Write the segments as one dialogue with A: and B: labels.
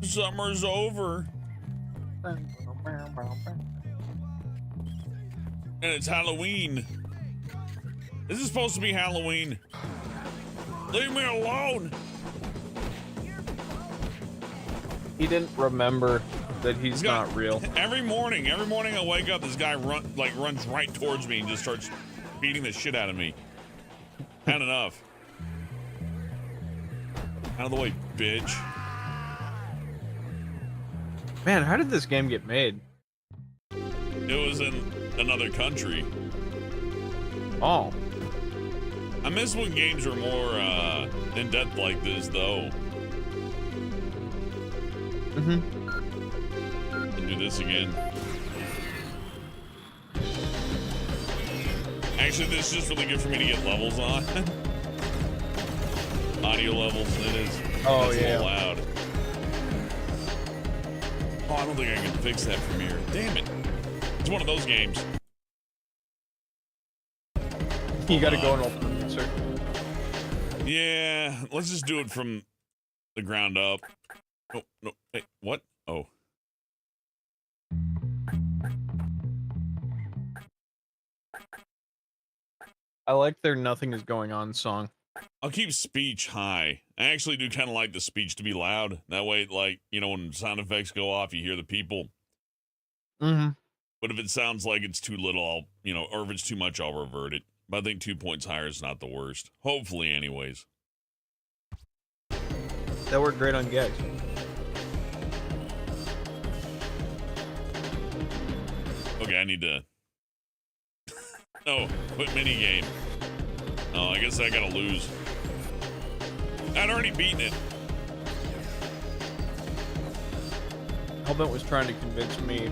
A: Summer's over. And it's Halloween. This is supposed to be Halloween. Leave me alone.
B: He didn't remember that he's not real.
A: Every morning I wake up, this guy runs right towards me and just starts beating the shit out of me. Had enough. Out of the way, bitch.
B: Man, how did this game get made?
A: It was in another country.
B: Oh.
A: I miss when games were more in-depth like this, though. Do this again. Actually, this is just really good for me to get levels on. Audio levels, it is.
B: Oh,
A: that's
B: yeah.
A: a little loud. Oh, I don't think I can fix that from here. Damn it. It's one of those games.
B: You gotta go in all producer.
A: Yeah, let's just do it from the ground up. Oh, no, hey, what? Oh.
B: I like their "Nothing Is Going On" song.
A: I'll keep speech high. I actually do kind of like the speech to be loud. That way, like, you know, when sound effects go off, you hear the people. But if it sounds like it's too little, I'll, you know, or if it's too much, I'll revert it. But I think 2 points higher is not the worst. Hopefully, anyways.
B: That worked great on Gex.
A: Okay, I need to... Oh, quit minigame. Oh, I guess I gotta lose. I'd already beaten it.
B: Hellbent was trying to convince me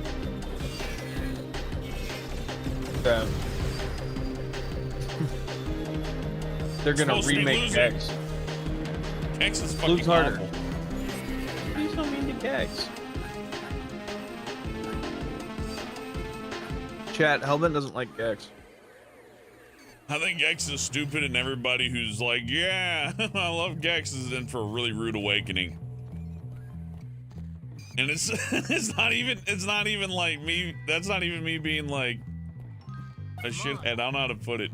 B: that they're gonna remake Gex.
A: Gex is fucking
B: Lose harder.
A: awful.
B: Why are you so mean to Gex? Chat, Hellbent doesn't like Gex.
A: I think Gex is stupid, and everybody who's like, yeah, I love Gex is in for a really rude awakening. And it's not even like me, that's not even me being like a shithead. I don't know how to put it.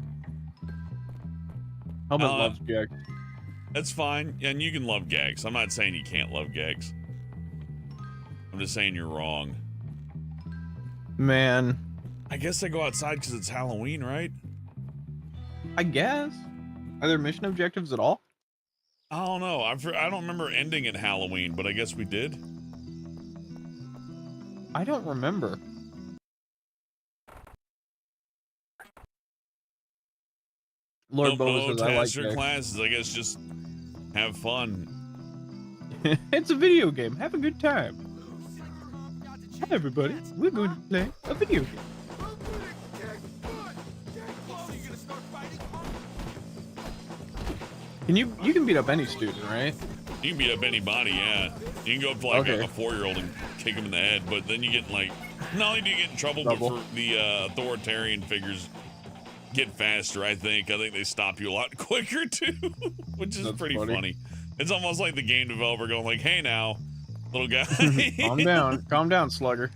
B: Hellbent loves Gex.
A: That's fine, and you can love Gex. I'm not saying you can't love Gex. I'm just saying you're wrong.
B: Man.
A: I guess I go outside because it's Halloween, right?
B: I guess. Are there mission objectives at all?
A: I don't know. I don't remember ending at Halloween, but I guess we did.
B: I don't remember. Lord Boba says I like Gex.
A: Classes, I guess just have fun.
B: It's a video game. Have a good time. Hi everybody. We're going to play a video game. You can beat up any student, right?
A: You can beat up anybody, yeah. You can go up to like a 4-year-old and kick him in the head, but then you get like, not only do you get in trouble, but for the authoritarian figures get faster, I think. I think they stop you a lot quicker too, which is pretty funny. It's almost like the game developer going like, hey now, little guy.
B: Calm down, slugger.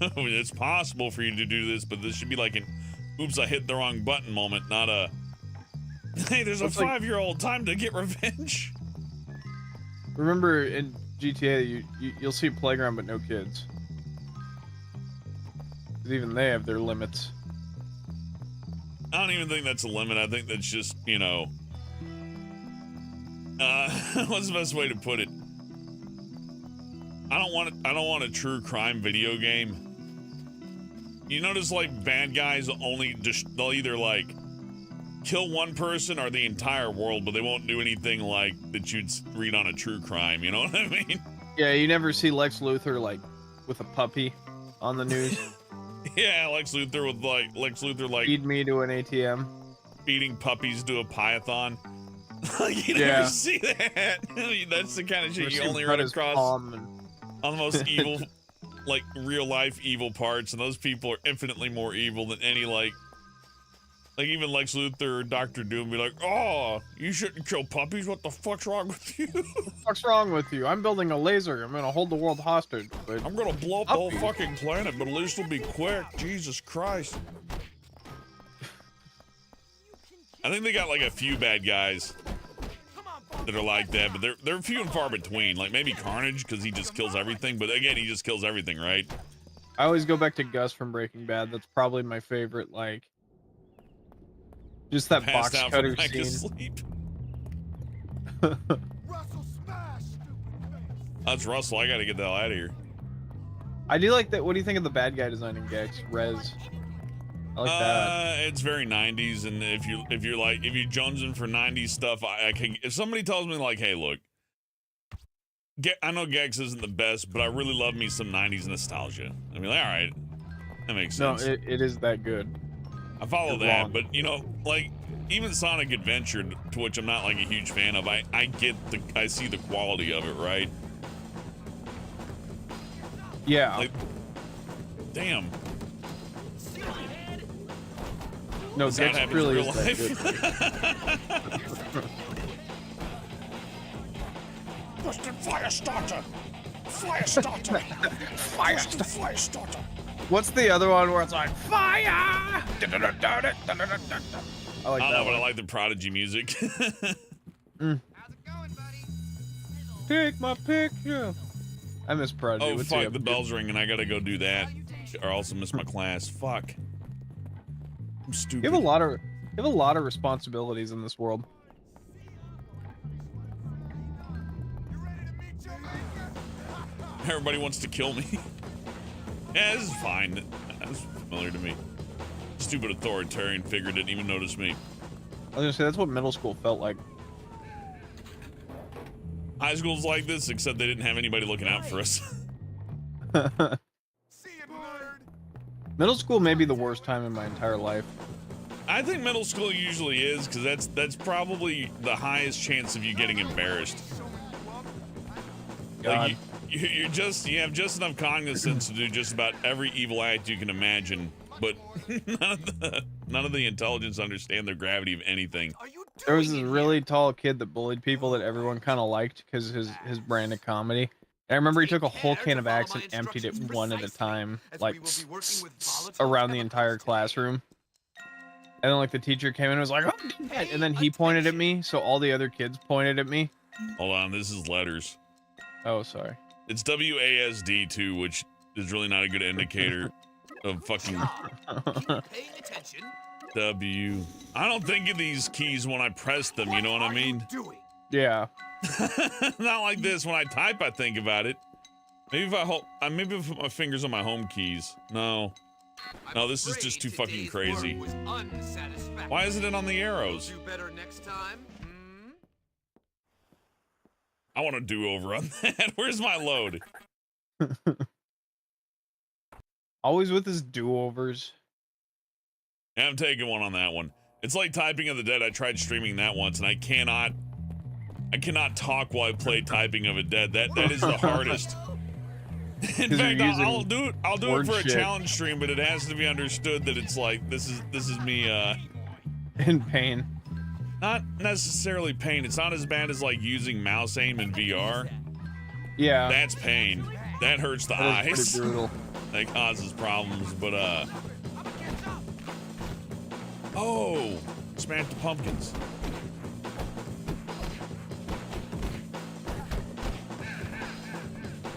A: It's possible for you to do this, but this should be like an, oops, I hit the wrong button moment, not a, hey, there's a 5-year-old, time to get revenge.
B: Remember in GTA, you'll see playground but no kids. 'Cause even they have their limits.
A: I don't even think that's a limit. I think that's just, you know, what's the best way to put it? I don't want a true crime video game. You notice like bad guys they'll either like kill one person or the entire world, but they won't do anything like that you'd read on a true crime, you know what I mean?
B: Yeah, you never see Lex Luthor like with a puppy on the news.
A: Yeah, Lex Luthor like
B: feed me to an ATM.
A: Feeding puppies to a python. You never see that. That's the kind of shit you only run across on the most evil, like real life evil parts, and those people are infinitely more evil than any like Like even Lex Luthor or Dr. Doom be like, oh, you shouldn't kill puppies. What the fuck's wrong with you?
B: What's wrong with you? I'm building a laser. I'm gonna hold the world hostage. But
A: I'm gonna blow up the whole fucking planet, but at least it'll be quick. Jesus Christ. I think they got like a few bad guys that are like that, but they're few and far between. Like maybe Carnage because he just kills everything, but again, he just kills everything, right?
B: I always go back to Gus from Breaking Bad. That's probably my favorite. Like, just that box cutter scene.
A: That's Russell. I gotta get the hell out of here.
B: I do like that. What do you think of the bad guy design in Gex? Rez. I like that.
A: It's very 90s, and if you're jonesing for 90s stuff, I can. If somebody tells me like, hey, look, I know Gex isn't the best, but I really love me some 90s nostalgia. I mean, like, all right, that makes sense.
B: No, it is that good.
A: I follow that, but you know, like even Sonic Adventure, to which I'm not like a huge fan of, I see the quality of it, right?
B: Yeah.
A: Like, damn.
B: No, Gex really is that good.
A: Busted fire starter. Fire starter.
B: Fire starter. What's the other one where it's like fire? I like that
A: but I like the Prodigy music.
B: How's it going, buddy? Take my picture. I miss Prodigy.
A: Oh, fuck, the bell's ringing. I gotta go do that. Or also miss my class. Fuck. I'm stupid.
B: You have a lot of responsibilities in this world.
A: Everybody wants to kill me. Yeah, this is fine. That's familiar to me. Stupid authoritarian figure didn't even notice me.
B: I was gonna say, that's what middle school felt like.
A: High school's like this, except they didn't have anybody looking out for us.
B: Middle school may be the worst time in my entire life.
A: I think middle school usually is, because that's probably the highest chance of you getting embarrassed.
B: God.
A: Like you have just enough cognizance to do just about every evil act you can imagine, but none of the intelligence to understand the gravity of anything.
B: There was this really tall kid that bullied people that everyone kind of liked because his brand of comedy. And I remember he took a whole can of Axe and emptied it one at a time, like around the entire classroom. And then like the teacher came in and was like, "Oh, do that." And then he pointed at me, so all the other kids pointed at me.
A: Hold on, this is letters.
B: Oh, sorry.
A: It's WASD too, which is really not a good indicator of fucking W. I don't think of these keys when I press them, you know what I mean?
B: Yeah.
A: Not like this. When I type, I think about it. Maybe if maybe if I put my fingers on my home keys. No, this is just too fucking crazy. Why isn't it on the arrows? I want a do-over on that. Where's my load?
B: Always with his do-overs.
A: Yeah, I'm taking one on that one. It's like Typing of the Dead. I tried streaming that once, and I cannot talk while I play Typing of the Dead. That is the hardest. In fact, I'll do it for a challenge stream, but it has to be understood that it's like this is me
B: in pain.
A: Not necessarily pain. It's not as bad as like using mouse aim in VR.
B: Yeah.
A: That's pain. That hurts the eyes.
B: Pretty brutal.
A: That causes problems, but oh, smash the pumpkins.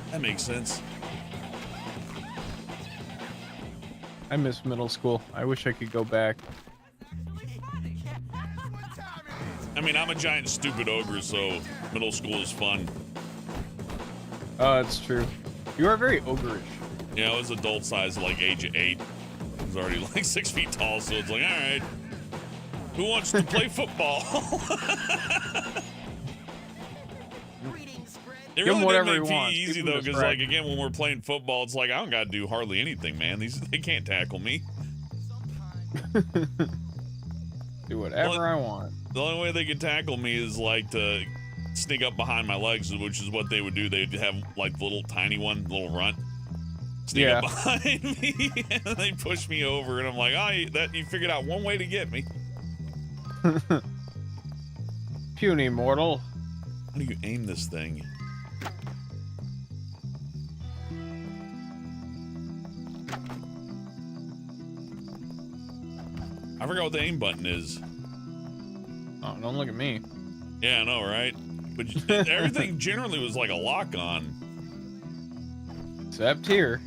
A: That makes sense.
B: I miss middle school. I wish I could go back.
A: I mean, I'm a giant stupid ogre, so middle school is fun.
B: Oh, that's true. You are very ogreish.
A: Yeah, I was adult size, like age of 8. I was already like 6 feet tall, so it's like, all right, who wants to play football? It really did make it easy though, because like again, when we're playing football, it's like I don't gotta do hardly anything, man. They can't tackle me.
B: Do whatever I want.
A: The only way they could tackle me is like to sneak up behind my legs, which is what they would do. They'd have like little tiny one, little runt. sneak up behind me, and they push me over, and I'm like, oh, you figured out one way to get me.
B: Puny mortal.
A: How do you aim this thing? I forgot what the aim button is.
B: Oh, don't look at me.
A: Yeah, I know, right? But everything generally was like a lock on.
B: Except here.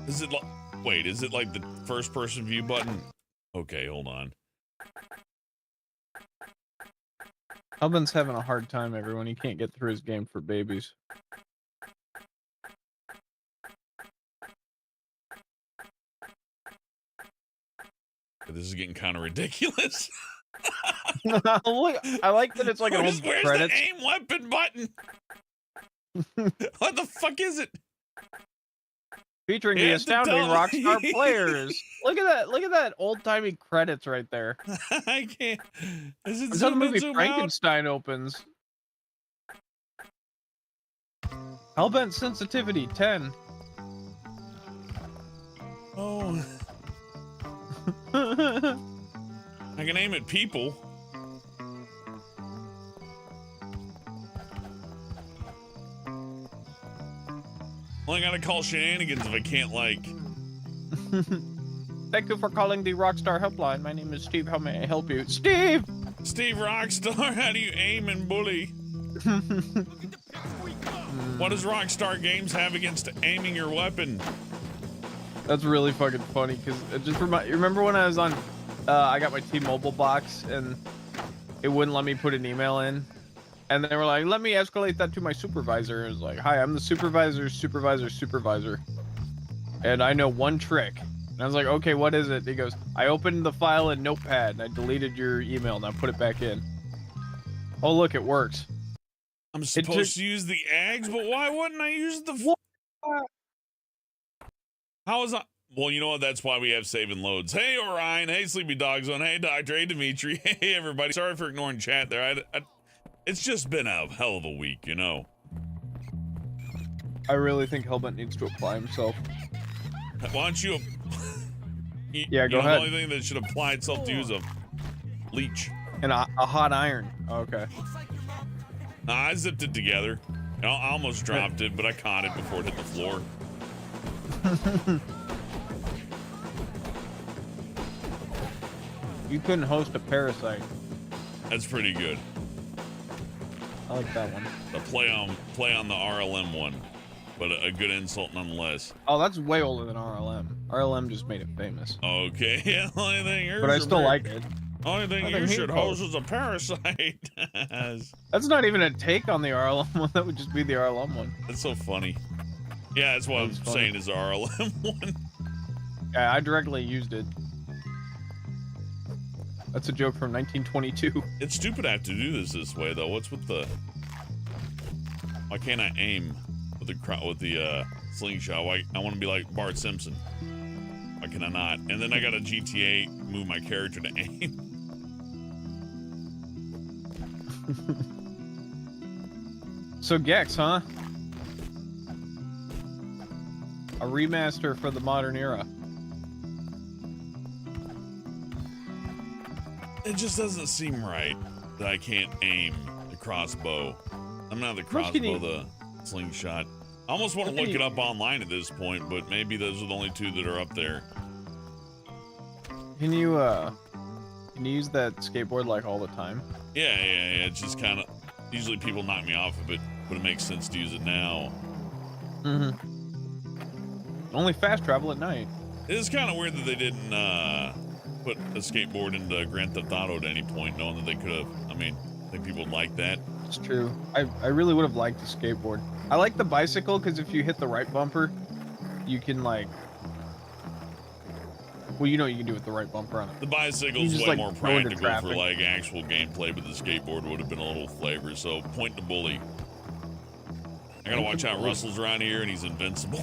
A: Is it like, wait, is it like the first person view button? Okay, hold on.
B: Hellbent's having a hard time, everyone. He can't get through his game for babies.
A: This is getting kind of ridiculous.
B: Look, I like that it's like an old
A: Where's
B: credits.
A: the aim weapon button? What the fuck is it?
B: Featuring the astounding Rockstar players. Look at that! Look at that old-timey credits right there.
A: I can't. Is it
B: Until the movie Frankenstein opens. Hellbent sensitivity 10.
A: Oh. I can aim at people. Well, I gotta call shenanigans if I can't, like...
B: Thank you for calling the Rockstar helpline. My name is Steve. How may I help you? Steve!
A: Steve Rockstar, how do you aim and bully? What does Rockstar Games have against aiming your weapon?
B: That's really fucking funny, because it just remember when I was on... I got my T-Mobile box, and it wouldn't let me put an email in. And they were like, let me escalate that to my supervisor. It was like, hi, I'm the supervisor. And I know one trick. And I was like, okay, what is it? He goes, I opened the file in Notepad, and I deleted your email, and I put it back in. Oh, look, it works.
A: I'm supposed to use the eggs, but why wouldn't I use the...
B: What?
A: How is that? Well, you know what? That's why we have saving loads. Hey, Orion. Hey, Sleepy Dog Zone. Hey, Doctor. Hey, Dimitri. Hey, everybody. Sorry for ignoring chat there. It's just been a hell of a week, you know.
B: I really think Hellbent needs to apply himself.
A: Why don't you...
B: Yeah, go ahead.
A: The only thing that should apply itself to you is a leech.
B: And a hot iron. Okay.
A: Nah, I zipped it together. I almost dropped it, but I caught it before it hit the floor.
B: You couldn't host a parasite.
A: That's pretty good.
B: I like that one.
A: The play on the RLM one, but a good insult nonetheless.
B: Oh, that's way older than RLM. RLM just made it famous.
A: Okay, yeah, only thing yours.
B: But I still like it.
A: Only thing you should host is a parasite.
B: That's not even a take on the RLM one. That would just be the RLM one.
A: That's so funny. Yeah, that's what I'm saying is the RLM one.
B: Yeah, I directly used it. That's a joke from 1922.
A: It's stupid I have to do this way though. What's with the? Why can't I aim with the slingshot? Why I want to be like Bart Simpson? Why can I not? And then I got a GTA move my character to aim.
B: So Gex, huh? A remaster for the modern era.
A: It just doesn't seem right that I can't aim the crossbow. I'm not the crossbow, the slingshot. I almost want to look it up online at this point, but maybe those are the only two that are up there.
B: Can you use that skateboard like all the time?
A: Yeah. It's just kind of, usually people knock me off of it, but it makes sense to use it now.
B: Mm-hmm. Only fast travel at night.
A: It is kind of weird that they didn't put a skateboard into Grand Theft Auto at any point, knowing that they could have. I mean, I think people would like that.
B: It's true. I really would have liked a skateboard. I like the bicycle because if you hit the right bumper, you can like... Well, you know what you can do with the right bumper on it.
A: The bicycle's
B: just,
A: way
B: like,
A: more
B: go into
A: practical for like actual gameplay, but the skateboard would have been a little flavor. So point to bully. I gotta watch out. Russell's around here and he's invincible.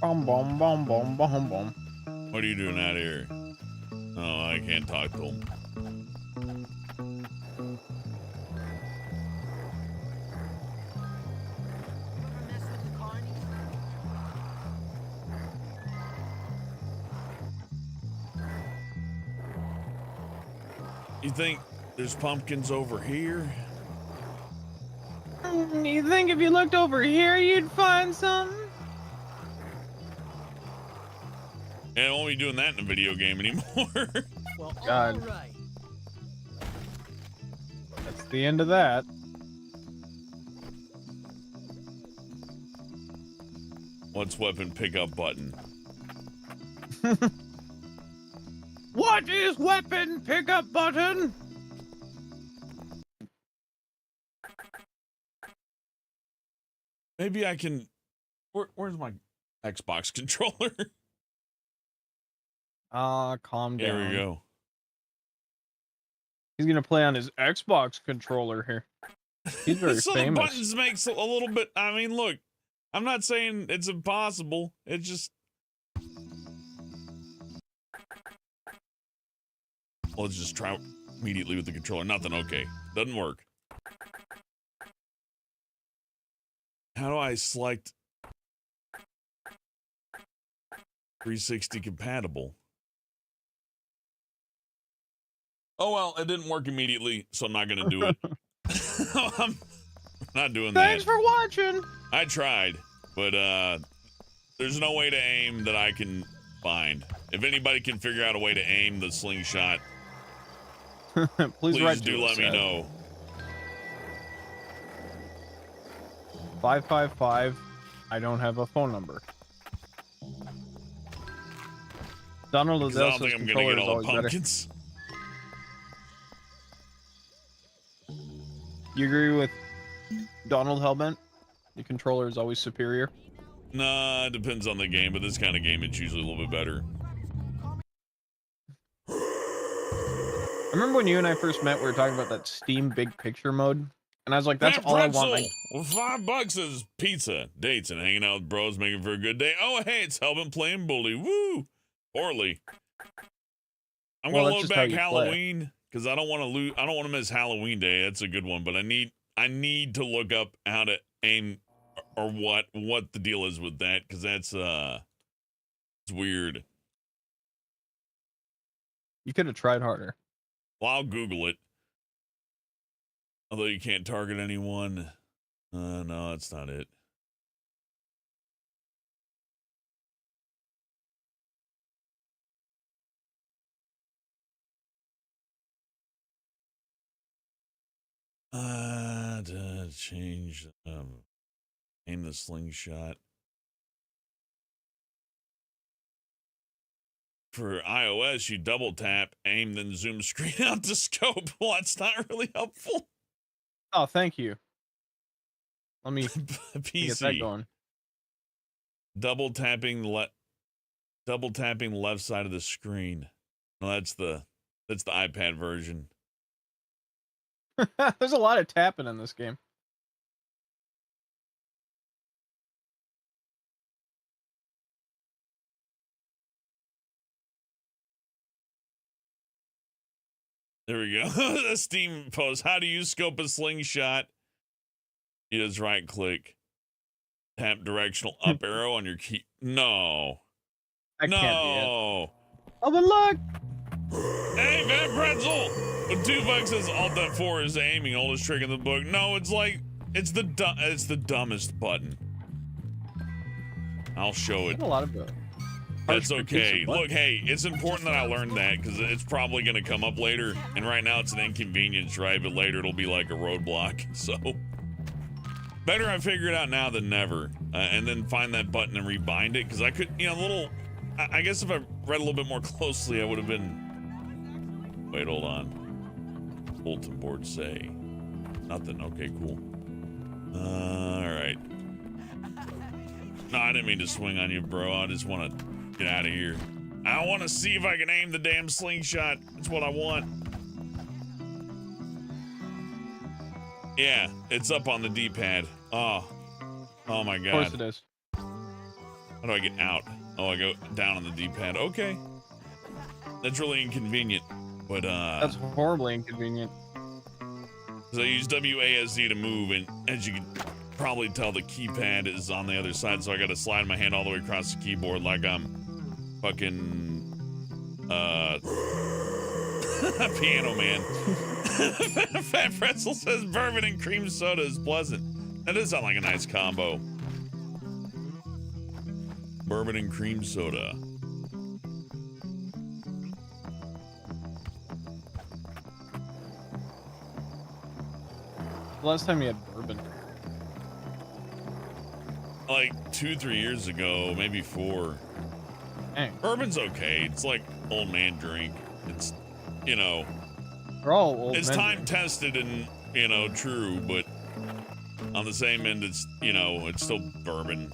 B: Bom bom bom bom bom bom.
A: What are you doing out here? Oh, I can't talk to him. You think there's pumpkins over here?
B: You think if you looked over here, you'd find something?
A: And I won't be doing that in a video game anymore.
C: Well,
B: God.
C: all right.
B: That's the end of that.
A: What's weapon pickup button?
B: What is weapon pickup button?
A: Maybe I can. Where's my Xbox controller?
B: Calm down.
A: There we go.
B: He's gonna play on his Xbox controller here. He's very
A: So
B: famous.
A: the buttons makes a little bit. I mean, look, I'm not saying it's impossible. It's just. Let's just try immediately with the controller. Nothing. Okay, doesn't work. How do I select 360 compatible? Oh, well, it didn't work immediately, so I'm not going to do it. I'm not doing
B: Thanks
A: that.
B: for watching.
A: I tried, but there's no way to aim that I can find. If anybody can figure out a way to aim the slingshot, please do let me know.
B: 555. I don't have a phone number. Donald
A: Because I don't
B: Adele's
A: think I'm going to
B: controller
A: get
B: is
A: all the
B: always better.
A: pumpkins.
B: You agree with Donald Hellbent? The controller is always superior.
A: Nah, it depends on the game, but this kind of game, it's usually a little bit better.
B: I remember when you and I first met, we were talking about that Steam Big Picture mode, and I was like, "That's
A: That
B: all I want."
A: pretzel, well, $5 is pizza, dates, and hanging out with bros, making for a good day. Oh, hey, it's Hellbent playing bully. Woo! Poorly. I'm
B: Well,
A: gonna
B: that's
A: load
B: just how
A: back
B: you play.
A: Halloween because I don't want to lose. I don't want to miss Halloween Day. That's a good one, but I need to look up how to aim or what the deal is with that because that's it's weird.
B: You could have tried harder.
A: Well, I'll Google it. Although you can't target anyone. No, that's not it. To change, aim the slingshot. For iOS, you double tap, aim, then zoom screen out to scope. Well, that's not really helpful.
B: Oh, thank you. Let me get that
A: PC.
B: going.
A: Double tapping left side of the screen. No, that's the iPad version.
B: There's a lot of tapping in this game.
A: There we go. The Steam post. How do you scope a slingshot? You just right click. Tap directional up arrow on your key. No.
B: That
A: no.
B: can't be it. Oh, but look!
A: Hey, Van Pretzel! When $2 says Alt F4 is aiming, oldest trick in the book. No, it's like, it's the dumbest button. I'll show it.
B: A lot of
A: That's okay. Look, hey, it's important that I learned that because it's probably going to come up later. And right now it's an inconvenience, right? But later it'll be like a roadblock. So better I figure it out now than never. And then find that button and rebind it because I could, you know, I guess if I read a little bit more closely, I would have been. Wait, hold on. Bulletin board say nothing. Okay, cool. All right. No, I didn't mean to swing on you, bro. I just want to get out of here. I want to see if I can aim the damn slingshot. That's what I want. Yeah, it's up on the D-pad. Oh my God.
B: Of course it is.
A: How do I get out? Oh, I go down on the D-pad. Okay. That's really inconvenient, but
B: That's horribly inconvenient.
A: because I use WASD to move, and as you can probably tell, the keypad is on the other side, so I gotta slide my hand all the way across the keyboard like I'm fucking Piano Man. Fat Pretzel says bourbon and cream soda is pleasant. That does sound like a nice combo. Bourbon and cream soda.
B: Last time you had bourbon?
A: Like 2-3 years ago, maybe 4.
B: Dang.
A: Bourbon's okay. It's like old man drink. It's, you know,
B: They're all old
A: it's
B: men.
A: time tested and, you know, true, but on the same end, it's, you know, it's still bourbon.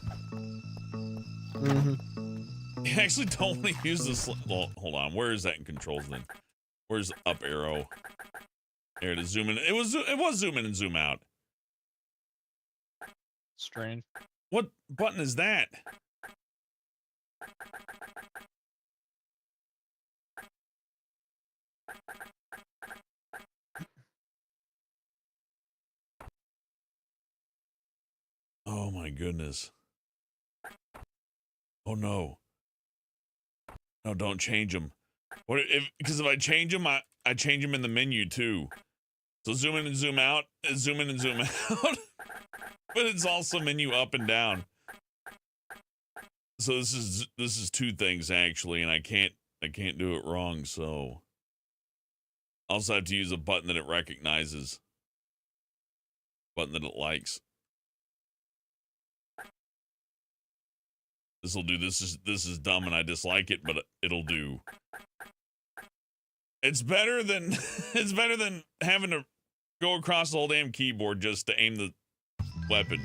B: Mm-hmm.
A: You actually don't want to use this. Well, hold on. Where is that in controls then? Where's the up arrow? There to zoom in. It was zoom in and zoom out.
B: Strange.
A: What button is that? Oh my goodness. Oh no. No, don't change them. What if, because if I change them, I change them in the menu too. So zoom in and zoom out, zoom in and zoom out. But it's also menu up and down. So this is 2 things actually, and I can't do it wrong, so I also have to use a button that it recognizes. Button that it likes. This'll do. This is dumb and I dislike it, but it'll do. It's better than having to go across the whole damn keyboard just to aim the weapon.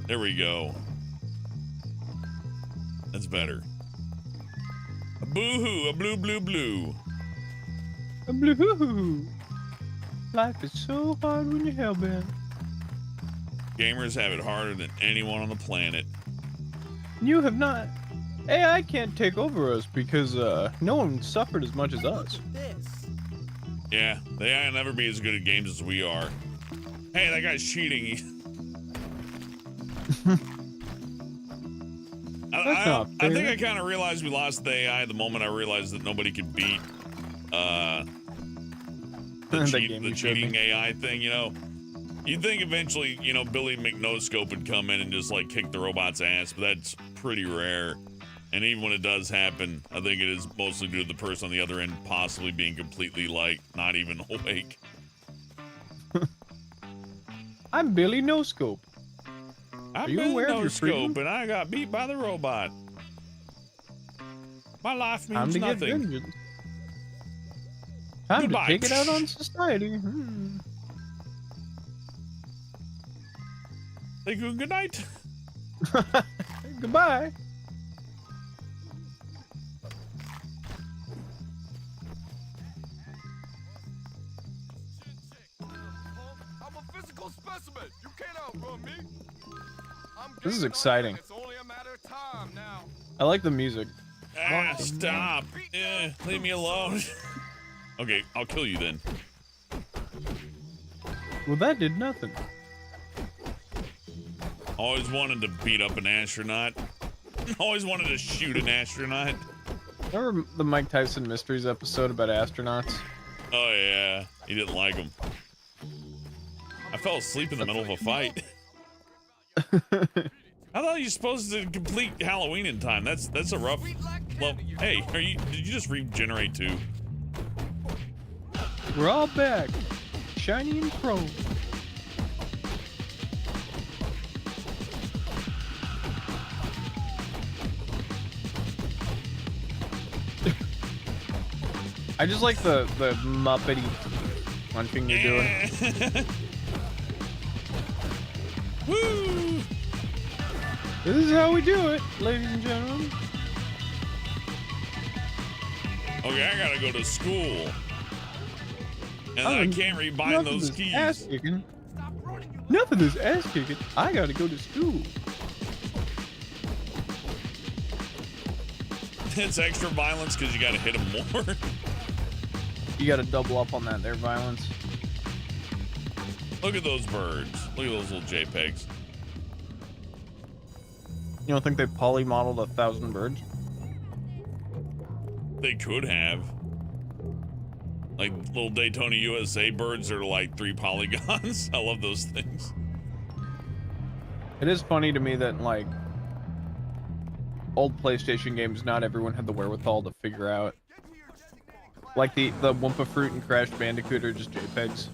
A: There we go. That's better. A boo-hoo, a blue.
B: A blue. Life is so hard when you're hellbent.
A: Gamers have it harder than anyone on the planet.
B: You have not. AI can't take over us because no one suffered as much as us.
A: Yeah, they will never be as good at games as we are. Hey, that guy's cheating. I think I kind of realized we lost the AI the moment I realized that nobody could beat the cheating AI thing, you know. You'd think eventually, you know, Billy McNoscope would come in and just like kick the robot's ass, but that's pretty rare. And even when it does happen, I think it is mostly due to the person on the other end possibly being completely like not even awake.
B: I'm Billy No Scope.
A: I'm Billy No Scope, and I got beat by the robot. My life means nothing.
B: Time
A: Goodbye.
B: to take it out on society.
A: Say good night.
B: Goodbye.
C: I'm a physical specimen. You can't outrun me.
B: This is exciting.
C: It's only a matter of time now.
B: I like the music.
A: Ah, stop. Leave me alone. Okay, I'll kill you then.
B: Well, that did nothing.
A: Always wanted to beat up an astronaut. Always wanted to shoot an astronaut.
B: Remember the Mike Tyson Mysteries episode about astronauts?
A: Oh yeah, he didn't like them. I fell asleep in the middle of a fight. I thought you're supposed to complete Halloween in time. That's a rough. Well, hey, did you just regenerate too?
B: We're all back, shiny and chrome. I just like the Muppety punching you're doing.
A: Woo!
B: This is how we do it, ladies and gentlemen.
A: Okay, I gotta go to school. And I can't rebind those keys.
B: Ass kicking. Enough of this ass kicking. I gotta go to school.
A: It's extra violence because you gotta hit them more.
B: You gotta double up on that there violence.
A: Look at those birds. Look at those little JPEGs.
B: You don't think they poly modeled 1,000 birds?
A: They could have. Like little Daytona USA birds are like 3 polygons. I love those things.
B: It is funny to me that like old PlayStation games, not everyone had the wherewithal to figure out. Like the Wumpa Fruit and Crash Bandicoot are just JPEGs.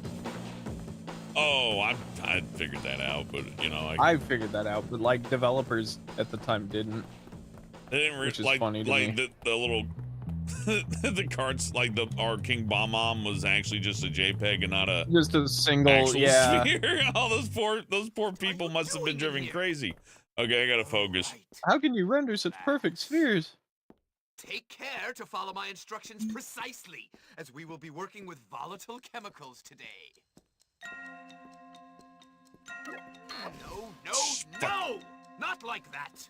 A: Oh, I figured that out, but you know,
B: I figured that out, but like developers at the time didn't.
A: They didn't
B: which is
A: like,
B: funny to
A: like
B: me.
A: the little the carts, like our King Bomb was actually just a JPEG and not a
B: Just a single,
A: actual
B: yeah.
A: sphere. All those poor people must have been driven crazy. Okay, I gotta focus.
C: Right.
B: How can you render such perfect spheres?
C: Take care to follow my instructions precisely, as we will be working with volatile chemicals today. No, no, no! Not like that!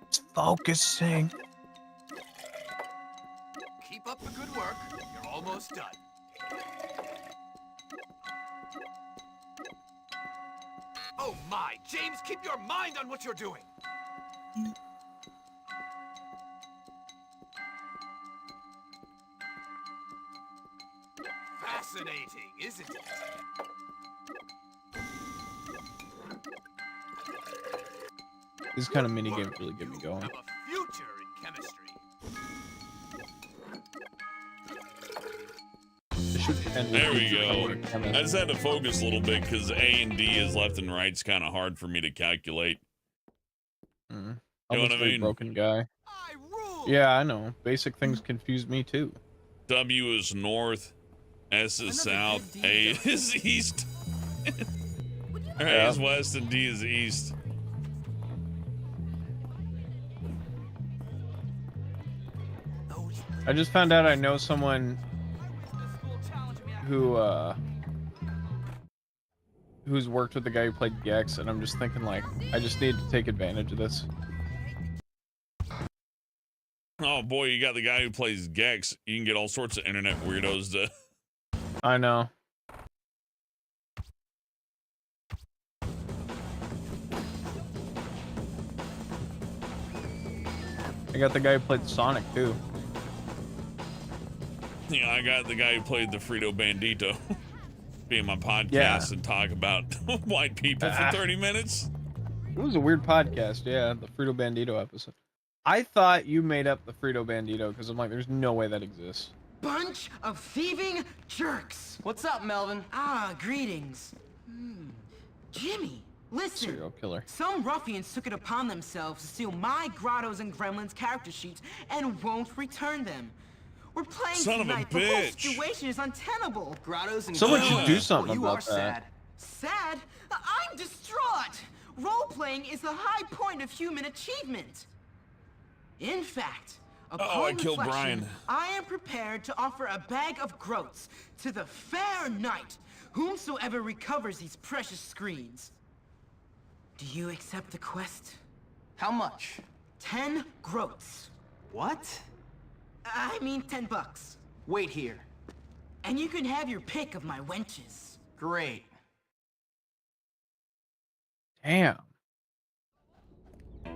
B: It's focusing.
C: Keep up the good work. You're almost done. Oh my, James, keep your mind on what you're doing. Fascinating, isn't it?
B: These kind of mini games really get me going.
C: You have a future in chemistry.
A: There we go. I just had to focus a little bit because A and D is left and right's kind of hard for me to calculate.
B: Mm.
A: You know what I mean?
B: Broken guy.
C: I rule.
B: Yeah, I know. Basic things confuse me too.
A: W is north, S is south, A is east, A is west, and D is east.
B: I just found out I know someone who's worked with the guy who played Gex, and I'm just thinking like, I just need to take advantage of this.
A: Oh boy, you got the guy who plays Gex. You can get all sorts of internet weirdos to.
B: I know. I got the guy who played Sonic too.
A: Yeah, I got the guy who played the Frito Bandito. Be in my podcast
B: Yeah.
A: and talk about white people for 30 minutes.
B: It was a weird podcast, yeah, the Frito Bandito episode. I thought you made up the Frito Bandito because I'm like, there's no way that exists.
D: Bunch of thieving jerks.
E: What's up, Melvin?
D: Ah, greetings. Jimmy, listen.
B: Serial killer.
D: Some ruffians took it upon themselves to steal my Grottos and Gremlins character sheets and won't return them. We're playing
A: Son of a
D: tonight. The whole
A: bitch.
D: situation is untenable.
E: Grottos and
B: Someone should do
E: Gremlins.
B: something
E: You
B: about
E: are
B: that.
E: sad.
D: Sad? I'm distraught. Role-playing is the high point of human achievement. In fact, upon
A: I killed
D: reflection,
A: Brian.
D: I am prepared to offer a bag of groats to the fair knight, whomsoever recovers these precious screens. Do you accept the quest?
E: How much?
D: 10 groats.
E: What?
D: I mean 10 bucks.
E: Wait here.
D: And you can have your pick of my wenches.
E: Great.
B: Damn.
A: There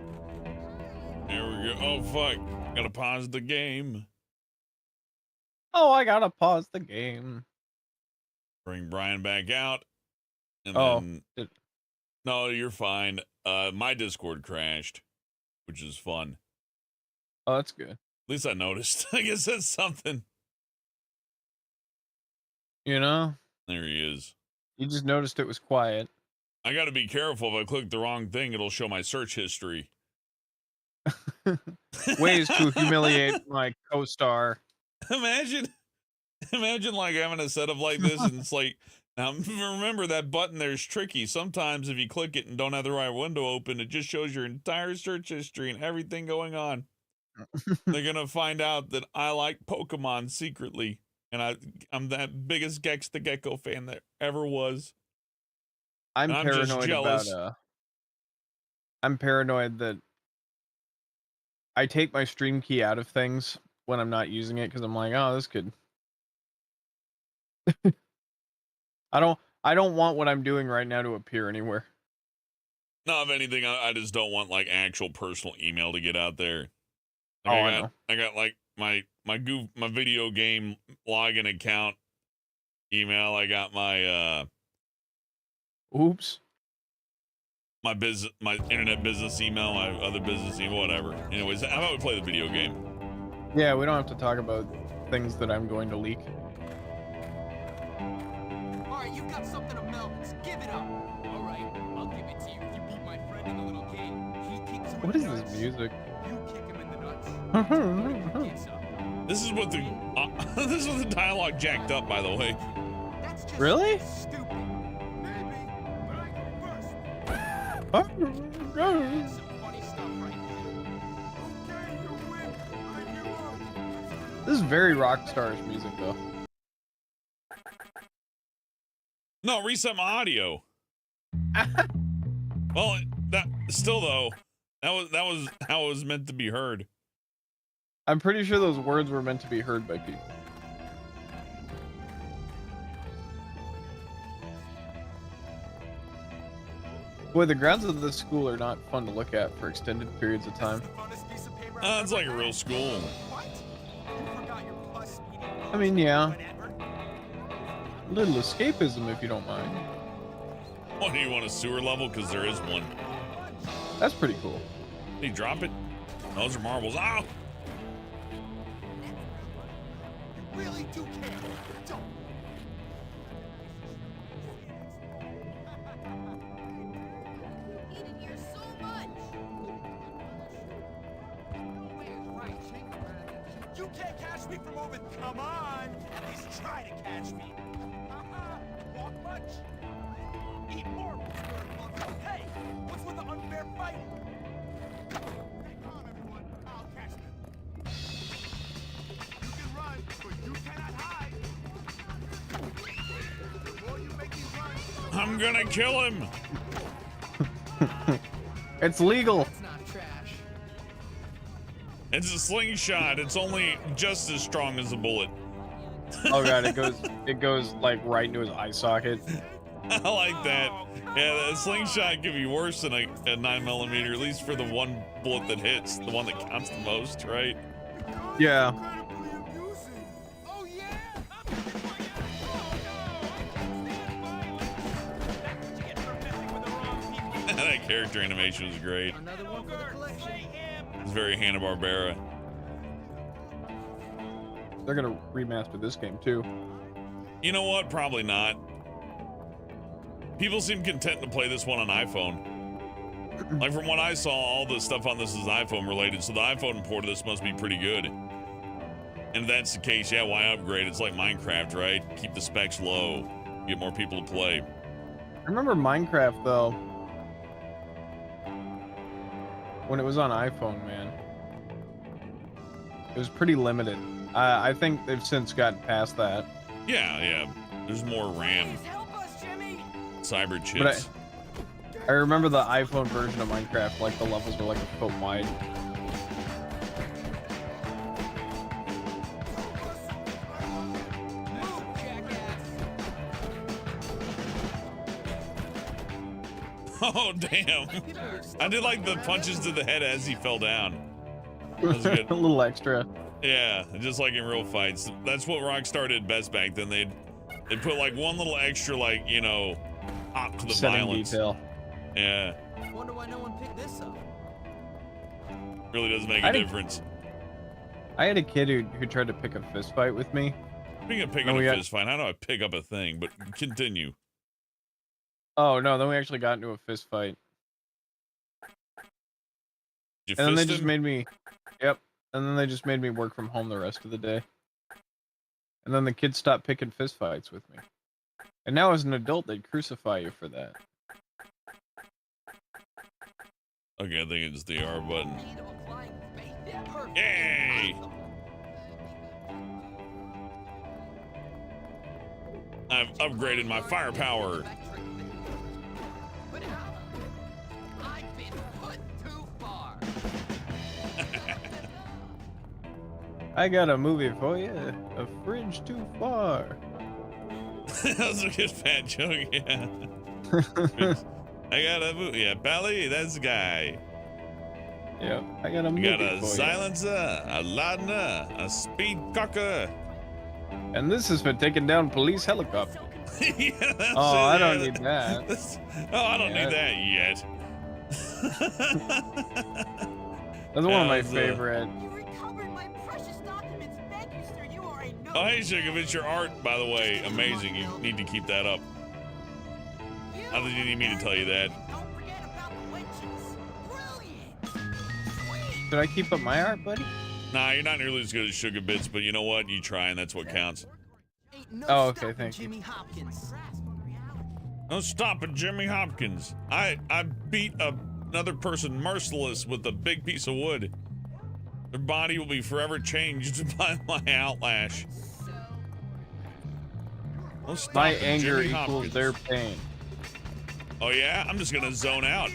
A: we go. Oh, fuck. Gotta pause the game.
B: Oh, I gotta pause the game.
A: Bring Brian back out. And
B: Oh,
A: then... No, you're fine. My Discord crashed, which is fun.
B: Oh, that's good.
A: At least I noticed. I guess that's something.
B: You know,
A: There he is.
B: you just noticed it was quiet.
A: I gotta be careful. If I click the wrong thing, it'll show my search history.
B: Ways to humiliate my co-star.
A: Imagine like having a setup like this, and it's like, now remember that button there's tricky. Sometimes if you click it and don't have the right window open, it just shows your entire search history and everything going on. They're gonna find out that I like Pokemon secretly, and I'm the biggest Gex the Gecko fan there ever was.
B: I'm
A: I'm just
B: paranoid
A: jealous.
B: about I'm paranoid that I take my stream key out of things when I'm not using it because I'm like, oh, this could. I don't want what I'm doing right now to appear anywhere.
A: No, if anything, I just don't want like actual personal email to get out there.
B: Oh,
A: Like,
B: I know.
A: I got like my video game login account email. I got my
B: Oops.
A: my internet business email, my other business email, whatever. Anyways, how about we play the video game?
B: Yeah, we don't have to talk about things that I'm going to leak.
C: All right, you got something of Melvin's. Give it up. All right, I'll give it to you if you beat my friend in a little game. He kicks him
B: What
C: in
B: is
C: the
B: this
C: nuts.
B: music?
C: You kick him in the nuts. Gets up.
A: This is what the this is what the dialogue jacked up, by the way.
C: That's just
B: Really?
C: stupid. Maybe, but I go first.
B: Oh,
C: That's some funny stuff right there. Okay, you win. I give up.
B: this is very Rockstars music, though.
A: No, reset my audio. Well, that still though, that was how it was meant to be heard.
B: I'm pretty sure those words were meant to be heard by people. Boy, the grounds of this school are not fun to look at for extended periods of time.
C: Funnest piece of paper
A: It's like a real school.
C: What? You forgot your pus eating
B: I mean, yeah,
C: whatever.
B: a little escapism if you don't mind.
A: What do you want, a sewer level? Because there is one.
B: That's pretty cool.
A: Did he drop it? Those are marbles. Ow!
C: You really do care. Don't.
F: Eating here so much.
C: You can't catch me from over. Come on, at least try to catch me. Walk much. Eat more. Hey, what's with the unfair fighting? Hang on, everyone. I'll catch them. You can run, but you cannot hide. The more you make me run,
A: I'm gonna kill him.
B: It's legal.
E: It's not trash.
A: It's a slingshot. It's only just as strong as a bullet.
B: Oh god, it goes like right into his eye socket.
A: I like that. Yeah, the slingshot could be worse than a 9mm, at least for the one bullet that hits, the one that counts the most, right?
B: Yeah.
C: incredibly amusing. Oh yeah.
A: That character animation was great.
E: Another one for the collection.
A: It's very Hanna-Barbera.
B: They're gonna remaster this game too.
A: You know what? Probably not. People seem content to play this one on iPhone. Like from what I saw, all the stuff on this is iPhone related, so the iPhone port of this must be pretty good. And if that's the case, yeah, why upgrade? It's like Minecraft, right? Keep the specs low, get more people to play.
B: I remember Minecraft though, when it was on iPhone, man. It was pretty limited. I think they've since gotten past that.
A: Yeah. There's more RAM,
C: Please help us, Jimmy.
A: cyber
B: But
A: chips.
B: I remember the iPhone version of Minecraft, like the levels were like a foot wide.
C: Move, jackass.
A: Oh, damn. I did like the punches to the head as he fell down. That was good.
B: A little extra.
A: Yeah, just like in real fights. That's what Rockstar did best back then. They'd put like one little extra, like, you know, op to the
B: Setting
A: violence.
B: detail.
A: Yeah,
E: Wonder why no one picked this up.
A: really does make a
B: I didn't-
A: difference.
B: I had a kid who tried to pick a fist fight with me.
A: Speaking of picking
B: No,
A: a
B: we got-
A: fist fight, how do I pick up a thing? But continue.
B: Oh no, then we actually got into a fist fight.
A: Did you
B: And then they
A: fist
B: just
A: him?
B: made me, yep. And then they just made me work from home the rest of the day. And then the kids stopped picking fist fights with me. And now as an adult, they'd crucify you for that.
A: Okay, I think it's the R button.
C: Need of a flying bait. Perfect.
A: Yay! I've upgraded my firepower.
C: But how? I've been put too far.
B: I got a movie for you. A fridge too far.
A: That was a good fat joke, yeah. I got a yeah, Pally, that's the guy.
B: Yep, I got a
A: We got
B: movie
A: a
B: for
A: silencer, a loudener, a speed cocker.
B: you. And this is for taking down police helicopter.
A: Yeah, that's
B: Oh,
A: it,
B: I
A: yeah.
B: don't need that.
A: Oh, I don't
B: Yeah.
A: need that yet.
B: That's one of my
A: How's,
B: favorite.
D: You recovered my precious documents. Thank you, sir. You are a no.
A: Oh, hey, Sugovich, your art, by the way, amazing. You need to keep that up. I didn't need me to tell you that.
D: Don't forget about the witches. Brilliant. Sweet.
B: Did I keep up my art, buddy?
A: Nah, you're not nearly as good as Sugar Bits, but you know what? You try, and that's what counts.
E: Ain't no
B: Oh, okay,
E: stopping
B: thank you.
E: Jimmy Hopkins.
A: No stopping Jimmy Hopkins. I beat another person merciless with a big piece of wood. Their body will be forever changed by my outlash. No
B: My
A: stopping
B: anger
A: Jimmy
B: equals
A: Hopkins.
B: their pain.
A: Oh yeah, I'm just gonna zone out.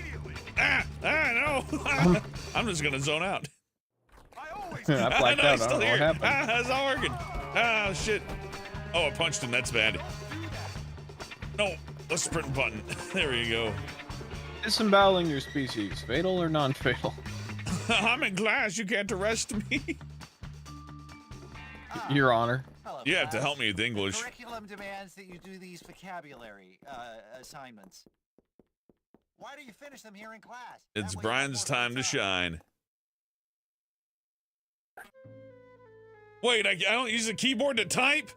A: No! I'm just gonna zone out.
B: I blacked
A: know,
B: out.
A: he's
B: I
A: still
B: don't know
A: here.
B: what happened.
A: It's not working. Oh shit. Oh, I punched him. That's bad. No, the sprint button. There you go.
B: Disemboweling your species, fatal or non-fatal?
A: I'm in class. You can't arrest me.
B: Your Honor.
F: Hello,
A: You have to
F: class.
A: help me with English.
F: Curriculum demands that you do these vocabulary assignments. Why do you finish them here in class?
A: It's
F: That way you have
A: Brian's
F: more
A: time to
F: free
A: shine. Wait, I don't use a keyboard to type?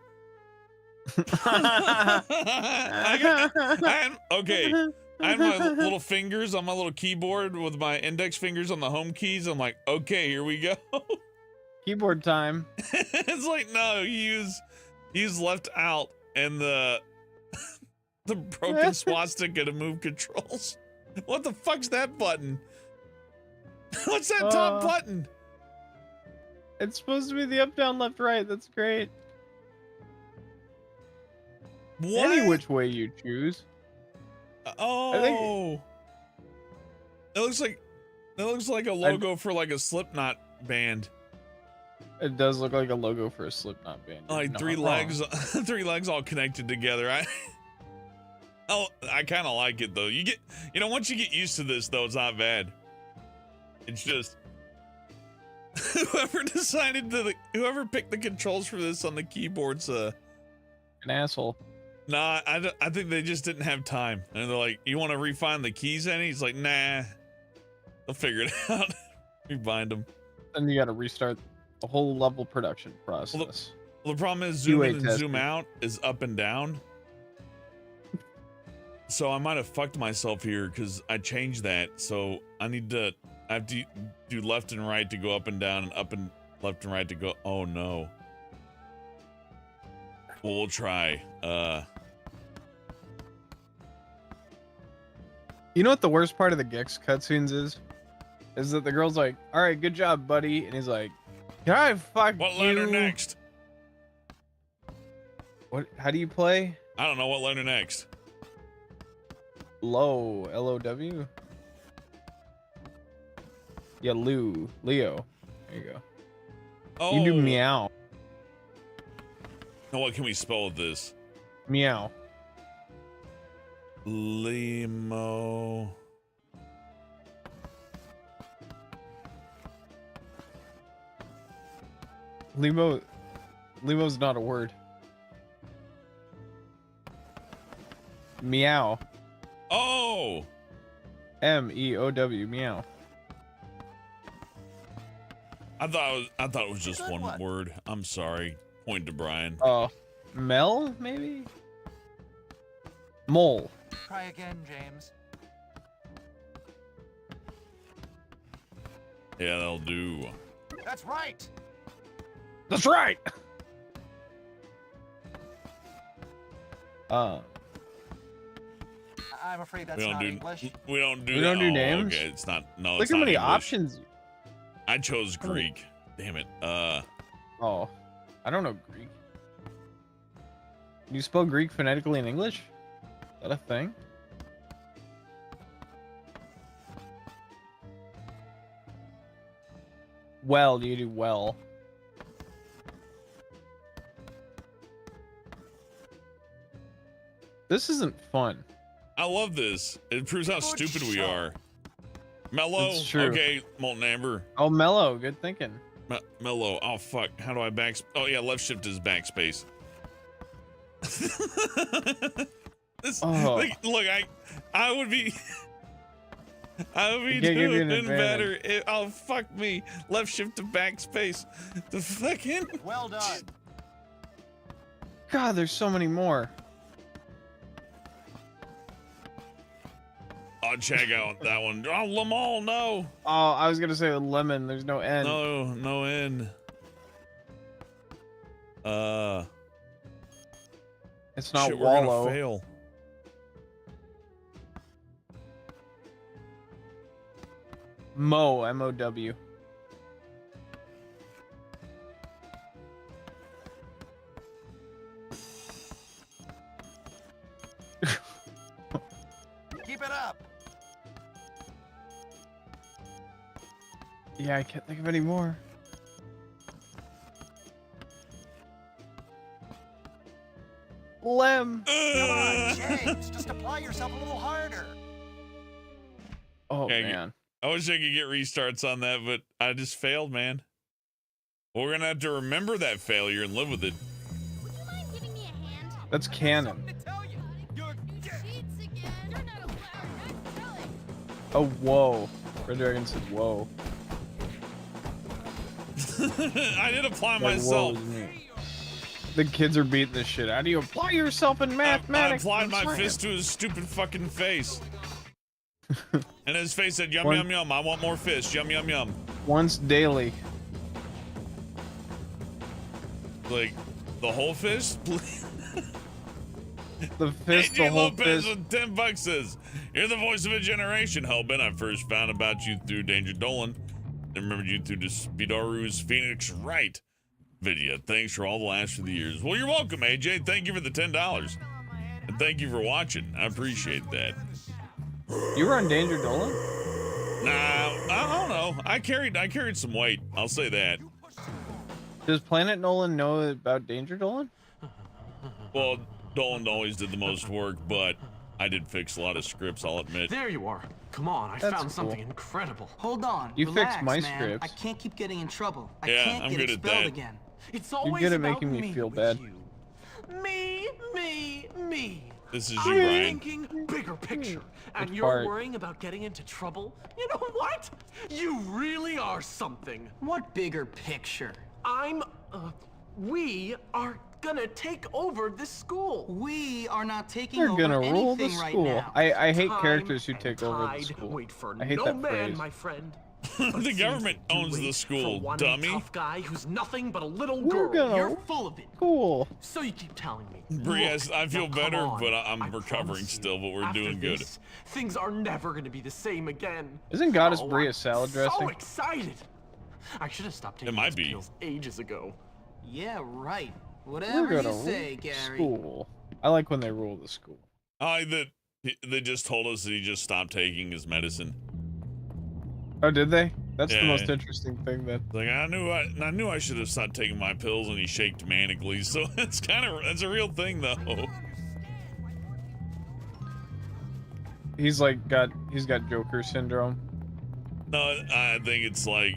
A: Okay. I had my little fingers on my little keyboard with my index fingers on the home keys. I'm like, okay, here we go.
B: Keyboard time.
A: It's like, no, you use left out and the broken swastika to move controls. What the fuck's that button? What's that top button?
B: It's supposed to be the up, down, left, right. That's great.
A: What?
B: Any which way you choose.
A: Oh. It looks like a logo for like a Slipknot band.
B: It does look like a logo for a Slipknot band. You're
A: Like
B: not
A: three
B: wrong.
A: legs, three legs all connected together. I kind of like it though. Once you get used to this though, it's not bad. It's just whoever picked the controls for this on the keyboard's
B: An asshole.
A: nah, I think they just didn't have time. And they're like, you want to refine the keys any? He's like, nah, they'll figure it out. Rebind them.
B: Then you got to restart the whole level production process.
A: Well, the problem is zoom
B: UA
A: in and zoom
B: testing.
A: out is up and down. So I might have fucked myself here because I changed that. So I have to do left and right to go up and down and up and left and right to go. Oh no. Well, we'll try.
B: You know what the worst part of the Gex cutscenes is? Is that the girl's like, "All right, good job, buddy," and he's like, "Can I fuck
A: What
B: you?"
A: letter next?
B: What? How do you play?
A: I don't know what letter next.
B: Low, L-O-W. Yeah, Leo. There you go.
A: Oh,
B: You do meow,
A: Now what can we spell this?
B: meow.
A: Limo.
B: Limo's not a word. Meow.
A: Oh.
B: M-E-O-W. Meow.
A: I thought it was just
F: Good
A: one
F: one.
A: word. I'm sorry. Point to Brian.
B: Oh, Mel maybe. Mole.
F: Try again, James.
A: Yeah, that'll do.
F: That's right.
B: That's right.
F: I'm afraid that's
A: We don't
F: not
A: do.
F: English.
A: We don't do.
B: We don't do
A: oh,
B: names?
A: Okay, it's not. No,
B: Look
A: it's
B: how
A: not
B: many
A: English.
B: options.
A: I chose Greek. Damn it.
B: Oh, I don't know Greek. Can you spell Greek phonetically in English? Is that a thing? Well, you do well. This isn't fun.
A: I love this. It proves how stupid we are. Mellow.
B: It's true.
A: Okay, Molten Amber.
B: Oh, mellow. Good thinking.
A: Mellow. Oh fuck. How do I back? Oh yeah, left shift is backspace. This,
B: Oh.
A: look, I would be
B: Can't give you
A: doing
B: an
A: better. Oh fuck me. Left shift to backspace. The fucking.
F: Well done.
B: God, there's so many more.
A: I'll check out that one. Oh, Lamal, no.
B: Oh, I was gonna say lemon. There's no N.
A: No N.
B: It's not
A: shit, we're gonna
B: wallow.
A: fail.
B: Mo, M-O-W.
F: Keep it up.
B: Yeah, I can't think of any more. Lem.
F: Come on, James. Just apply yourself a little harder.
B: Oh,
A: Yeah,
B: man.
A: I wish I could get restarts on that, but I just failed, man. We're gonna have to remember that failure and live with it.
E: Would you mind giving me a hand?
B: That's canon.
C: Something to tell you. You're
E: Cheats again. You're not a player. That's silly.
B: Oh, whoa. Red Dragon said whoa.
A: I did apply
B: Like, whoa
A: myself.
B: is me. The kids are beating the shit out of you. Apply yourself in
A: I
B: mathematics.
A: applied
B: and
A: my
B: science.
A: fist to his stupid fucking face. And his face said, yum,
B: One-
A: yum, yum. I want more fish. Yum, yum, yum.
B: Once daily.
A: Like, the whole fish?
B: The fist, the
A: AJ
B: whole
A: Lopez
B: fist.
A: with 10 bucks says, you're the voice of a generation, Hellbent. I first found about you through Danger Dolan. I remembered you through the Speedaru's Phoenix Wright video. Thanks for all the laughs for the years. Well, you're welcome, AJ. Thank you for the $10. And thank you for watching. I appreciate that.
B: You were on Danger Dolan?
A: Nah, I don't know. I carried some weight. I'll say that.
B: Does Planet Nolan know about Danger Dolan?
A: Well, Dolan always did the most work, but I did fix a lot of scripts, I'll admit.
G: There you are. Come on, I
B: That's
G: found something
B: cool.
G: incredible.
H: Hold on.
B: You
H: relax,
B: fixed my
H: man.
B: scripts.
H: I can't keep getting in trouble. I
A: Yeah,
H: can't
A: I'm
H: get
A: good at
H: expelled
A: that.
H: again.
G: It's always
B: good at
G: about
B: making me feel
G: with
B: bad.
G: you. Me.
A: This is you,
G: I'm
A: Brian.
G: thinking bigger picture, and
B: Which
G: you're
B: part?
G: worrying about getting into trouble? You know what? You really are something.
H: What bigger picture?
G: We are gonna take over this school.
H: We are not taking
B: They're
H: over
B: gonna rule the
H: anything right
B: school.
H: now.
B: I hate
G: Time
B: characters who
G: and
B: take over the
G: tide
B: school.
G: Wait for
B: I hate
G: no
B: that
G: man,
B: phrase.
G: my friend.
A: The government
G: You
A: owns the
G: wait
A: school,
G: for one
A: dummy.
G: tough guy who's nothing but a little
B: We're
G: girl.
B: gonna-
G: You're full of it.
B: Cool.
G: So you keep telling me.
A: Bree,
G: Look,
A: I feel
G: now come
A: better,
G: on.
A: but I'm
G: I
A: recovering
G: promise
A: still,
G: you,
A: but we're
G: after
A: doing good.
G: this, things are never going to be the same again.
B: Isn't Goddess
G: Oh,
B: Brie
G: I'm
B: a salad
G: So
B: dressing?
G: excited. I should have stopped taking
A: might
G: those
A: be.
G: pills ages ago.
H: Yeah, right.
B: We're
H: Whatever
B: gonna
H: you say,
B: rule
H: Gary.
B: school. I like when they rule the school.
A: I like that they just told us that he just stopped taking his medicine.
B: Oh, did they? That's the
A: Yeah.
B: most interesting thing then.
A: Like I knew I should have stopped taking my pills, and he shaked manically. So it's that's a real thing though.
B: He's got Joker syndrome.
A: No, I think it's like,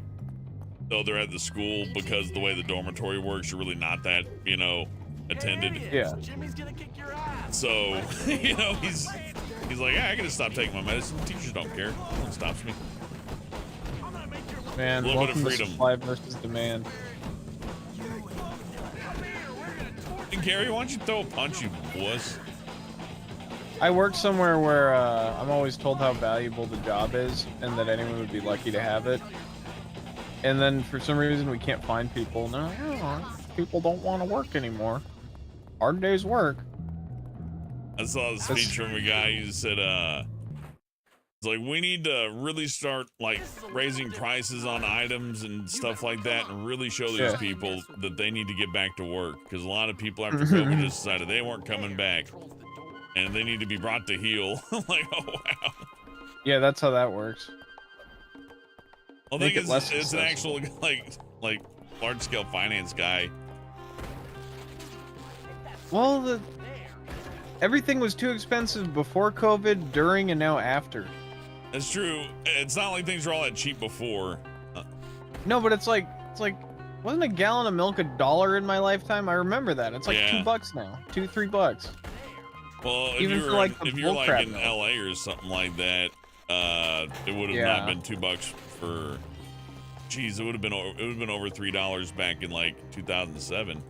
A: oh, they're at the school because the way the dormitory works, you're really not that, attended.
G: There he is.
B: Yeah.
G: Jimmy's gonna kick your ass.
A: So, he's like, yeah, I gotta stop taking my medicine. Teachers don't care. No one stops me.
G: I'm gonna make your
B: Man,
A: A little bit of
B: welcome to
A: freedom.
B: supply versus demand.
A: And Gary, why don't you throw a punch, you wuss?
B: I work somewhere where I'm always told how valuable the job is and that anyone would be lucky to have it. And then for some reason we can't find people. No, people don't want to work anymore. Hard day's work.
A: I saw a speech from a guy who said, it's like, we need to really start, like, raising prices on items and stuff like that and really show these
B: Yeah.
A: people that they need to get back to work. Because a lot of people after COVID just decided they weren't coming back. And they need to be brought to heel. I'm like, oh, wow.
B: Yeah, that's how that works.
A: I
B: Make
A: think
B: it less
A: it's an actual,
B: accessible.
A: like large-scale finance guy.
B: Well, Everything was too expensive before COVID, during, and now after.
A: That's true. It's not like things were all that cheap before.
B: No, but it's like, wasn't a gallon of milk $1 in my lifetime? I remember that. It's like
A: Yeah.
B: $2 now, $2-3 bucks.
A: Well, if
B: Even
A: you
B: for,
A: were
B: like,
A: in,
B: the
A: if you're like
B: bullcrap
A: in
B: milk.
A: LA or something like that, it would have
B: Yeah.
A: not been $2 for. Geez, it would have been over $3 back in like 2007.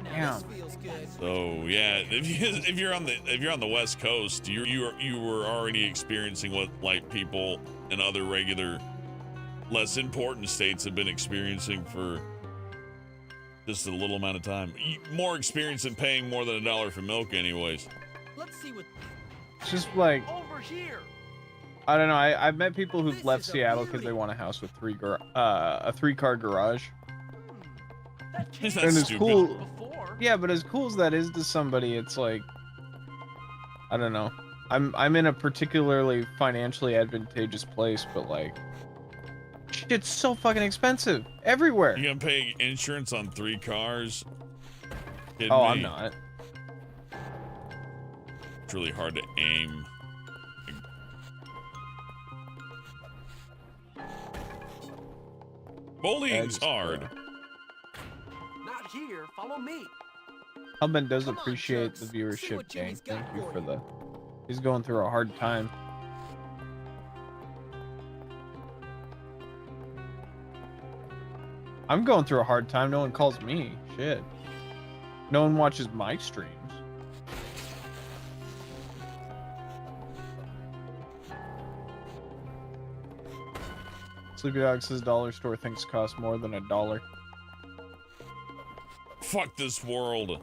B: Damn.
A: So yeah, if you're on the West Coast, you were already experiencing what like people in other regular, less important states have been experiencing for just a little amount of time. More experience in paying more than $1 for milk, anyways.
C: Let's see what
B: It's just like,
C: over here.
B: I don't know. I've met people who've left Seattle because they want a house with a 3-car garage.
C: That
A: Isn't
C: can't
A: that
B: And it's
A: stupid?
B: cool.
C: before.
B: Yeah, but as cool as that is to somebody, it's like, I don't know. I'm in a particularly financially advantageous place, but like, shit's so fucking expensive everywhere.
A: You gonna pay insurance on 3 cars? Kidding
B: Oh,
A: me?
B: I'm not.
A: It's really hard to aim. Bowling's hard.
C: Not here. Follow me.
B: Hellman does
C: Come on,
B: appreciate
C: Chugs.
B: the
C: See
B: viewership,
C: what
B: gang.
C: Jimmy's got
B: Thank you
C: for
B: for
C: you.
B: the. He's going through a hard time. I'm going through a hard time. No one calls me. Shit. No one watches my streams. Sleepy Dog says dollar store things cost more than $1.
A: Fuck this world.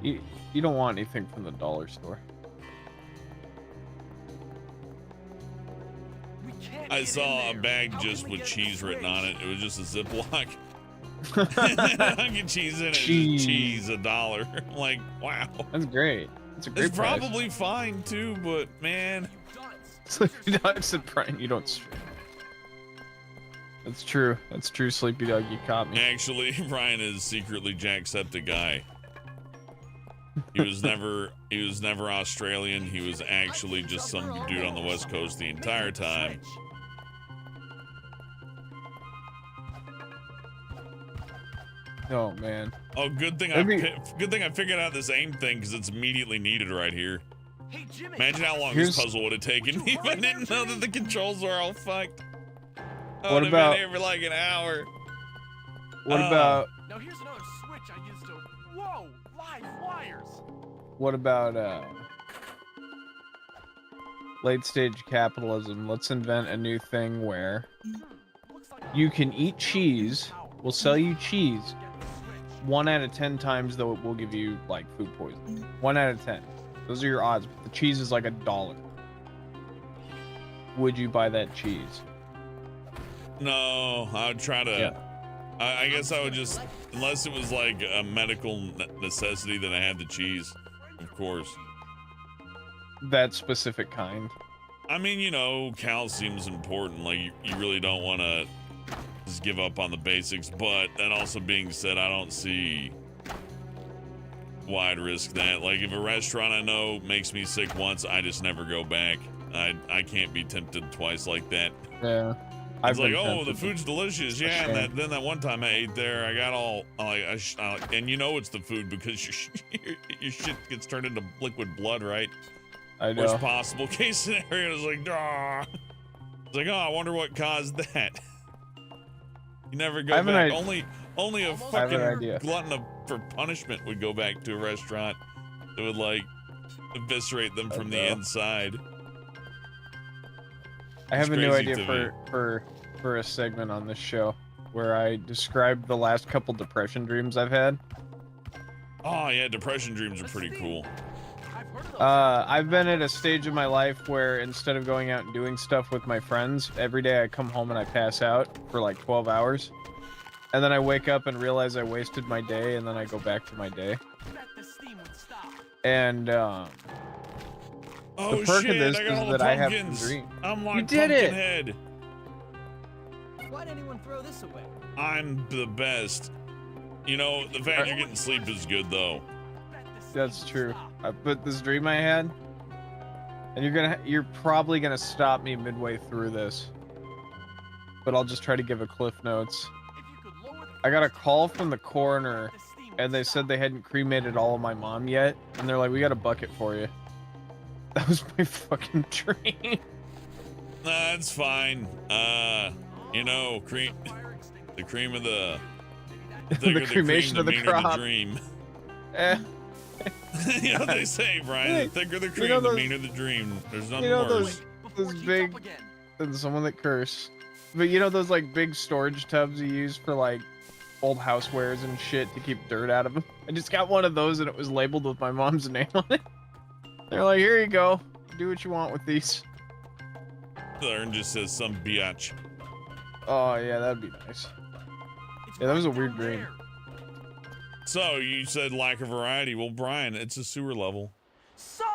B: You don't want anything from the dollar store.
C: We can't
A: I
C: get
A: saw
C: in
A: a
C: there.
A: bag
C: How
A: just
C: can we
A: with
C: get
A: cheese written on it. It was just a Ziploc. I get cheese in it.
B: Cheese.
A: Cheese, $1. I'm like, wow.
B: That's great. That's a great
A: It's
B: price.
A: probably fine too, but man.
C: You dunce.
B: Sleepy Dog said, Brian, you don't stream. That's true. That's true, Sleepy Dog. You caught me.
A: Actually, Brian is secretly Jacksepticeye. He was never Australian. He was actually just some dude on the West Coast the entire time.
B: Oh man.
A: Oh, good thing I figured out this aim thing because it's immediately needed right here.
C: Hey, Jimmy.
A: Imagine how long
B: Here's-
A: this puzzle would have taken me if I didn't know that the controls were all fucked. I
B: What
A: would have
B: about-
A: been here for like an hour.
B: What
A: Oh.
B: about
C: Now here's another switch I used to. Whoa! Live wires.
B: what about late stage capitalism? Let's invent a new thing where
C: Looks like
B: you can eat cheese. We'll sell you cheese.
C: Get the switch.
B: 1 out of 10 times, though, it will give you like food poisoning. 1 out of 10. Those are your odds. The cheese is like $1. Would you buy that cheese?
A: No, I would try to.
B: Yeah.
A: I guess I would just, unless it was like a medical necessity, that I had the cheese, of course.
B: That specific kind.
A: I mean, you know, calcium's important. Like, you really don't want to just give up on the basics. But that also being said, I don't see why I'd risk that. Like, if a restaurant I know makes me sick once, I just never go back. I can't be tempted twice like that.
B: Yeah.
A: It's like,
B: been
A: oh, the
B: tempted.
A: food's delicious. Yeah, and then that one time I ate there, I got all like, and you know it's the food because your shit gets turned into liquid blood, right?
B: I
A: Worst
B: know.
A: possible case scenario is like, ah. It's like, oh, I wonder what caused that. You never go
B: I have an
A: back.
B: idea.
A: Only a
B: I have an
A: fucking
B: idea.
A: glutton for punishment would go back to a restaurant that would like eviscerate them from the
B: know.
A: inside.
B: I have
A: It's
B: a new
A: crazy
B: idea
A: to
B: for a segment on this show where I describe the last couple depression dreams I've had.
A: Oh yeah, depression dreams are pretty cool.
C: I've heard of those.
B: I've been at a stage in my life where instead of going out and doing stuff with my friends, every day I come home and I pass out for like 12 hours. And then I wake up and realize I wasted my day, and then I go back to my day.
C: Bet the steam would stop.
B: And
A: Oh
B: perk of
A: shit,
B: this
A: I got
B: is
A: all the
B: that I have some
A: pumpkins.
B: dreams.
A: I'm like
B: You did it!
A: Pumpkinhead.
C: Why'd anyone throw this away?
A: I'm the best. You know, the fact you're getting sleep is good though.
B: That's true. But this dream I had, and you're probably gonna stop me midway through this, but I'll just try to give a cliff notes. I got a call from the coroner, and they said they hadn't cremated all of my mom yet, and they're like, "We got a bucket for you." That was my fucking dream.
A: That's fine. You know, the cream of the
B: the cremation of the crop.
A: Dream.
B: Eh.
A: You know they say, Brian,
B: Hey,
A: the thicker the cream,
B: know
A: the
B: those-
A: meaner the dream. There's nothing
B: You know
A: worse.
B: those big, and someone that curse. But you know those like big storage tubs you use for like old housewares and shit to keep dirt out of them? I just got one of those and it was labeled with my mom's name on it. They're like, here you go. Do what you want with these.
A: The urn just says some biatch.
B: Oh yeah, that'd be nice. Yeah, that was a weird dream.
A: So you said lack of variety. Well, Brian, it's a sewer level.
G: So,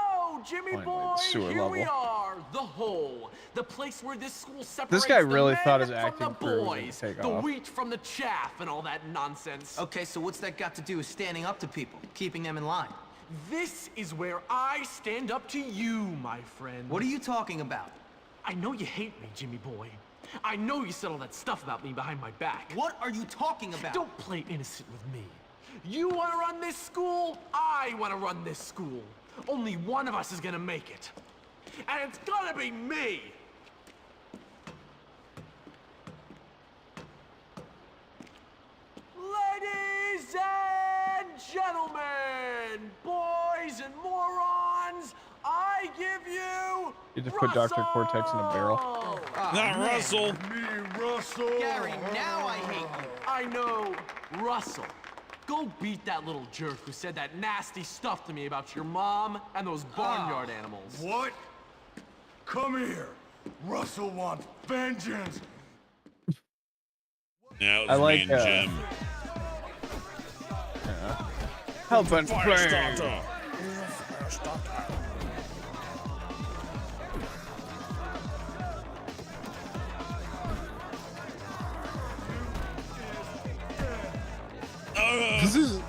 G: Jimmy
B: Fine,
G: boy,
B: sewer
G: here we
B: level.
G: are, the hole, the place where this school separates
B: This guy
G: the
B: really
G: men
B: thought his
G: from
B: acting
G: the
B: career was gonna
G: boys,
B: take
G: the
B: off.
G: wheat from the chaff, and all that nonsense.
H: Okay, so what's that got to do with standing up to people, keeping them in line?
G: This is where I stand up to you, my friend.
H: What are you talking about?
G: I know you hate me, Jimmy boy. I know you said all that stuff about me behind my back.
H: What are you talking about?
G: Don't play innocent with me. You want to run this school? I want to run this school. Only one of us is gonna make it. And it's gonna be me! Ladies and gentlemen, boys and morons, I give you
B: You just put Dr. Cortex in a barrel.
H: Ah,
A: Not
H: man.
A: Russell.
H: Gary, now I hate you.
G: I know, Russell. Go beat that little jerk who said that nasty stuff to me about your mom and those barnyard animals.
C: What? Come here. Russell wants vengeance.
A: Yeah, it
B: I
A: was
B: like,
A: me and Jim.
B: Help and
A: Fire
B: play.
A: starter.
B: This is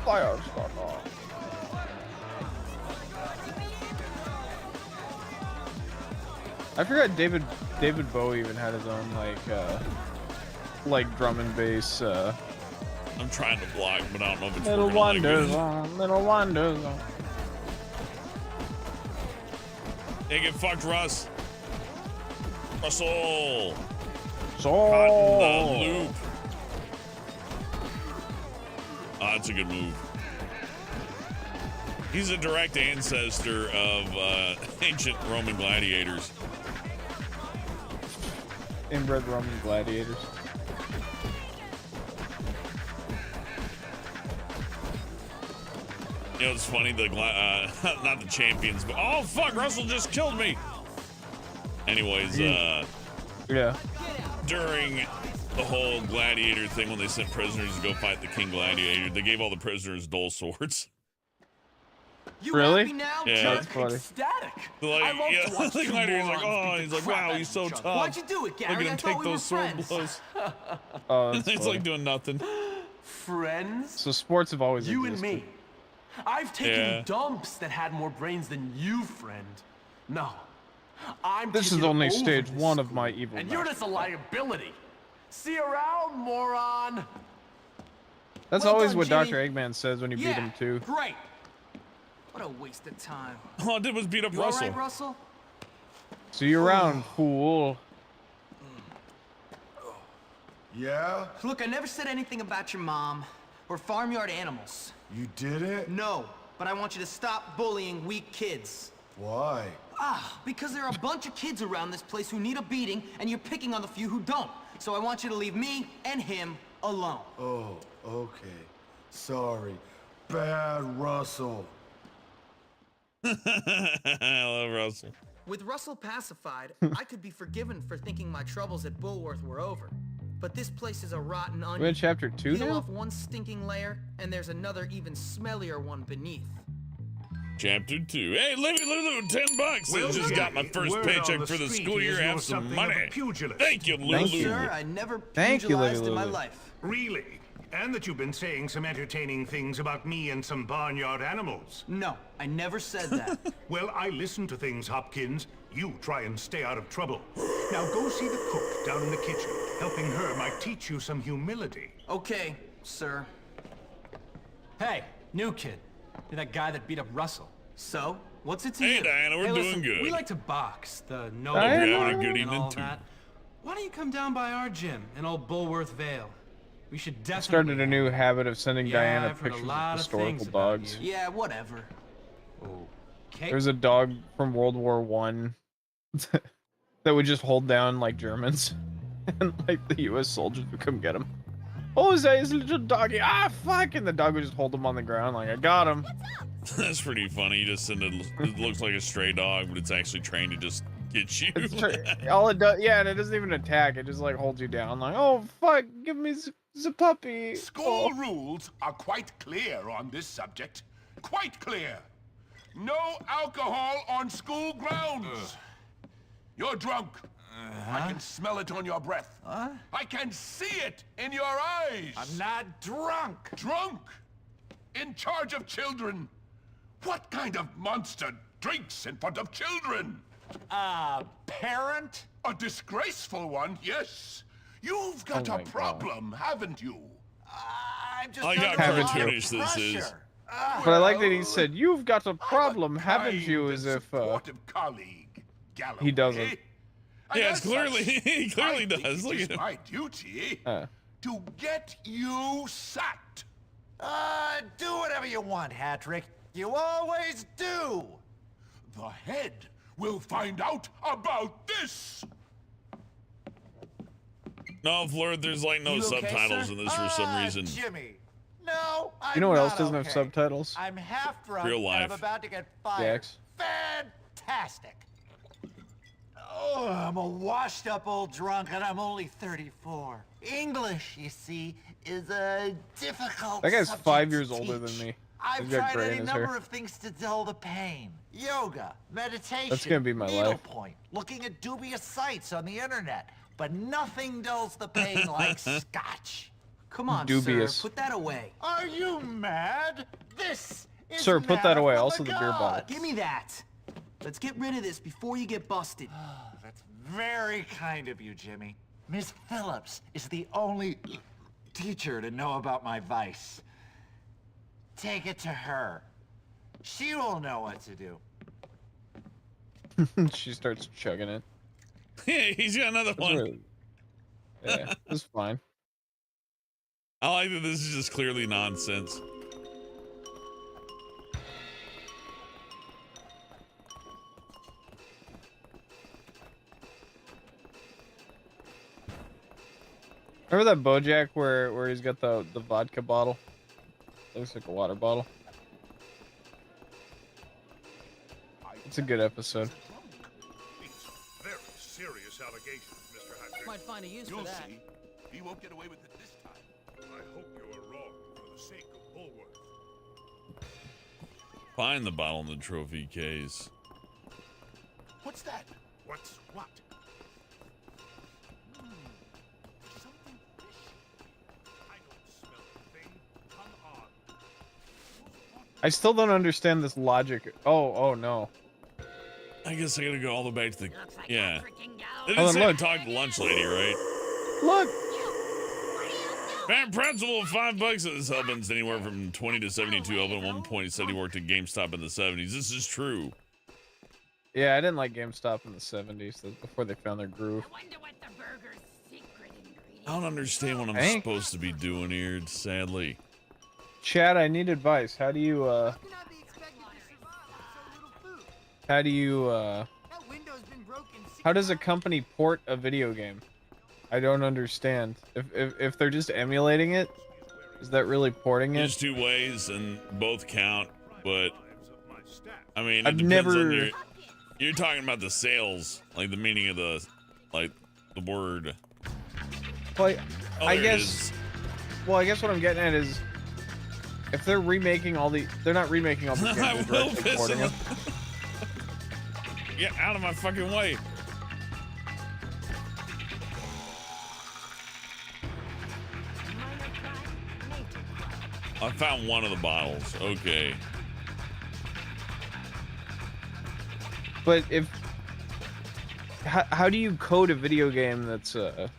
B: fire starter. I forgot David Bowie even had his own like drum and bass
A: I'm trying to block, but I don't know if it's
B: little
A: working like
B: wonders
A: this.
B: on, little wonders on.
A: Hey, get fucked, Russ. Russell.
B: So
A: Caught in the loop. Oh, that's a good move. He's a direct ancestor of ancient Roman gladiators.
B: inbred Roman gladiators.
A: You know, it's funny, not the champions, but oh fuck, Russell just killed me. Anyways,
B: Yeah.
A: during the whole gladiator thing, when they sent prisoners to go fight the king gladiator, they gave all the prisoners dull swords.
H: You
B: Really?
H: happy now?
A: Yeah.
H: jerk?
B: That's funny.
G: Ecstatic.
A: Like,
G: I love
A: yeah,
G: to watch
A: the
G: two
A: gladiator's like,
G: morons
A: oh,
G: beat
A: he's
G: the
A: like,
G: crap
A: wow,
G: out
A: he's
G: of
A: so
G: each other.
A: tough.
H: Why'd you do it, Gary?
A: Look at
H: I
A: him
H: thought
A: take
H: we were
A: those sword
H: friends.
A: blows.
B: Oh, that's
A: He's
B: funny.
A: like doing nothing.
G: Friends?
B: So sports have always
G: You and
B: existed.
G: me. I've taken
A: Yeah.
G: dumps that had more brains than you, friend. No. I'm
B: This is
G: taking
B: only
G: over
B: stage
G: this
B: 1 of
G: school,
B: my evil
G: and you're
B: master
G: just a liability. See you around, moron.
B: That's
H: Well
B: always
H: done,
B: what
H: Jimmy.
B: Dr. Eggman says when you beat
H: Yeah,
B: him too.
H: great. What a waste of time.
A: All I did was beat up
H: You all
A: Russell.
H: right, Russell?
B: See you around, fool.
C: Yeah?
H: Look, I never said anything about your mom or farmyard animals.
C: You did it?
H: No, but I want you to stop bullying weak kids.
C: Why?
H: Because there are a bunch of kids around this place who need a beating, and you're picking on the few who don't. So I want you to leave me and him alone.
C: Oh, okay. Sorry. Bad Russell.
A: I love Russell.
H: With Russell pacified, I could be forgiven for thinking my troubles at Bullworth were over. But this place is a rotten
B: We're in
H: onion.
B: chapter 2
H: Peel
B: now?
H: off one stinking layer, and there's another even smellier one beneath.
A: Chapter 2. Hey, Livy Lulu, $10. I just got my first paycheck for the school year. Have some money. Thank you, Lulu.
B: Thank you.
H: Sir, I never
B: Thank you,
H: pugilized
B: Lily
H: in my
B: Lulu.
H: life.
I: Really? And that you've been saying some entertaining things about me and some barnyard animals.
H: No, I never said that.
I: Well, I listen to things, Hopkins. You try and stay out of trouble. Now go see the cook down in the kitchen. Helping her might teach you some humility.
H: Okay, sir.
G: Hey, new kid. You're that guy that beat up Russell.
H: So, what's it to
A: Hey,
H: you?
A: Diana, we're
G: Hey,
A: doing
G: listen,
A: good.
G: we like to box, the no
B: Diana?
A: Hope you're having a good
G: and
A: evening,
G: all
A: too.
G: that. Why don't you come down by our gym in old Bullworth Vale? We should
B: I
G: definitely...
B: started a new habit of sending
G: Yeah,
B: Diana
G: I've heard a
B: pictures
G: lot
B: of
G: of things
B: historical
G: about
B: dogs.
G: you.
H: Yeah, whatever.
G: Okay.
B: There's a dog from World War One that would just hold down like Germans, and like the U.S. soldiers would come get him. Oh, is that his little doggy? Ah, fuck! And the dog would just hold him on the ground like, I got him.
A: That's pretty funny. You just send it looks like a stray dog, but it's actually trained to just get you.
B: All it does, yeah, and it doesn't even attack. It just like holds you down, like, oh fuck, give me the puppy.
J: School rules are quite clear on this subject. Quite clear. No alcohol on school grounds. You're drunk. I can smell it on your breath. I can see it in your eyes.
G: I'm not drunk.
J: Drunk? In charge of children? What kind of monster drinks in front of children?
F: Parent?
J: A disgraceful one, yes. You've got
B: Oh
J: a
B: my God.
J: problem, haven't you?
F: I'm just
A: I got
F: under a
B: Haven't
F: lot
B: you?
F: of
A: British this is.
F: pressure.
B: But I like that he said, "You've got a problem,
J: I'm a
B: haven't you?"
J: kind
B: As
J: and
B: if
J: supportive colleague, Galloway.
B: he doesn't.
J: And
A: Yeah,
J: as
A: it's clearly
J: such,
A: he clearly
J: I think
A: does.
J: it
A: Look
J: is
A: at him.
J: my duty
B: Uh.
J: to get you sacked.
F: Do whatever you want, Hattrick. You always do.
J: The head will find out about this.
A: No, Fleur, there's like no
H: You okay,
A: subtitles
H: sir?
A: in this for some reason.
F: Jimmy. No, I'm
B: you know what else
F: not
B: doesn't
F: okay.
B: have subtitles?
F: I'm half drunk
A: Real
F: and
A: life.
F: I'm about to get fired.
B: Jax.
F: Fantastic. Oh, I'm a washed up old drunk and I'm only 34. English, you see, is a difficult
B: That guy's
F: subject
B: 5
F: to
B: years older than
F: teach.
B: me.
F: I've
B: He's got
F: tried
B: gray in
F: any
B: his
F: number
B: hair.
F: of things to dull the pain. Yoga, meditation,
B: That's gonna be my life.
F: needlepoint, looking at dubious sites on the internet. But nothing dulls the pain like scotch.
H: Come on,
B: Dubious.
H: sir. Put that away.
F: Are you mad? This is
B: Sir, put that
F: manna
B: away.
F: from
B: Also the beer bottle.
F: gods.
H: Give me that. Let's get rid of this before you get busted.
F: That's very kind of you, Jimmy. Miss Phillips is the only teacher to know about my vice. Take it to her. She will know what to do.
B: She starts chugging it.
A: Yeah, he's got another
B: That's
A: one.
B: really- yeah, it's fine.
A: I like that this is just clearly nonsense.
B: Remember that BoJack where he's got the vodka bottle? Looks like a water bottle. It's a good episode.
I: It's very serious allegations, Mr. Hatcher.
E: Might find a use
J: You'll
E: for that.
J: see. He won't get away with it this time.
I: I hope you are wrong for the sake of Bullworth.
A: Find the bottle in the trophy case.
J: What's that?
I: What's what?
J: Something fishy.
I: I don't smell a thing. Come on.
B: I still don't understand this logic. Oh no.
A: I guess I gotta go all the way back to the.
E: Looks like
A: Yeah.
E: a freaking gallows.
A: They
B: Oh,
A: didn't
B: and
A: say to
B: look.
A: talk to the lunch lady, right?
B: Look!
A: Fan principal, $5 at this opens anywhere from 20 to 72. Open at one point, he said he worked at GameStop in the 70s. This is true.
B: Yeah, I didn't like GameStop in the 70s. That's before they found their groove.
E: I wonder what the burger's secret ingredient.
A: I don't understand what I'm
B: Hank?
A: supposed to be doing here, sadly.
B: Chad, I need advice. How do you how does a company port a video game? I don't understand. If they're just emulating it, is that really porting
A: There's
B: it?
A: two ways, and both count, but I mean, it
B: I've
A: depends
B: never-
A: on your. You're talking about the sales, like the meaning of the, like the word.
B: Well,
A: Oh,
B: I
A: there it
B: guess.
A: is.
B: Well, I guess what I'm getting at is, if they're remaking all the, they're not remaking all the games.
A: I
B: They're
A: will
B: directly
A: piss
B: porting
A: him.
B: them.
A: Get out of my fucking way. I found one of the bottles. Okay.
B: But if how do you code a video game that's like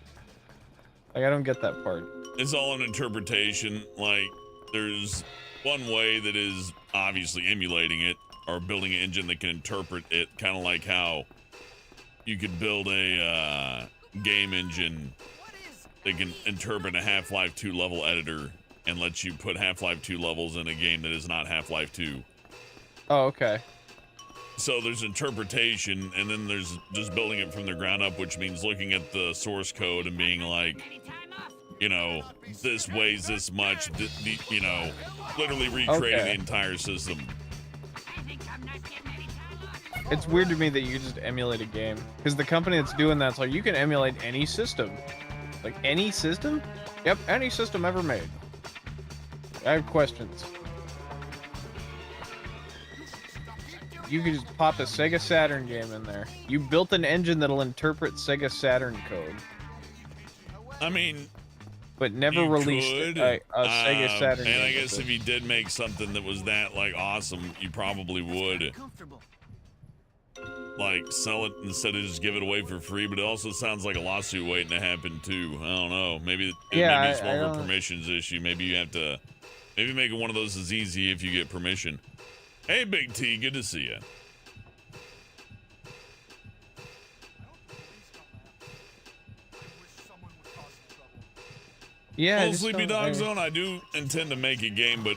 B: I don't get that part.
A: It's all an interpretation. Like there's one way that is obviously emulating it or building an engine that can interpret it, kind of like how you could build a game engine that can interpret a Half-Life 2 level editor and lets you put Half-Life 2 levels in a game that is not Half-Life 2.
B: Oh, okay.
A: So there's interpretation, and then there's just building it from the ground up, which means looking at the source code and being like, you know, this weighs this much, you know, literally recreating the entire system.
B: It's weird to me that you just emulate a game, because the company that's doing that's like, you can emulate any system. Like, any system? Yep, any system ever made. I have questions. You could just pop a Sega Saturn game in there. You built an engine that'll interpret Sega Saturn code.
A: I mean,
B: but never released a Sega Saturn
A: and
B: game.
A: I guess if you did make something that was that, like, awesome, you probably would. Like, sell it instead of just give it away for free, but it also sounds like a lawsuit waiting to happen, too. I don't know. Maybe it's more of a permissions issue. Maybe you have to... Maybe making one of those is easy if you get permission. Hey, Big T, good to see you.
B: Yeah.
A: Well, Sleepy Dog Zone, I do intend to make a game, but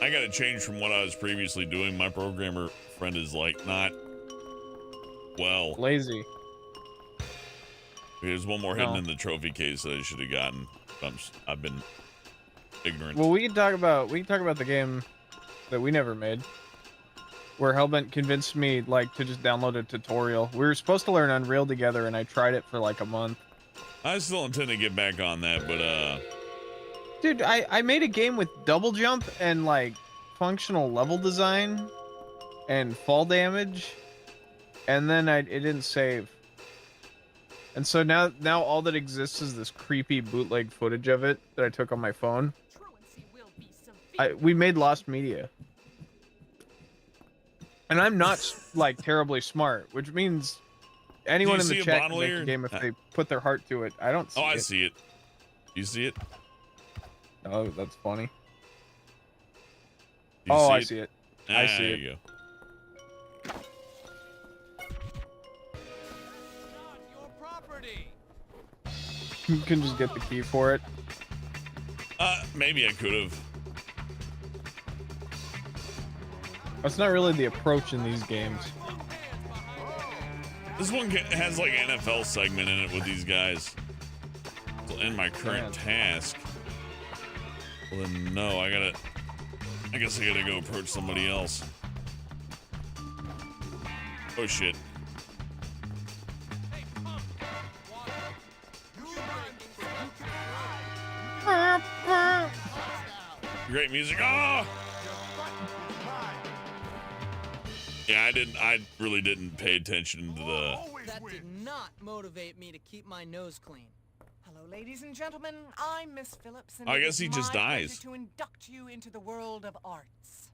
A: I got to change from what I was previously doing. My programmer friend is, like, not... well,
B: lazy.
A: There's one more hidden in the trophy case that I should have gotten. I've been ignorant.
B: Well, we can talk about the game that we never made, where Hellbent convinced me like to just download a tutorial. We were supposed to learn Unreal together, and I tried it for like a month.
A: I still intend to get back on that, but
B: dude, I made a game with double jump and like functional level design and fall damage. And then it didn't save. And so now all that exists is this creepy bootleg footage of it that I took on my phone. We made Lost Media. And I'm not like terribly smart, which means anyone in the chat can make a game if they put their heart to it. I don't see it.
A: Oh, I see it. You see it?
B: Oh, that's funny.
A: I
B: see it.
A: I see it. There you go.
B: You can just get the key for it.
A: Maybe I could have.
B: That's not really the approach in these games.
A: This one has like an NFL segment in it with these guys. To end my current task. Well then, no, I guess I gotta go approach somebody else. Oh shit. Great music. Oh! Yeah, I really didn't pay attention to the...
H: That did not motivate me to keep my nose clean.
K: Hello, ladies and gentlemen. I'm Miss Phillips, and
A: I guess he
K: it's
A: just
K: my
A: dies.
K: pleasure to induct you into the world of arts.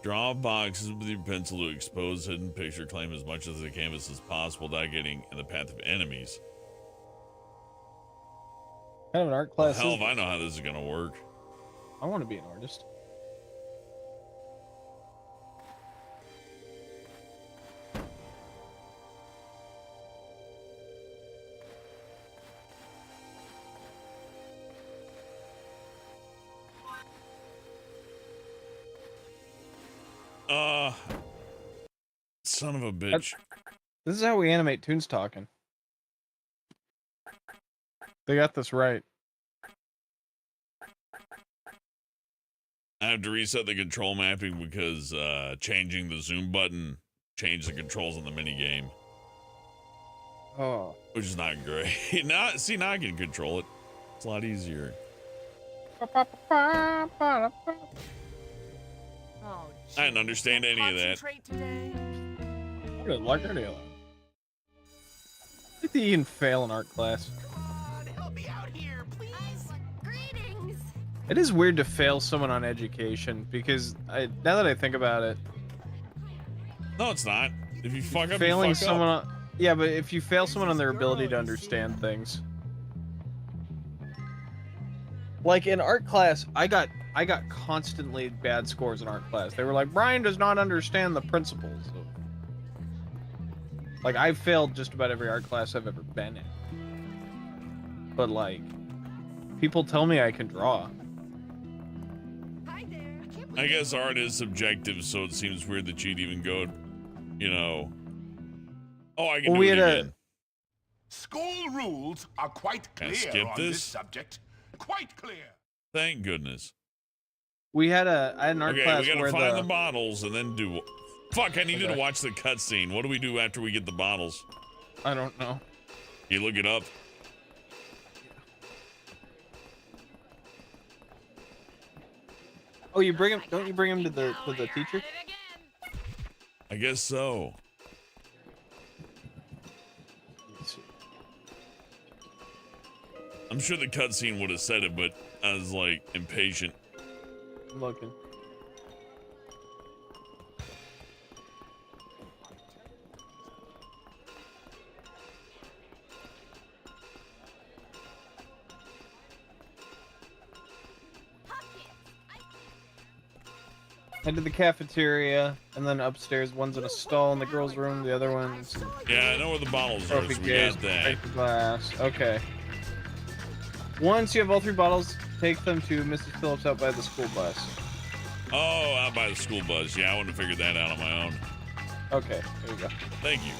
A: Draw boxes with your pencil to expose hidden picture. Claim as much of the canvas as possible without getting in the path of enemies.
B: Kind of an art class.
A: Hell if I know how this is gonna work.
B: I want to be an artist.
A: Son of a bitch.
B: This is how we animate Toons talking. They got this right.
A: I have to reset the control mapping because changing the zoom button changed the controls on the mini game.
B: Oh.
A: Which is not great. now I can control it. It's a lot easier.
K: Oh,
A: I didn't understand any of that.
K: Concentrate today.
B: I didn't like any of that. I think you can fail in art class.
C: Help me out here, please.
E: Greetings.
B: It is weird to fail someone on education because now that I think about it,
A: No, it's not. If you fuck up,
B: failing
A: you fuck
B: someone
A: up.
B: on, yeah, but if you fail someone on their ability to understand things. Like in art class, I got constantly bad scores in art class. They were like, Brian does not understand the principles of... Like, I've failed just about every art class I've ever been in. But like, people tell me I can draw.
E: Hi there.
A: I guess art is subjective, so it seems weird that you'd even go, you know. Oh, I can
B: Well,
A: do
B: we
A: it
B: had
A: again.
J: School rules are quite
A: Can I
J: clear
A: skip
J: on
A: this?
J: this subject. Quite clear.
A: Thank goodness.
B: I had an art
A: Okay,
B: class
A: we gotta
B: where
A: find the bottles and then do. Fuck! I needed
B: Okay.
A: to watch the cutscene. What do we do after we get the bottles?
B: I don't know.
A: You look it up.
B: Oh, you bring him? Don't you bring him to the teacher?
A: I guess so. I'm sure the cutscene would have said it, but I was like impatient.
B: I'm looking. Head to the cafeteria, and then upstairs. One's in a stall in the girls' room. The other one's
A: Yeah, I know where the bottles are,
B: trophy
A: so we
B: case,
A: got that.
B: break the glass. Okay. Once you have all 3 bottles, take them to Mrs. Phillips out by the school bus.
A: Oh, out by the school bus. Yeah, I wouldn't have figured that out on my own.
B: Okay, there you go.
A: Thank you.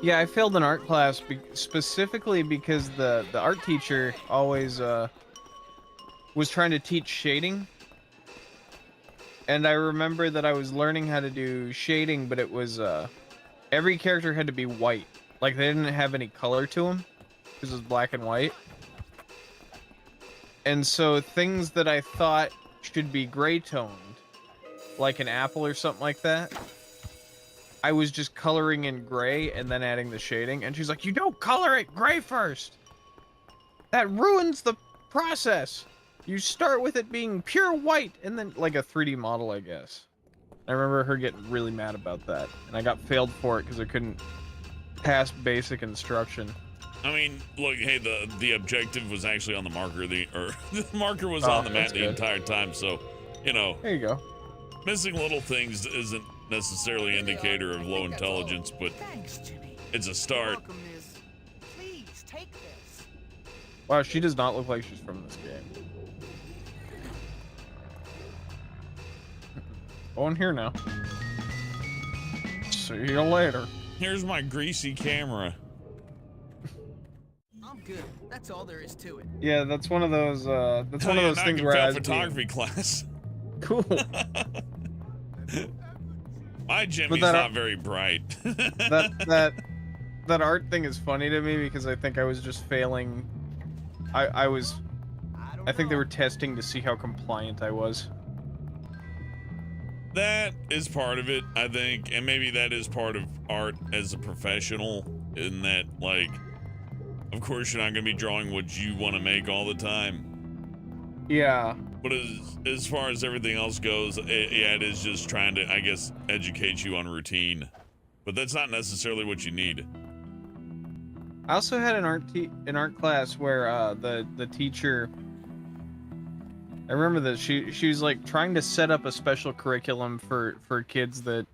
B: Yeah, I failed an art class specifically because the art teacher always was trying to teach shading. And I remember that I was learning how to do shading, but it was every character had to be white. Like they didn't have any color to them because it was black and white. And so things that I thought should be gray toned, like an apple or something like that, I was just coloring in gray and then adding the shading. And she's like, you don't color it gray first. That ruins the process. You start with it being pure white and then like a 3D model, I guess. I remember her getting really mad about that. And I got failed for it because I couldn't pass basic instruction.
A: I mean, look, hey, the objective was actually on the marker. The marker was
B: Oh,
A: on the map
B: that's
A: the
B: good.
A: entire time. So, you know,
B: There you go.
A: missing little things isn't necessarily an indicator of low intelligence, but
C: Thanks, Jimmy.
A: it's a start.
C: Welcome, Miss. Please take this.
B: Wow, she does not look like she's from this game. Go in here now. See you later.
A: Here's my greasy camera.
H: I'm good. That's all there is to it.
B: Yeah, that's one of those. That's
A: Hell
B: one of
A: yeah,
B: those
A: now I
B: things
A: can
B: where
A: fail
B: I was
A: photography class.
B: cool.
A: My Jimmy's
B: that-
A: not very bright.
B: that art thing is funny to me because I think I was just failing. I think they were testing to see how compliant I was.
A: That is part of it, I think, and maybe that is part of art as a professional, in that, like, of course you're not going to be drawing what you want to make all the time.
B: Yeah.
A: But as far as everything else goes, it is just trying to, I guess, educate you on routine. But that's not necessarily what you need.
B: I also had an art class where the teacher. I remember that she was like trying to set up a special curriculum for kids that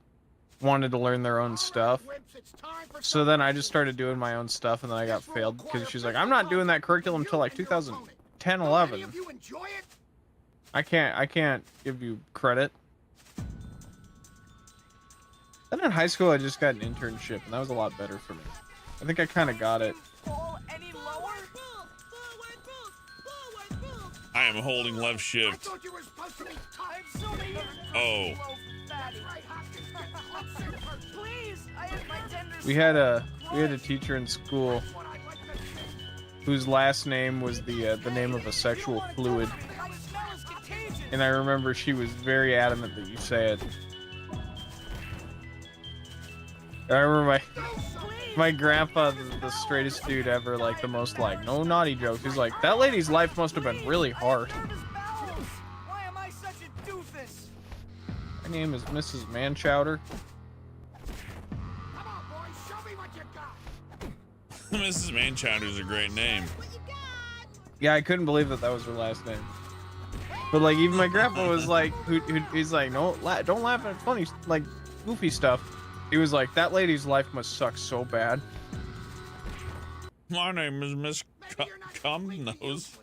B: wanted to learn their own stuff. So then I just started doing my own stuff, and then I got failed because she's like, I'm not doing that curriculum until like 2010, 11. I can't give you credit. Then in high school, I just got an internship, and that was a lot better for me. I think I kind of got it.
C: Fall any lower?
A: I am holding left shift.
C: You were supposed to be time.
A: Oh.
C: Please, I have my tender
B: We had a teacher in school whose last name was the name of a sexual fluid. And I remember she was very adamant that you say it. I remember my grandpa, the straightest dude ever, like the most like no naughty jokes. He's like, that lady's life must have been really hard.
C: Why am I such a doofus?
B: My name is Mrs. Manchowder.
C: Come on, boys, show me what you got.
A: Mrs. Manchowder's a great name.
B: Yeah, I couldn't believe that was her last name. But like, even my grandpa was like, he's like, no, don't laugh at funny, like, goofy stuff. He was like, that lady's life must suck so bad.
A: My name is Miss Cumnose.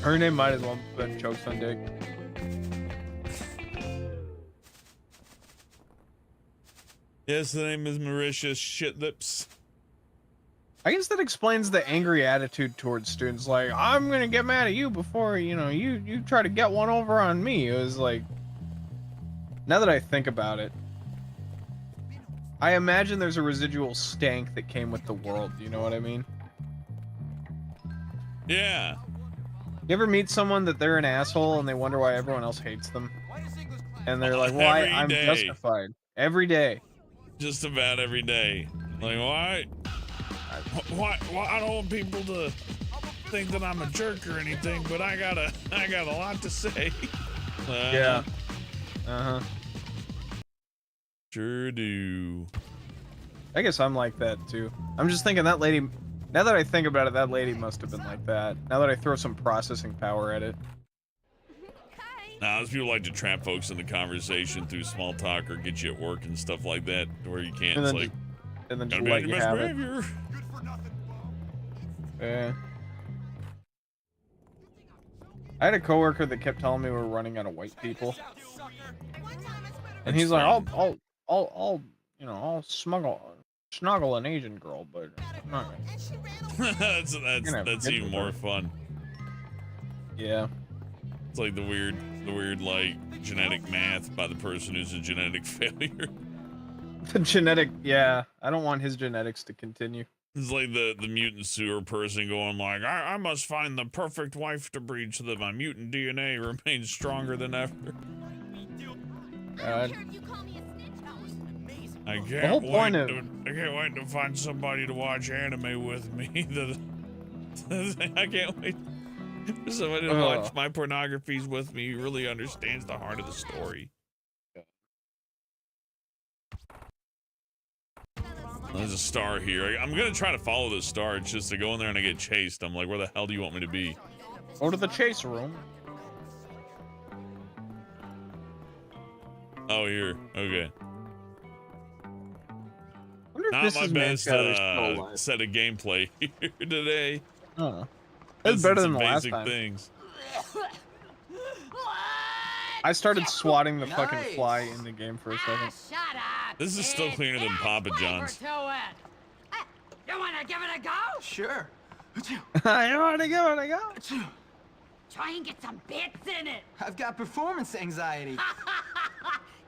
B: Her name might as well have been Chokes on Dick.
A: Yes, the name is Mauritius Shitlips.
B: I guess that explains the angry attitude towards students. Like, I'm gonna get mad at you before, you know, you try to get one over on me. It was like, now that I think about it, I imagine there's a residual stank that came with the world. You know what I mean?
A: Yeah.
B: You ever meet someone that they're an asshole and they wonder why everyone else hates them? And they're like, well, I'm justified. Every day.
A: Just about every day. Like, why? Why I don't want people to think that I'm a jerk or anything, but I got a lot to say.
B: Yeah.
A: Sure do.
B: I guess I'm like that too. I'm just thinking that lady, now that I think about it, that lady must have been like that. Now that I throw some processing power at it.
A: Now, those people like to trap folks in the conversation through small talk or get you at work and stuff like that, where you can't. It's like,
B: and then just let you have it. Yeah. I had a coworker that kept telling me we were running out of white people, and he's like, "I'll, you know, I'll snuggle an Asian girl, but I'm not gonna."
A: that's even more fun.
B: Yeah.
A: It's like the weird like genetic math by the person who's a genetic failure.
B: The genetic, yeah. I don't want his genetics to continue.
A: It's like the mutant sewer person going like, I must find the perfect wife to breed so that my mutant DNA remains stronger than ever. I can't wait to find somebody to watch anime with me. I can't wait for somebody to watch my pornographies with me who really understands the heart of the story. There's a star here. I'm gonna try to follow this star. It's just to go in there and I get chased. I'm like, where the hell do you want me to be?
B: Go to the chase room.
A: Oh, here. Okay.
B: Not
A: my best set of gameplay here today.
B: Oh. It's better than the last time.
A: Things.
B: I started swatting the fucking fly in the game for a second.
E: Shut up.
A: This is still cleaner than Papa John's.
E: You wanna give it a go?
H: Sure.
B: You wanna give it a go?
E: Try and get some bits in it.
H: I've got performance anxiety.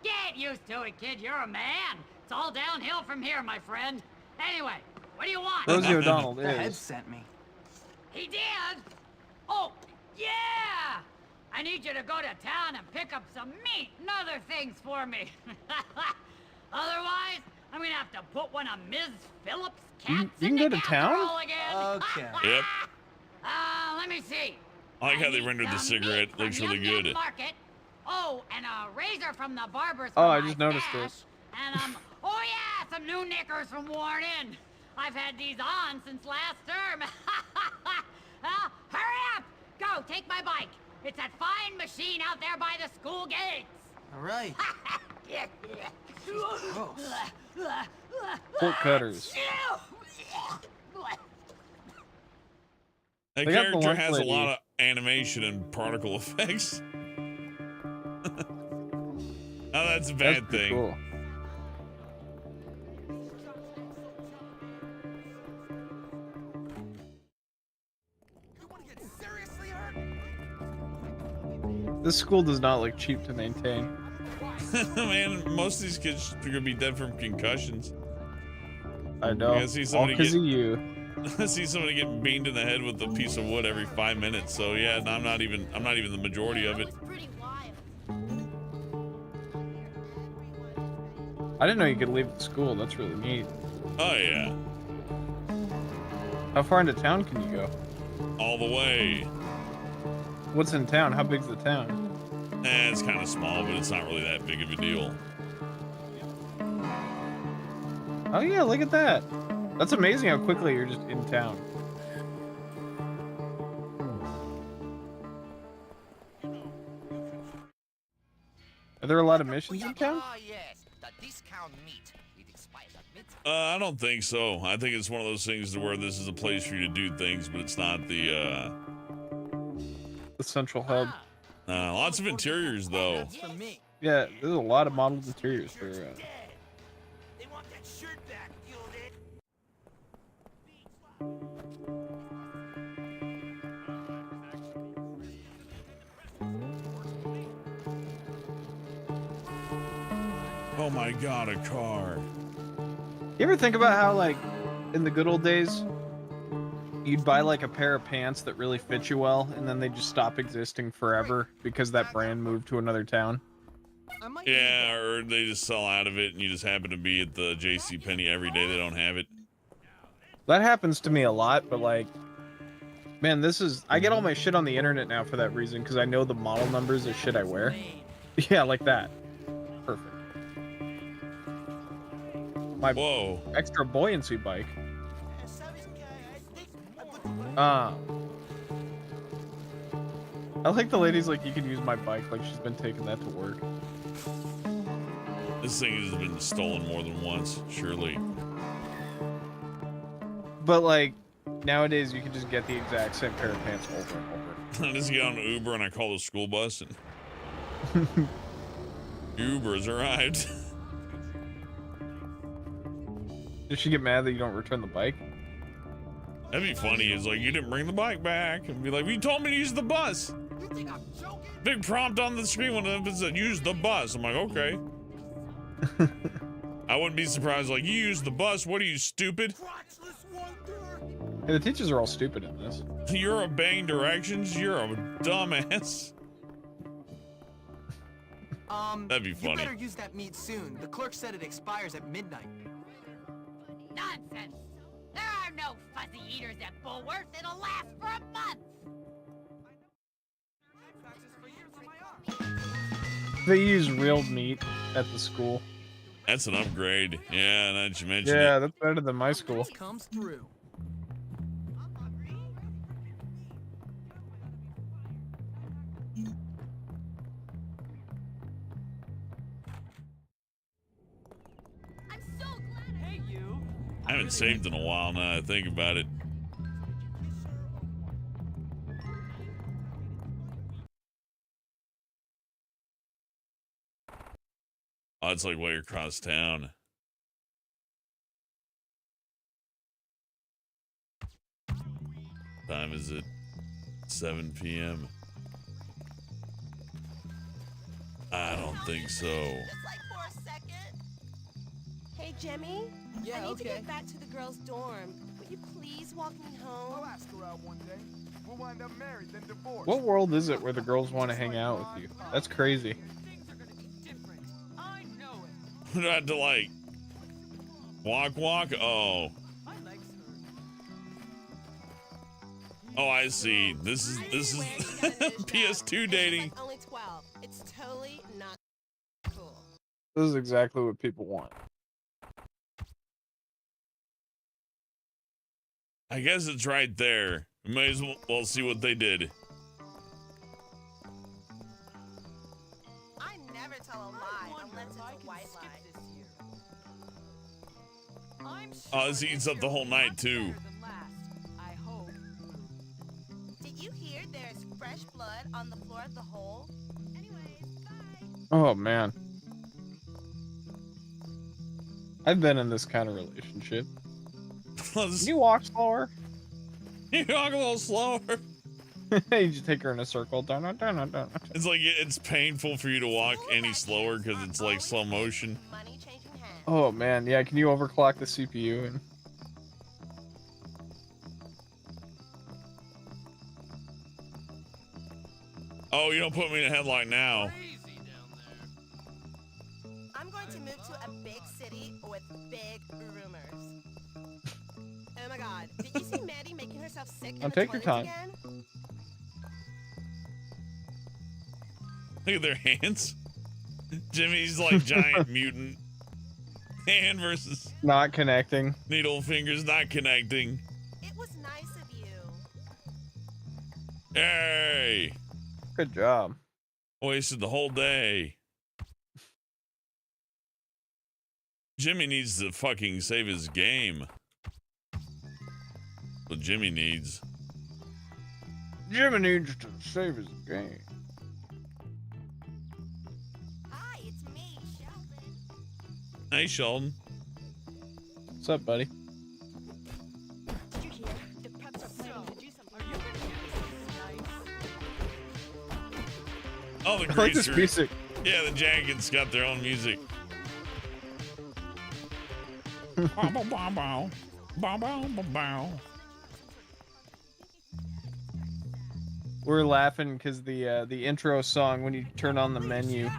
E: Get used to it, kid. You're a man. It's all downhill from here, my friend. Anyway, what do you want?
B: Rosie O'Donnell
H: The head sent me.
E: He did? Oh, yeah! I need you to go to town and pick up some meat and other things for me. Otherwise, I'm gonna have to put one of Ms. Phillips' cats
B: you can
E: in
B: go
E: the
B: to town?
E: casserole again.
H: Okay.
A: Yep.
E: Let me see.
A: I like how they rendered the cigarette. Looks really good.
E: Market. Oh, and a razor from the barber's.
B: Oh, I just noticed this.
E: And oh yeah, some new knickers from Worn In. I've had these on since last term. Hurry up! Go, take my bike. It's that fine machine out there by the school gates.
H: All right.
B: Pork cutters.
A: That character has a lot of animation and particle effects. Oh, that's a bad thing.
B: Cool. This school does not look cheap to maintain.
A: Man, most of these kids are gonna be dead from concussions.
B: I know.
A: All
B: because of you.
A: I see somebody getting beamed in the head with a piece of wood every 5 minutes. So yeah, I'm not even the majority of it.
B: I didn't know you could leave the school. That's really neat.
A: Oh yeah.
B: How far into town can you go?
A: All the way.
B: What's in town? How big's the town?
A: It's kind of small, but it's not really that big of a deal.
B: Oh yeah, look at that. That's amazing how quickly you're just in town. Are there a lot of missions in town?
A: I don't think so. I think it's one of those things where this is a place for you to do things, but it's not the
B: central hub.
A: Lots of interiors though.
B: Yeah, there's a lot of modeled interiors for
A: Oh my god, a car.
B: You ever think about how, like, in the good old days, you'd buy like a pair of pants that really fit you well, and then they just stop existing forever because that brand moved to another town?
A: Yeah, or they just sell out of it and you just happen to be at the JCPenney every day they don't have it.
B: That happens to me a lot, but like, man, I get all my shit on the internet now for that reason, because I know the model numbers of shit I wear. Yeah, like that. Perfect. My extra buoyancy bike. I like the lady's like, you can use my bike, like she's been taking that to work.
A: This thing has been stolen more than once, surely.
B: But like, nowadays you can just get the exact same pair of pants over and over.
A: I just get on an Uber and I call the school bus and Uber's arrived.
B: Did she get mad that you don't return the bike?
A: That'd be funny. It's like, you didn't bring the bike back. And be like, well, you told me to use the bus. Big prompt on the screen when it said, use the bus. I'm like, okay. I wouldn't be surprised. Like, you use the bus. What are you, stupid?
B: Hey, the teachers are all stupid in this.
A: You're obeying directions? You're a dumbass. That'd be funny.
H: You better use that meat soon. The clerk said it expires at midnight.
E: Nonsense! There are no fuzzy eaters at Bullworth. It'll last for a month.
B: They use real meat at the school.
A: That's an upgrade. Yeah, now that you mention
B: Yeah,
A: it.
B: that's better than my school.
H: Comes through.
A: I haven't saved in a while now that I think about it. Oh, it's like way across town. Time is it? 7 p.m. I don't think so.
L: Just like for a second. Hey, Jimmy?
K: Yeah,
L: I need to get back to the girls' dorm. Would you please walk me home?
C: We'll ask her out one day. We'll wind up married, then divorced.
B: What world is it where the girls want to hang out with you? That's crazy.
A: Do I have to like walk? Oh. Oh, I see. This is PS2 dating.
L: Only 12. It's totally not cool.
B: This is exactly what people want.
A: I guess it's right there. We may as well see what they did.
L: I never tell a lie unless it's a white lie.
A: Oh, this eats up the whole night too.
L: Did you hear there's fresh blood on the floor of the hole? Anyways, bye.
B: Oh man. I've been in this kind of relationship. Can you walk slower?
A: You walk a little slower.
B: You just take her in a circle.
A: It's like it's painful for you to walk any slower because it's like slow motion.
B: Oh man, yeah. Can you overclock the CPU? And
A: Oh, you don't put me in a headlight now.
L: I'm going to move to a big city with big rumors. Oh my god, did you see Maddie making herself sick in the
B: take your
L: toilets
B: time.
L: again?
A: Look at their hands. Jimmy's like giant mutant. Hand versus
B: not connecting.
A: Needle fingers not connecting.
L: It was nice of you.
A: Hey!
B: Good job.
A: Wasted the whole day. Jimmy needs to fucking save his game. What Jimmy needs.
B: Jimmy needs to save his game.
L: Hi, it's me, Sheldon.
A: Hey, Sheldon.
B: What's up, buddy?
L: Did you hear? The preps are planning to do something. Are you gonna do something nice?
A: Oh, the
B: I like this
A: greaser.
B: music.
A: Yeah, the Jaggeds got their own music. Bow, bow, bow, bow. Bow, bow, bow, bow.
B: We're laughing because the intro song, when you turn on the menu,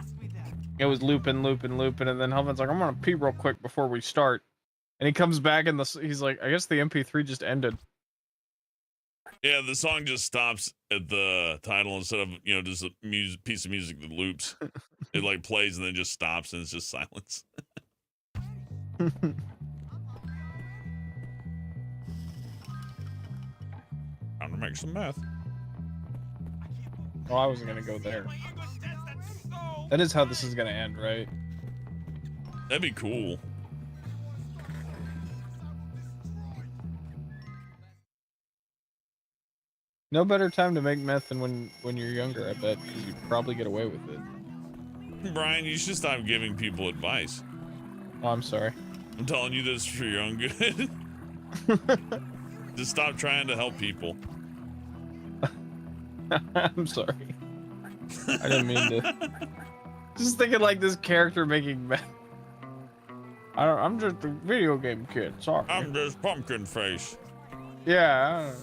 B: it was looping, looping, looping, and then Helvin's like, I'm gonna pee real quick before we start. And he comes back and he's like, I guess the MP3 just ended.
A: Yeah, the song just stops at the title instead of, you know, just a piece of music that loops. It like plays and then just stops and it's just silence. Time to make some meth.
B: Oh, I wasn't gonna go there. That is how this is gonna end, right?
A: That'd be cool.
B: No better time to make meth than when you're younger, I bet, because you probably get away with it.
A: Brian, you should stop giving people advice.
B: Oh, I'm sorry.
A: I'm telling you this for your own good. Just stop trying to help people.
B: I'm sorry. I didn't mean to. Just thinking like this character making meth. I'm just a video game kid. Sorry.
A: I'm just pumpkin face.
B: Yeah.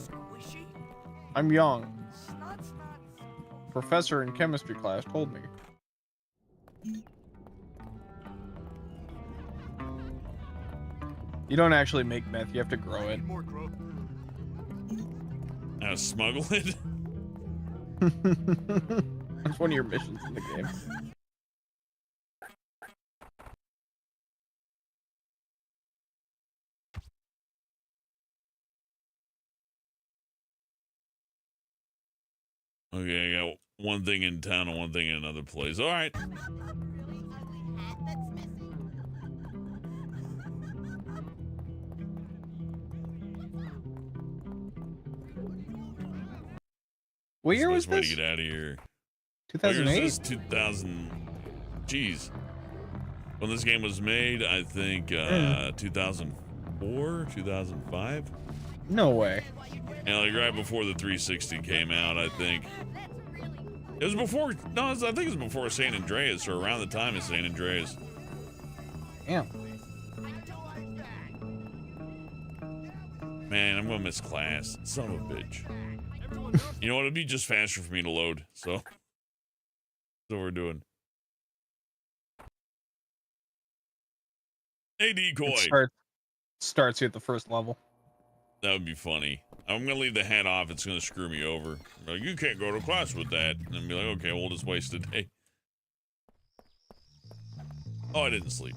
B: I'm young. Professor in chemistry class told me. You don't actually make meth, you have to grow it.
A: Smuggle it?
B: That's one of your missions in the game.
A: Okay, I got one thing in town and one thing in another place. All right.
B: What year was
A: Way
B: this?
A: to get out of here.
B: 2008?
A: 2000. Jeez. When this game was made, I think 2004, 2005.
B: No way.
A: And like right before the 360 came out, I think. It was before. No, I think it was before San Andreas, or around the time of San Andreas.
B: Damn.
A: Man, I'm gonna miss class. Son of a bitch. You know what? It'd be just faster for me to load. So that's what we're doing. Hey, decoy.
B: Starts you at the first level.
A: That would be funny. I'm gonna leave the hat off. It's gonna screw me over. Like, you can't go to class with that. And then be like, okay, we'll just waste a day. Oh, I didn't sleep.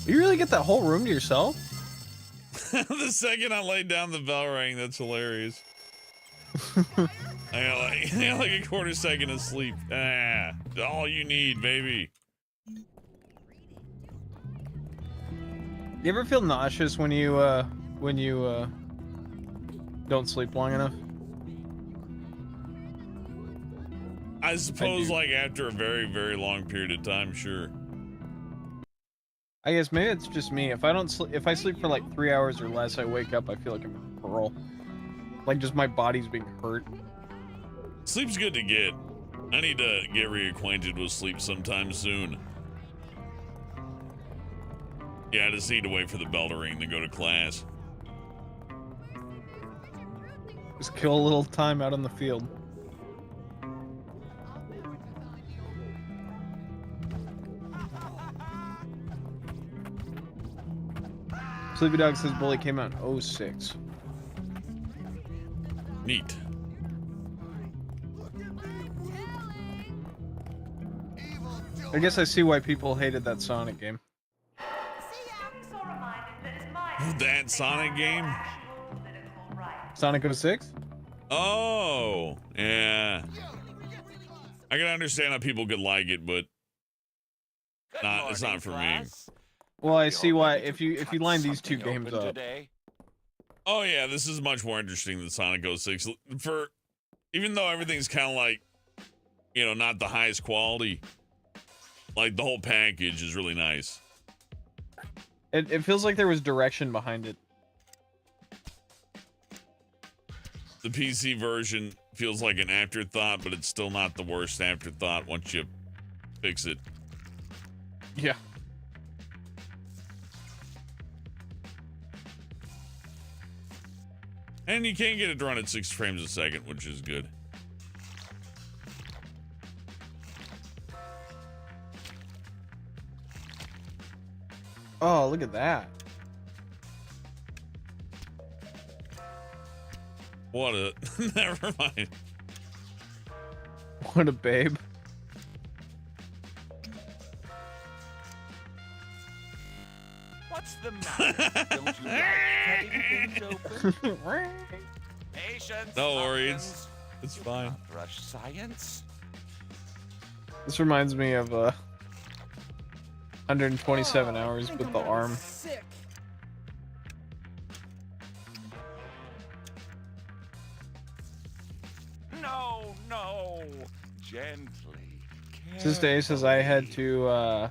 B: You really get that whole room to yourself?
A: The second I laid down, the bell rang. That's hilarious. I got like a quarter second of sleep. Ah, all you need, baby.
B: You ever feel nauseous when you don't sleep long enough?
A: I suppose, like after a very, very long period of time, sure.
B: I guess maybe it's just me. If I sleep for like 3 hours or less, I wake up, I feel like I'm in a pearl. Like just my body's being hurt.
A: Sleep's good to get. I need to get reacquainted with sleep sometime soon. Yeah, I just need to wait for the bell to ring to go to class.
B: Just kill a little time out on the field. Sleepy Dog says Bully came out in 06.
A: Neat.
B: I guess I see why people hated that Sonic game.
A: That Sonic game?
B: Sonic 06?
A: Oh, yeah. I can understand how people could like it, but it's not for me.
B: Well, I see why if you line these two games up.
A: Oh yeah, this is much more interesting than Sonic 06. Even though everything's kind of like, you know, not the highest quality, like the whole package is really nice.
B: It feels like there was direction behind it.
A: The PC version feels like an afterthought, but it's still not the worst afterthought once you fix it.
B: Yeah.
A: And you can't get it to run at 6 frames a second, which is good.
B: Oh, look at that.
A: What a... Never mind.
B: What a babe.
C: What's the matter? Don't you like cutting things open? Patience.
A: No worries. It's fine.
C: Rush science.
B: This reminds me of 127 hours with the arm.
H: Sick.
C: No, no. Gently.
B: Sister A says I had to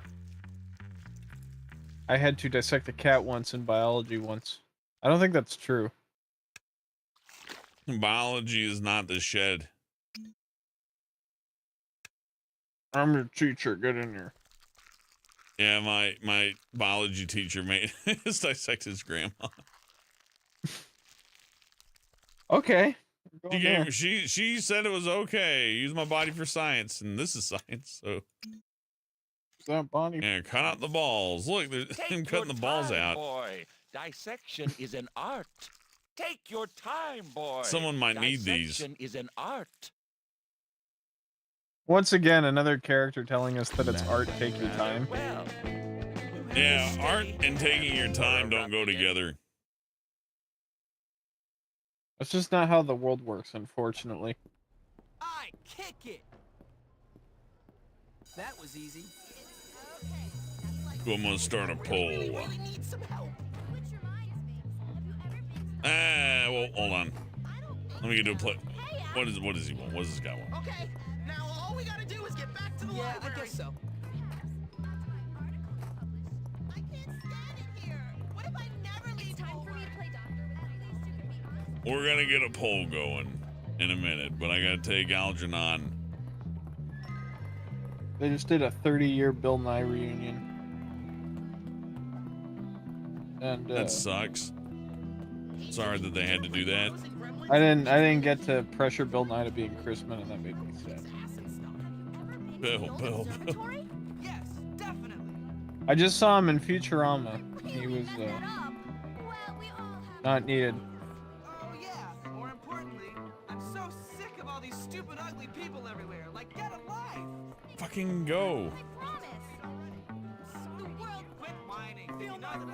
B: dissect a cat once in biology once. I don't think that's true.
A: Biology is not the shed.
B: I'm your teacher. Get in here.
A: Yeah, my biology teacher made us dissect his grandma.
B: Okay.
A: She said it was okay. Use my body for science, and this is science. So
B: that body?
A: Yeah, cut out the balls. Look, they're cutting the balls out.
C: Boy, dissection is an art. Take your time, boy.
A: Someone might need these.
C: Dissection is an art.
B: Once again, another character telling us that it's art. Take your time.
A: Yeah, art and taking your time don't go together.
B: That's just not how the world works, unfortunately.
H: I kick it. That was easy.
A: I'm gonna start a poll.
H: Need some help.
A: Well, hold on. Let me get to a play. What does he want? What does this guy want?
H: Okay, now all we gotta do is get back to the library. I guess so.
L: I can't stand it here. What if I never leave time for me to play doctor?
A: We're gonna get a poll going in a minute, but I gotta take Algernon.
B: They just did a 30-year Bill Nye reunion. And
A: that sucks. Sorry that they had to do that.
B: I didn't get to pressure Bill Nye to be in Chrisman, and that made me sad.
A: Bill.
H: Yes, definitely.
B: I just saw him in Futurama. He was not needed.
H: Oh yeah. More importantly, I'm so sick of all these stupid, ugly people everywhere. Like, get a life.
A: Fucking go.
H: Quit whining. Feel nothing.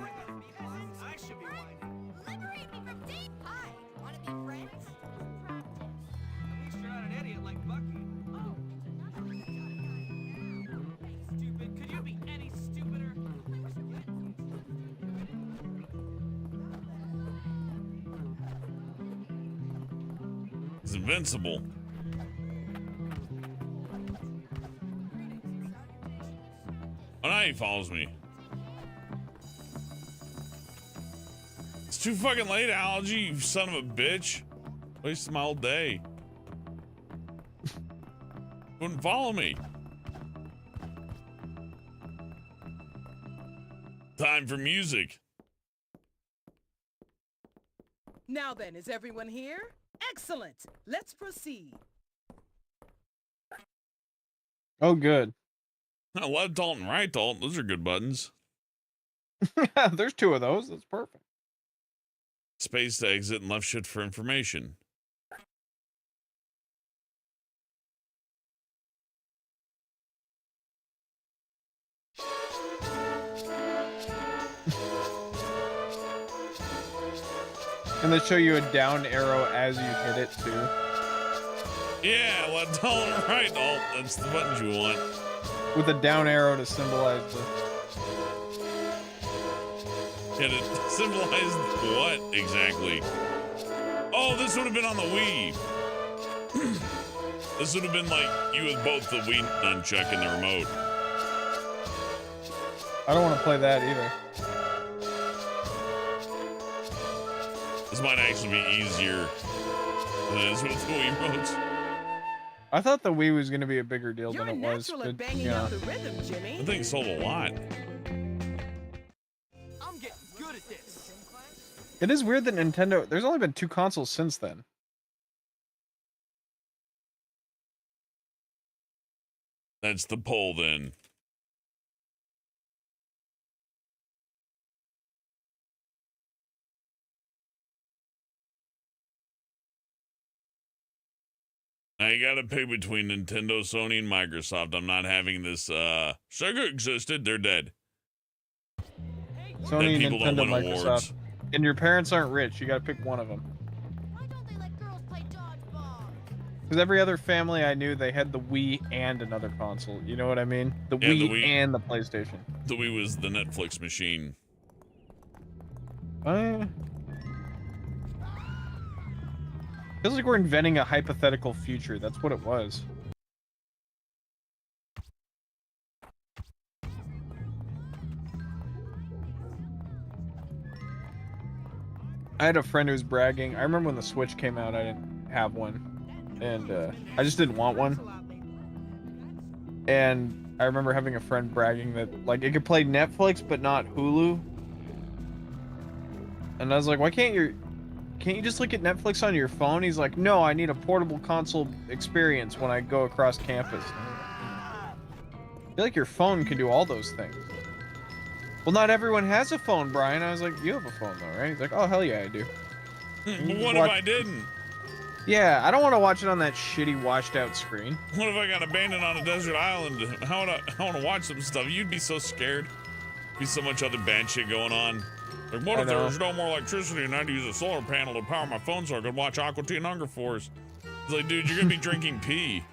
H: I should be whining.
L: Liberate me from Dave. Hi. Wanna be friends?
H: At least you're not an idiot like Bucky. Oh. Stupid. Could you be any stupider?
A: He's invincible. Oh, now he follows me. It's too fucking late, Algie, you son of a bitch. Wasted my whole day. Wouldn't follow me. Time for music.
M: Now then, is everyone here? Excellent. Let's proceed.
B: Oh, good.
A: Left alt and right alt. Those are good buttons.
B: There's 2 of those. That's perfect.
A: Space to exit and left shift for information.
B: And they show you a down arrow as you hit it too.
A: Yeah, left alt and right alt. That's the buttons you want.
B: With a down arrow to symbolize the...
A: Yeah, to symbolize what exactly? Oh, this would have been on the Wii. This would have been like you with both the Wii nunchuck and the remote.
B: I don't want to play that either.
A: This might actually be easier than it is with the Wii remotes.
B: I thought the Wii was going to be a bigger deal than it was.
M: Natural at
B: But,
M: banging
B: yeah.
M: out the rhythm, Jimmy.
A: The thing sold a lot.
C: I'm getting good at this.
B: It is weird that Nintendo... There's only been 2 consoles since then.
A: That's the poll then. Now you gotta pick between Nintendo, Sony, and Microsoft. I'm not having this, Sega existed, they're dead.
B: Sony,
A: Dead people don't
B: Nintendo,
A: win
B: Microsoft.
A: awards.
B: And your parents aren't rich. You got to pick one of them. Because every other family I knew, they had the Wii and another console. You know what I mean? The Wii and the PlayStation.
A: The Wii was the Netflix machine.
B: Feels like we're inventing a hypothetical future. That's what it was. I had a friend who was bragging. I remember when the Switch came out, I didn't have one. And I just didn't want one. And I remember having a friend bragging that like it could play Netflix but not Hulu. And I was like, why can't you just look at Netflix on your phone? He's like, no, I need a portable console experience when I go across campus. I feel like your phone can do all those things. Well, not everyone has a phone, Brian. I was like, you have a phone though, right? He's like, oh, hell yeah, I do.
A: But what if I didn't?
B: Yeah, I don't want to watch it on that shitty washed out screen.
A: What if I got abandoned on a desert island? How would I want to watch some stuff? You'd be so scared. Be so much other bad shit going on. Like, what if there's no more electricity and I had to use a solar panel to power my phone so I could watch Aqua Teen Hunger Force? It's like, dude, you're gonna be drinking pee.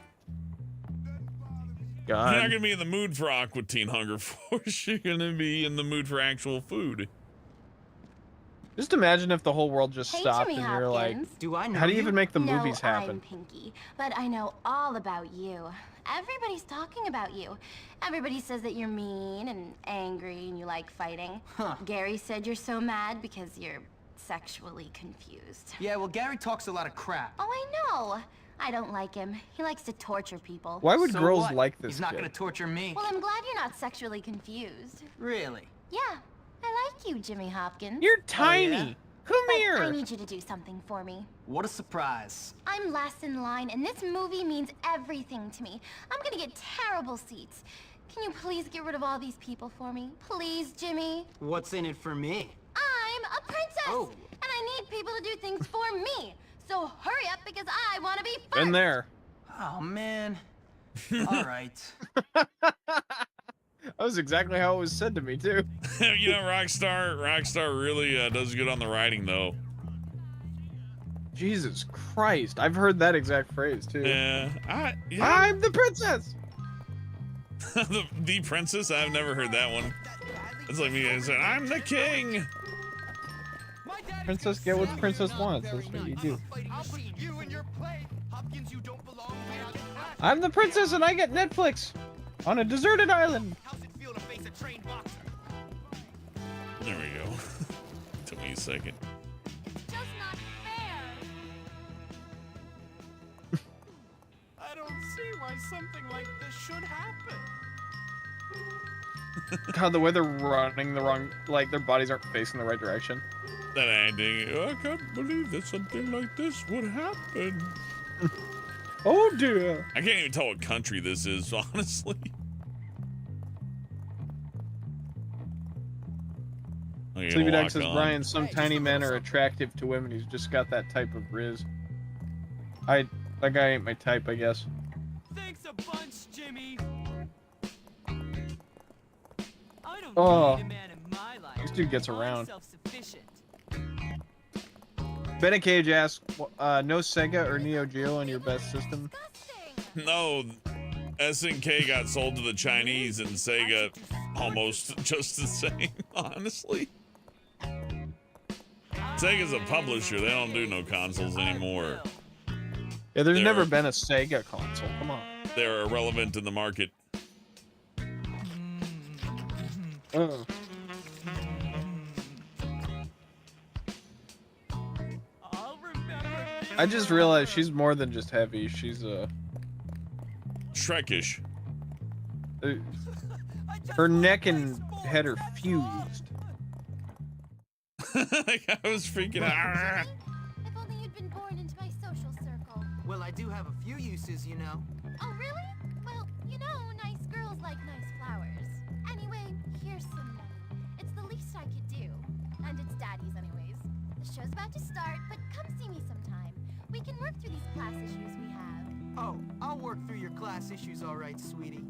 B: God.
A: You're not gonna be in the mood for Aqua Teen Hunger Force. You're gonna be in the mood for actual food.
B: Just imagine if the whole world just
N: Hey,
B: stopped
N: Jimmy
B: and you're like,
N: Hopkins.
B: how do you even make the
N: No,
B: movies happen?
N: I'm Pinky, but I know all about you. Everybody's talking about you. Everybody says that you're mean and angry and you like fighting. Gary said you're so mad because you're sexually confused.
H: Yeah, well, Gary talks a lot of crap.
N: Oh, I know. I don't like him. He likes to torture people.
B: Why would
H: So
B: girls
H: what?
B: like this
H: He's not
B: kid?
H: gonna torture me.
N: Well, I'm glad you're not sexually confused.
H: Really?
N: Yeah, I like you, Jimmy Hopkins.
B: You're tiny.
H: yeah?
B: Come
N: But
B: here.
N: I need you to do something for me.
H: What a surprise.
N: I'm last in line, and this movie means everything to me. I'm gonna get terrible seats. Can you please get rid of all these people for me? Please, Jimmy?
H: What's in it for me?
N: I'm a princess!
H: Oh.
N: And I need people to do things for me. So hurry up, because I want to be first!
B: Been there.
H: Oh, man. All right.
B: That was exactly how it was said to me, too.
A: You know, Rockstar really does good on the writing, though.
B: Jesus Christ. I've heard that exact phrase, too.
A: Yeah.
B: I'm the princess!
A: the princess? I've never heard that one. It's like me saying, I'm the king!
B: Princess get what princess wants. That's what you do. I'm the princess and I get Netflix on a deserted island.
A: There we go. Took me a second.
E: Just not fair.
G: I don't see why something like this should happen.
B: God, the way they're running the wrong, like their bodies aren't facing the right direction.
A: That ending, I can't believe that something like this would happen.
B: Oh dear.
A: I can't even tell what country this is, honestly.
B: Sleepy Duck says, Brian, some tiny men are attractive to women who's just got that type of riz. That guy ain't my type, I guess.
C: Thanks a bunch, Jimmy. I don't
B: Oh,
C: need a man in my life.
B: this dude gets
C: I'm
B: around.
C: self-sufficient.
B: Benny Cage asks, no Sega or Neo Geo on your best system?
A: No, SNK got sold to the Chinese and Sega almost just the same, honestly. Sega's a publisher. They don't do no consoles anymore.
B: Yeah, there's never been a Sega console. Come on.
A: They're irrelevant in the market.
B: I just realized she's more than just heavy. She's
A: Shrekish.
B: Her neck and head are fused.
A: I was freaking out.
N: If only you'd been born into my social circle.
H: Well, I do have a few uses, you know.
N: Oh, really? Well, you know, nice girls like nice flowers. Anyway, here's some money. It's the least I could do. And it's Daddy's anyways. The show's about to start, but come see me sometime. We can work through these class issues we have.
H: Oh, I'll work through your class issues all right, sweetie.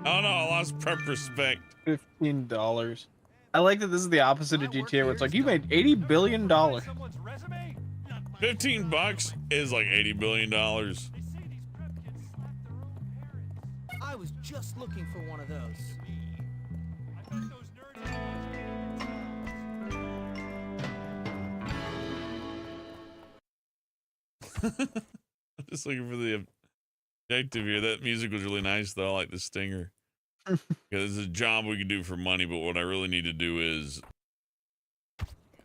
A: Oh no, I lost prep respect.
B: $15. I like that this is the opposite of GTA where it's like, you made $80 billion.
A: $15 is like $80 billion.
H: I was just looking for one of those.
A: Just looking for the objective here. That music was really nice though. I like the stinger. Because it's a job we can do for money, but what I really need to do is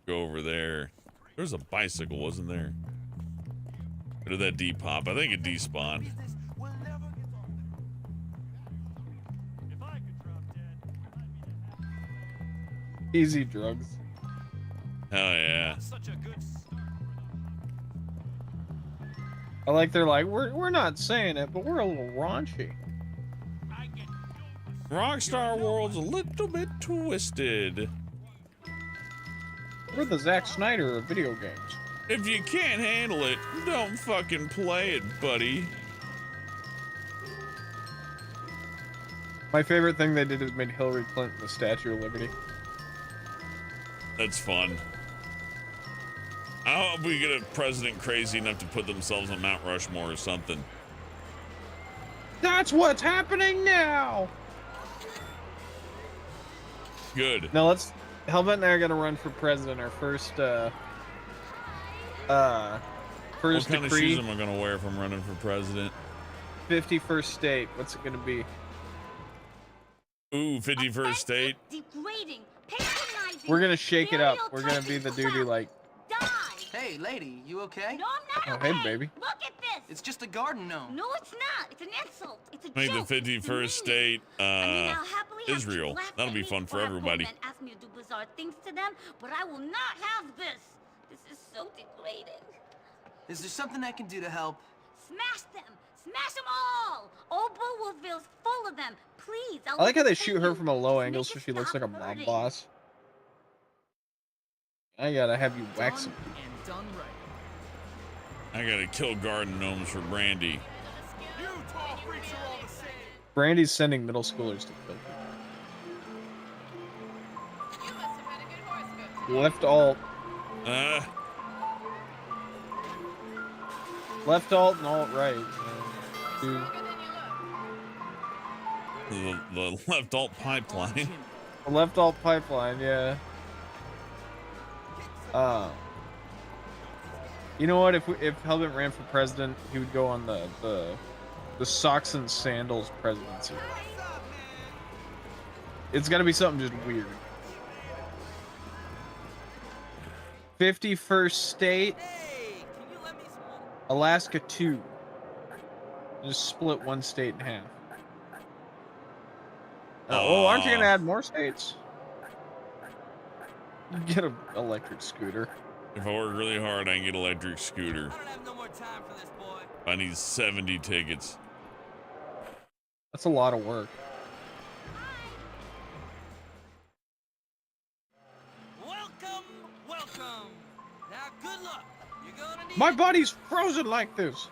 A: go over there. There's a bicycle, wasn't there? Or did that depop? I think it despawned.
B: Easy drugs.
A: Hell yeah.
B: I like they're like, we're not saying it, but we're a little raunchy.
A: Rockstar World's a little bit twisted.
B: We're the Zack Snyder of video games.
A: If you can't handle it, don't fucking play it, buddy.
B: My favorite thing they did is made Hillary Clinton the Statue of Liberty.
A: That's fun. I hope we get a president crazy enough to put themselves on Mount Rushmore or something.
B: That's what's happening now!
A: Good.
B: Now let's... Hellbent and I are gonna run for president. Our first,
A: What
B: first
A: kind of
B: decree.
A: shoes am I gonna wear if I'm running for president?
B: 51st state. What's it gonna be?
A: Ooh, 51st state.
E: Degrading, patronizing.
B: We're gonna shake it up. We're gonna be the dude who, like...
H: Hey, lady, you okay?
E: No, I'm not
B: Oh,
E: okay.
B: hey, baby.
E: Look at this.
H: It's just a garden gnome.
E: No, it's not. It's an insult. It's a
A: Make
E: joke.
A: the 51st state,
E: I'll happily have
A: Israel.
E: you laugh
A: That'll
E: at
A: be
E: me
A: fun for
E: before I have
A: everybody.
E: grown men ask me to do bizarre things to them, but I will not have this. This is so degrading.
H: Is there something I can do to help?
E: Smash them. Smash them all. Old Bullworthville's full of them. Please.
B: I like how they shoot her from a low angle so she looks like a mob boss. I gotta have you wax him.
H: And done right.
A: I gotta kill garden gnomes for Brandy.
C: You tall freaks are all the same.
B: Brandy's sending middle schoolers to kill people. Left alt. Left alt and alt right. Dude.
A: The left alt pipeline.
B: The left alt pipeline, yeah. You know what? If Hellbent ran for president, he would go on the socks and sandals presidency. It's got to be something just weird. 51st state, Alaska 2. Just split one state in half. Oh, aren't you gonna add more states? Get an electric scooter.
A: If I work really hard, I can get an electric scooter.
H: I don't have no more time for this, boy.
A: I need 70 tickets.
B: That's a lot of work.
H: Welcome, welcome. Now, good luck. You're gonna need
B: My body's frozen like this.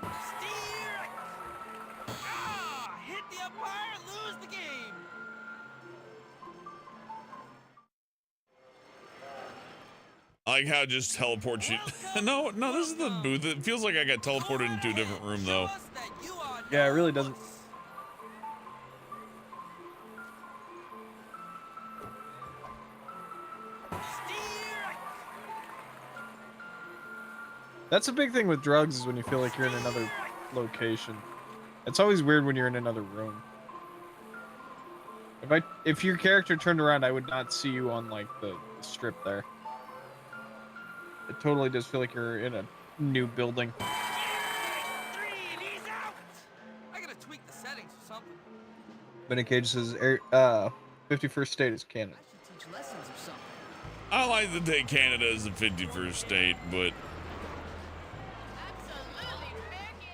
H: steer. Ah, hit the umpire, lose the game.
A: I like how it just teleports you. No, this is the booth. It feels like I got teleported into a different room, though.
B: Yeah, it really doesn't. That's a big thing with drugs is when you feel like you're in another location. It's always weird when you're in another room. If your character turned around, I would not see you on like the strip there. It totally does feel like you're in a new building.
H: I gotta tweak the settings or something.
B: Benny Cage says 51st state is Canada.
H: Teach lessons or something.
A: I like to take Canada as the 51st state, but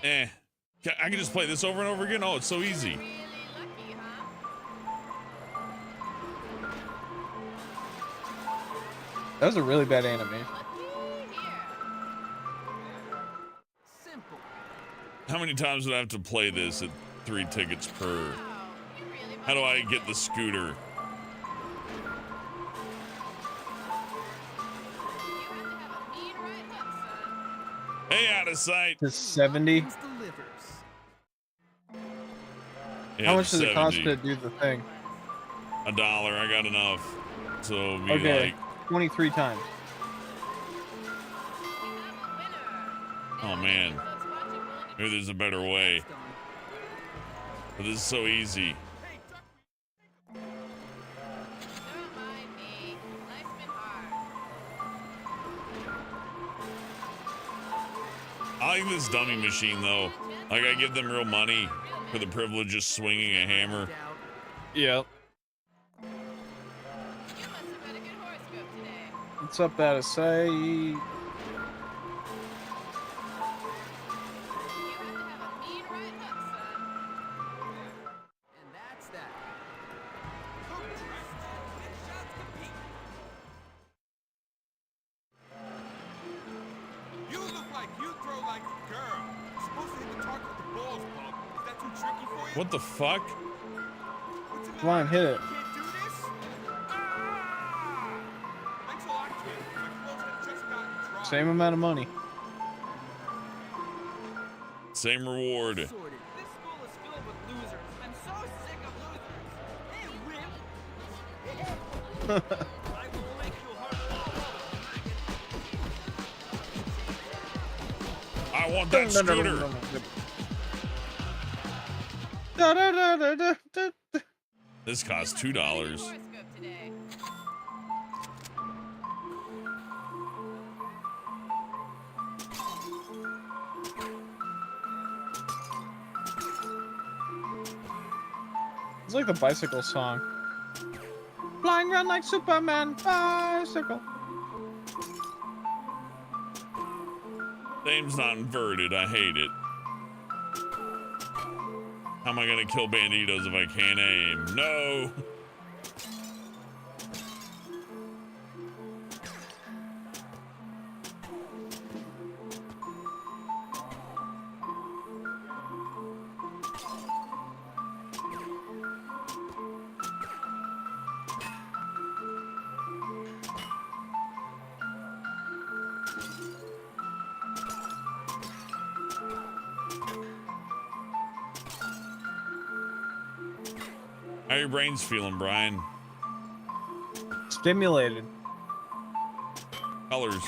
A: I can just play this over and over again. Oh, it's so easy.
B: That was a really bad animation.
H: Simple.
A: How many times would I have to play this at 3 tickets per? How do I get the scooter? Hey, out of sight.
B: To 70.
A: Yeah,
B: How much does it cost
A: 70.
B: to do the thing?
A: $1. I got enough. So it'd be
B: Okay,
A: like,
B: 23 times.
A: oh man, maybe there's a better way. But this is so easy. I like this dummy machine though. Like I give them real money for the privilege of swinging a hammer.
B: Yep. What's up, out of sight?
H: And that's that.
C: You look like you throw like a girl. You're supposed to hit the target with the balls, Pug. Is that too tricky for you?
A: What the fuck?
B: Come on, hit it.
C: Can't do this? Ah! Thanks a lot, kid. My clothes had just gotten dry.
B: Same amount of money.
A: Same reward.
H: This school is filled with losers. I'm so sick of losers. Hey, wimp. I will make you hurt all over.
A: I want that scooter. This costs $2.
B: It's like the bicycle song. Flying around like Superman, bicycle.
A: Name's not inverted. I hate it. How am I gonna kill banditos if I can't aim? No. How your brains feeling, Brian?
B: Stimulated.
A: Colors.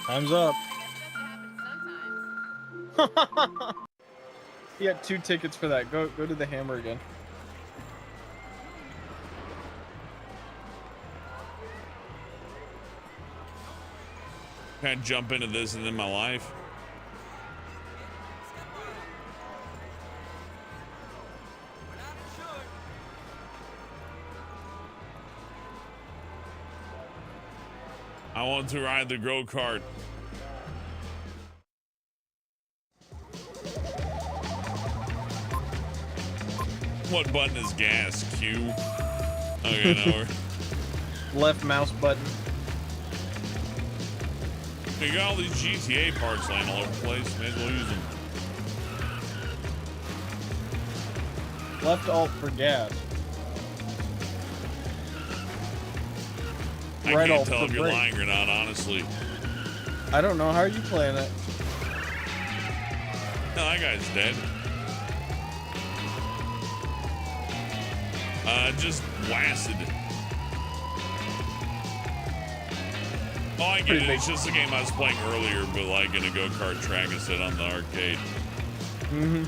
B: Time's up. You got 2 tickets for that. Go to the hammer again.
A: Can't jump into this and then my life. I want to ride the go-kart. What button is gas? Q? Okay, no.
B: Left mouse button.
A: You got all these GTA parts laying all over the place. May as well use them.
B: Left alt for gas.
A: I
B: Right
A: can't
B: alt
A: tell
B: for
A: if you're
B: brake.
A: lying or not, honestly.
B: I don't know. How are you playing it?
A: No, that guy's dead. Just blasted. Oh, I get it. It's just a game I was playing earlier, but like in a go-kart track instead on the arcade.
B: Mm-hmm.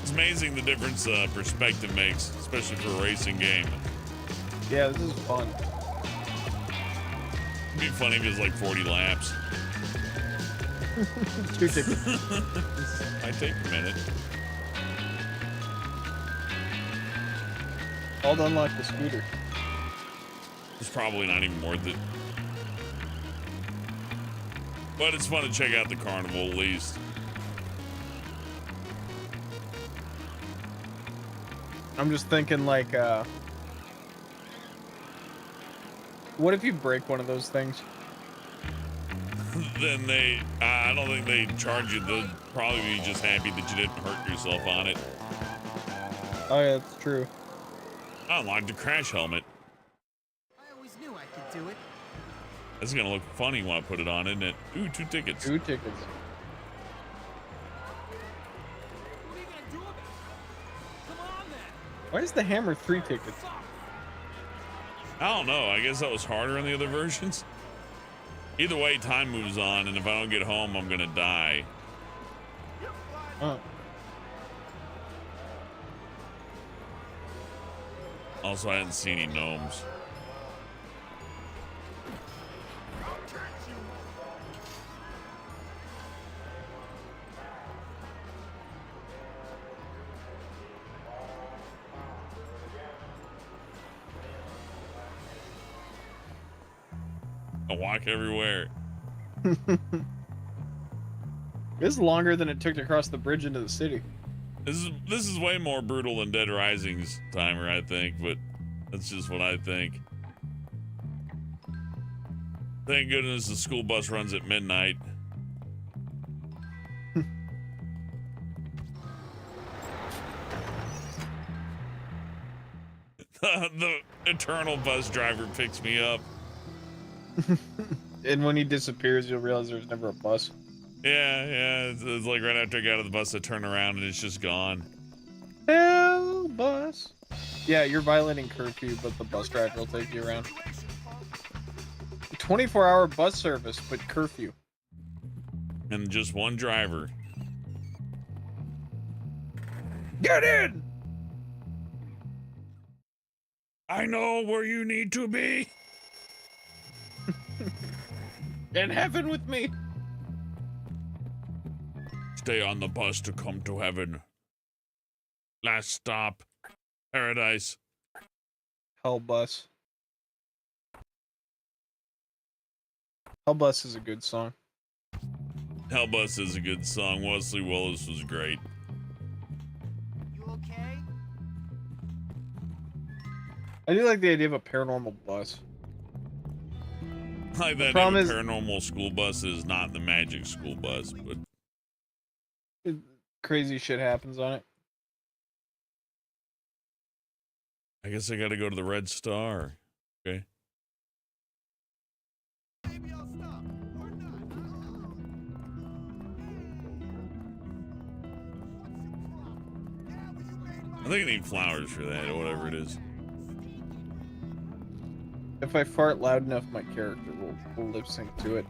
A: It's amazing the difference perspective makes, especially for a racing game.
B: Yeah, this is fun.
A: It'd be funny if it was like 40 laps.
B: 2 tickets.
A: Might take a minute.
B: All to unlock the scooter.
A: It's probably not even worth it. But it's fun to check out the carnival at least.
B: I'm just thinking like, what if you break one of those things?
A: Then I don't think they charge you. They'll probably be just happy that you didn't hurt yourself on it.
B: Oh yeah, that's true.
A: I unlocked the crash helmet.
H: I always knew I could do it.
A: That's gonna look funny when I put it on, isn't it? Ooh, 2 tickets.
B: 2 tickets.
C: What are you gonna do about it? Come on then.
B: Why is the hammer 3 tickets?
A: I don't know. I guess that was harder in the other versions. Either way, time moves on, and if I don't get home, I'm gonna die.
B: Oh.
A: Also, I didn't see any gnomes. I walk everywhere.
B: This is longer than it took to cross the bridge into the city.
A: This is way more brutal than Dead Rising's timer, I think, but that's just what I think. Thank goodness the school bus runs at midnight. The eternal bus driver picks me up.
B: And when he disappears, you'll realize there's never a bus.
A: Yeah, it's like right after I get out of the bus, I turn around and it's just gone.
B: Hell, bus. Yeah, you're violating curfew, but the bus driver will take you around. 24-hour bus service, but curfew.
A: And just one driver.
B: Get in!
A: I know where you need to be.
B: In heaven with me.
A: Stay on the bus to come to heaven. Last stop, paradise.
B: Hell bus. Hell bus is a good song.
A: Hell Bus is a good song. Wesley Willis was great.
H: You okay?
B: I do like the idea of a paranormal bus.
A: Like that
B: problem is-
A: paranormal school bus is not the magic school bus, but
B: Crazy shit happens on it.
A: I guess I gotta go to the Red Star. Okay.
C: Maybe I'll stop. Or not.
A: I think I need flowers for that or whatever it is.
B: If I fart loud enough, my character will lip sync to it.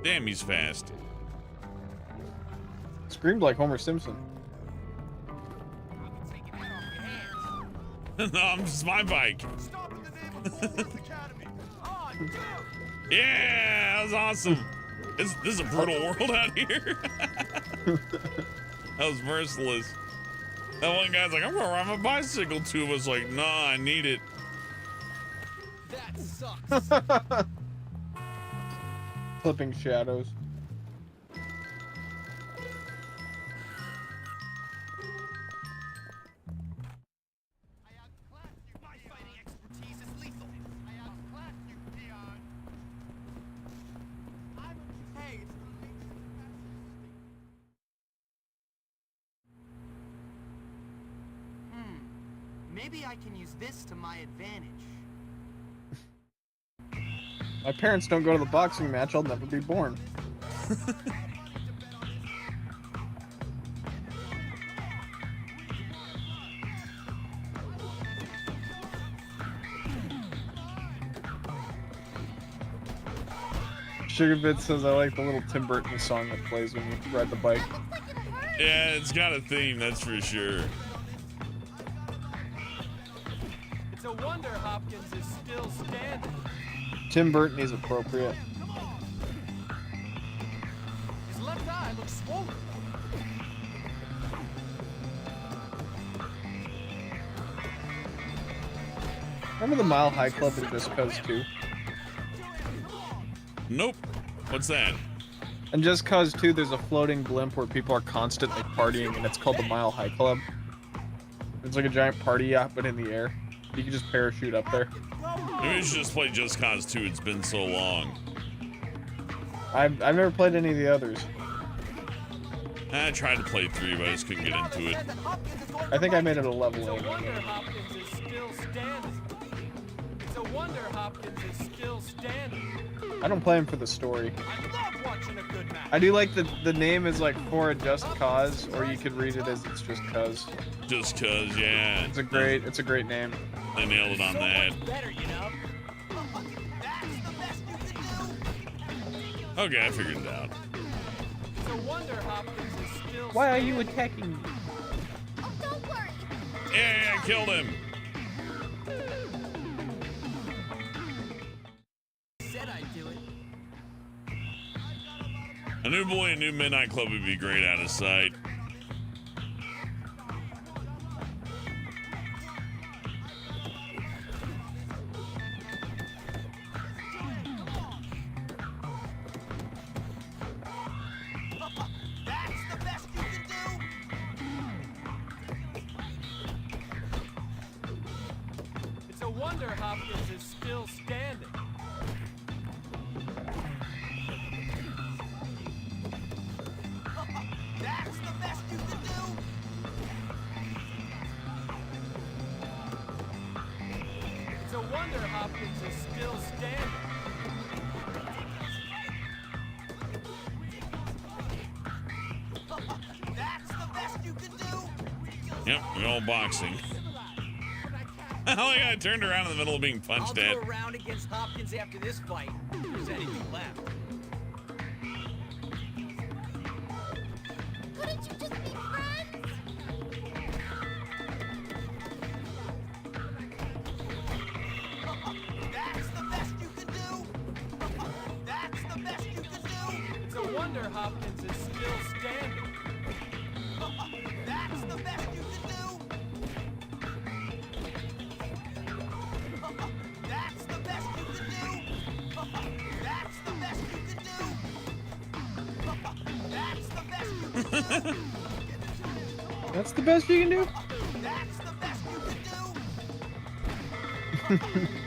A: Damn, he's fast.
B: Screamed like Homer Simpson.
C: I'll be taking that off your hands.
A: No, it's my bike.
C: Stop in the name
A: Yeah, that was awesome. This is a brutal world out here. That was merciless. That one guy's like, I'm gonna ride my bicycle. Two of us like, nah, I need it.
H: That sucks.
B: Flipping shadows.
D: Maybe I can use this to my advantage.
B: My parents don't go to the boxing match, I'll never be born. Sugarbit says I like the little Tim Burton song that plays when you ride the bike.
A: Yeah, it's got a theme, that's for sure.
G: It's a wonder Hopkins is still standing.
B: Tim Burton is appropriate.
G: His left eye looks swollen.
B: Remember the Mile High Club in Just Cause 2?
A: Nope. What's that?
B: In Just Cause 2, there's a floating blimp where people are constantly partying, and it's called the Mile High Club. It's like a giant party yacht, but in the air. You can just parachute up there.
A: Maybe we should just play Just Cause 2. It's been so long.
B: I've never played any of the others.
A: I tried to play 3, but I just couldn't get into it.
B: I think I made it a level 8.
G: It's a wonder Hopkins is still standing. It's a wonder Hopkins is still standing.
B: I don't play them for the story.
G: I love watching a good match.
B: I do like the name is like For a Just Cause, or you could read it as It's Just Cause.
A: Just Cause, yeah.
B: It's a great name.
A: I nailed it on that.
H: Better, you know.
A: Okay, I figured it out.
G: It's a wonder Hopkins is still
B: Why are you attacking me?
N: Oh, don't worry.
A: Yeah, I killed him.
H: Said I'd do it.
A: A new boy, a new midnight club would be great out of sight.
G: It's a wonder Hopkins is still standing.
C: That's the best you can do.
G: It's a wonder Hopkins is still standing.
C: That's the best you can do.
A: Yep, we're all boxing. Oh yeah, I turned around in the middle of being
H: I'll
A: punched
H: do
A: at.
H: a round against Hopkins after this fight. If there's anything left.
N: Couldn't you just be friends?
C: That's the best you can do. That's the best you can do.
G: It's a wonder Hopkins is still standing.
C: That's the best you can do. That's the best you can do. That's the best you can do. That's the best you can do.
B: That's the best you can do?
C: That's the best you can do.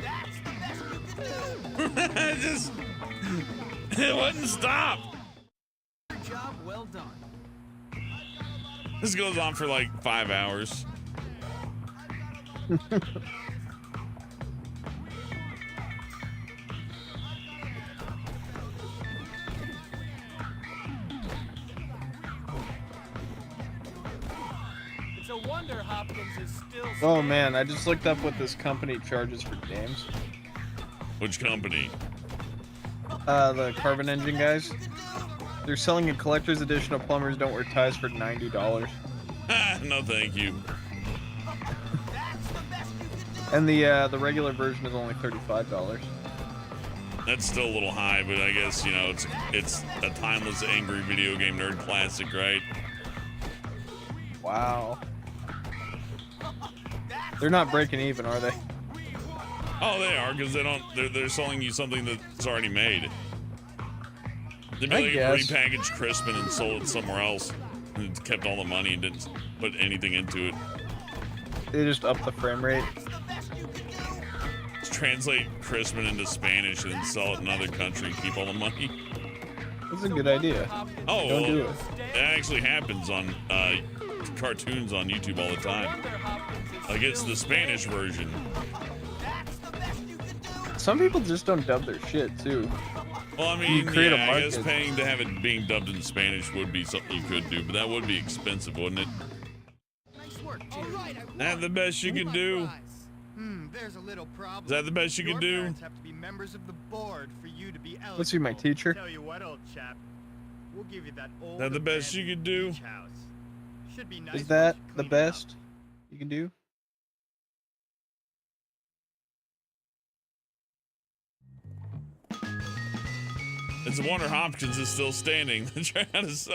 C: That's the best you can do.
A: Just it wouldn't stop.
H: Job well done.
A: This goes on for like 5 hours.
G: It's a wonder Hopkins is still standing.
B: Oh man, I just looked up what this company charges for games.
A: Which company?
B: The Carbon Engine guys. They're selling a collector's edition of Plumbers Don't Wear Ties for $90.
A: No, thank you.
B: And the regular version is only $35.
A: That's still a little high, but I guess, you know, it's a timeless, angry video game nerd classic, right?
B: Wow. They're not breaking even, are they?
A: Oh, they are, because they're selling you something that's already made. They repackaged Crispin and sold it somewhere else and kept all the money and didn't put anything into it.
B: They just upped the frame rate.
A: Just translate Crispin into Spanish and then sell it in another country and keep all the money.
B: That's a good idea.
A: Oh,
B: don't do it.
A: It actually happens on cartoons on YouTube all the time. Like, it's the Spanish version.
B: Some people just don't dub their shit too.
A: Well, I mean, yeah, I guess paying to have it being dubbed in Spanish would be something you could do, but that would be expensive, wouldn't it? Is that the best you can do?
O: There's a little problem.
A: Is that the best you can do?
O: Have to be members of the board for you to be eligible.
B: Let's see my teacher.
O: Tell you what, old chap. We'll give you that old.
A: Is that the best you can do?
O: Should be nice.
B: Is that the best you can do?
A: It's a wonder Hopkins is still standing.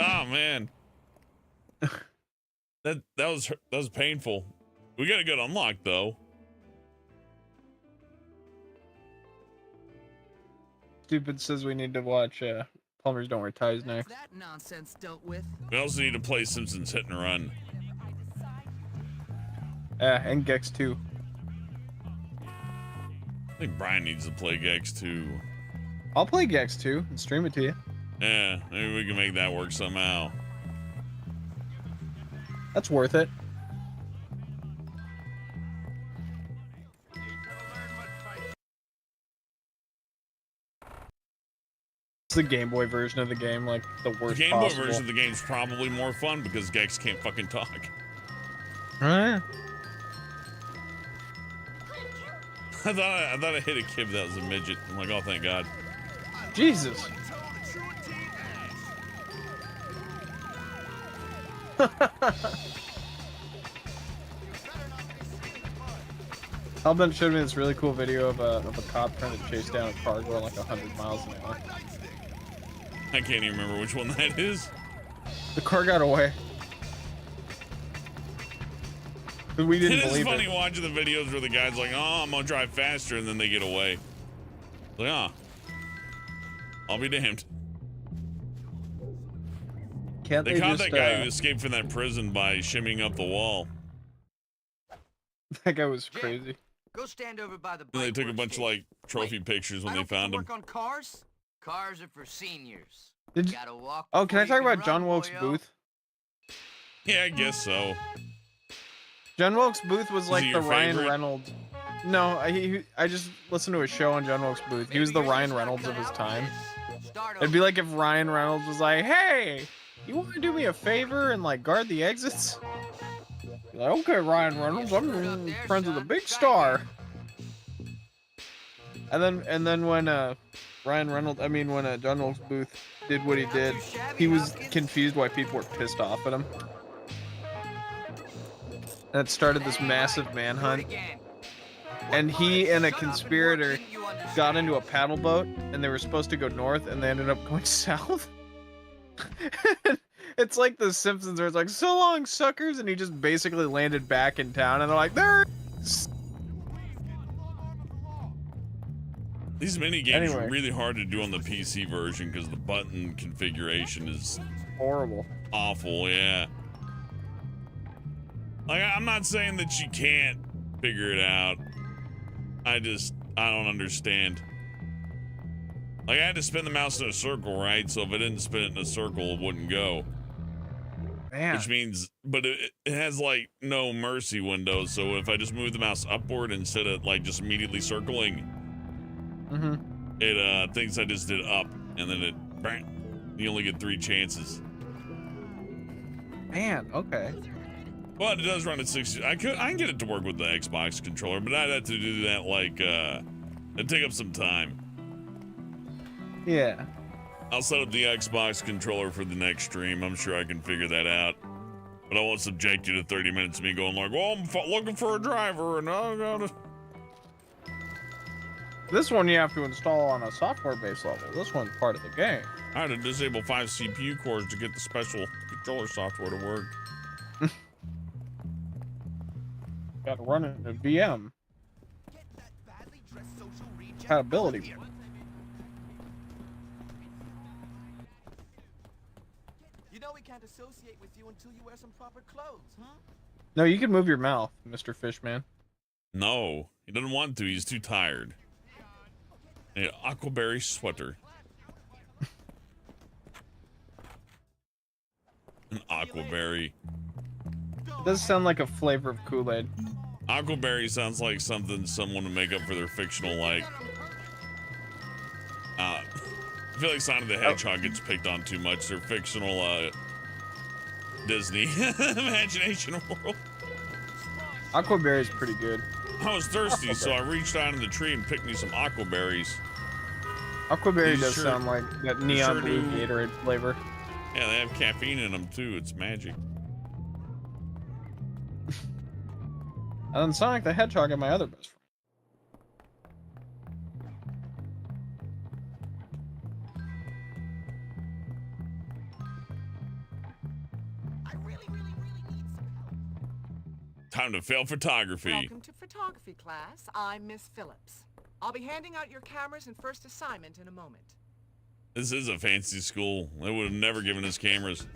A: Oh man, that was painful. We got a good unlock though.
B: Stupid says we need to watch Plumbers Don't Wear Ties next.
H: That nonsense dealt with.
A: We also need to play Simpsons Hit and Run.
B: And Gex 2.
A: I think Brian needs to play Gex 2.
B: I'll play Gex 2 and stream it to you.
A: Yeah, maybe we can make that work somehow.
B: That's worth it. It's the Game Boy version of the game, like the worst
A: The Game
B: possible.
A: Boy version of the game's probably more fun because Gex can't fucking talk.
B: Huh?
A: I thought I hit a kid that was a midget. I'm like, oh, thank God.
B: Jesus. Hellbent showed me this really cool video of a cop trying to chase down a car going like 100 miles an hour.
A: I can't even remember which one that is.
B: The car got away. We didn't believe it.
A: It is funny watching the videos where the guy's like, oh, I'm gonna drive faster, and then they get away. Like, ah, I'll be damned.
B: Can't
A: they caught that guy who escaped from that prison by shimmying up the wall.
B: That guy was crazy.
H: Go stand over by the
A: And they took a bunch of like trophy pictures when they found him.
H: work on cars? Cars are for seniors.
B: Did
H: Gotta walk
B: oh, can I talk about
H: run,
B: John Wilkes
H: boyo.
B: Booth?
A: Yeah, I guess so.
B: John Wilkes Booth was like
A: he
B: the
A: your
B: Ryan
A: favorite?
B: Reynolds. No, I just listened to a show on John Wilkes Booth. He was the Ryan Reynolds of his time. It'd be like if Ryan Reynolds was like, "Hey, you want to do me a favor and like guard the exits?" You're like, "Okay, Ryan Reynolds, I'm friends with a big star." And then when when John Wilkes Booth did what he did, he was confused why people were pissed off at him. And it started this massive manhunt. And he and a conspirator got into a paddle boat, and they were supposed to go north, and they ended up going south. It's like the Simpsons, where it's like, "So long, suckers," and he just basically landed back in town, and they're like, "There."
A: These mini games
B: Anyway.
A: are really hard to do on the PC version because the button configuration is
B: horrible,
A: awful. Yeah. Like, I'm not saying that you can't figure it out. I don't understand. Like, I had to spin the mouse in a circle, right? So if I didn't spin it in a circle, it wouldn't go.
B: Man.
A: Which means, but it has like no mercy window. So if I just move the mouse upward instead of like just immediately circling, it thinks I just did up, and then it, bang, you only get 3 chances.
B: Man, okay.
A: But it does run at 60. I can get it to work with the Xbox controller, but I'd have to do that like it'd take up some time.
B: Yeah.
A: I'll set up the Xbox controller for the next stream. I'm sure I can figure that out. But I won't subject you to 30 minutes of me going like, "Well, I'm looking for a driver, and I gotta."
B: This one you have to install on a software-based level. This one's part of the game.
A: I had to disable 5 CPU cores to get the special controller software to work.
B: Got to run it in a VM. Compatibility.
C: You know we can't associate with you until you wear some proper clothes, huh?
B: No, you can move your mouth, Mr. Fishman.
A: No, he doesn't want to. He's too tired. An aquaberry sweater. An aquaberry.
B: It does sound like a flavor of Kool-Aid.
A: Aquaberry sounds like something someone would make up for their fictional, like... I feel like Sonic the Hedgehog gets picked on too much. Their fictional, Disney imagination world.
B: Aquaberry is pretty good.
A: I was thirsty, so I reached out in the tree and picked me some aquaberries.
B: Aquaberry does sound like that neon blue Gatorade flavor.
A: Yeah, they have caffeine in them too. It's magic.
B: And then Sonic the Hedgehog and my other best friend.
A: Time to fail photography.
K: Welcome to photography class. I'm Miss Phillips. I'll be handing out your cameras and first assignment in a moment.
A: This is a fancy school. They would have never given us cameras.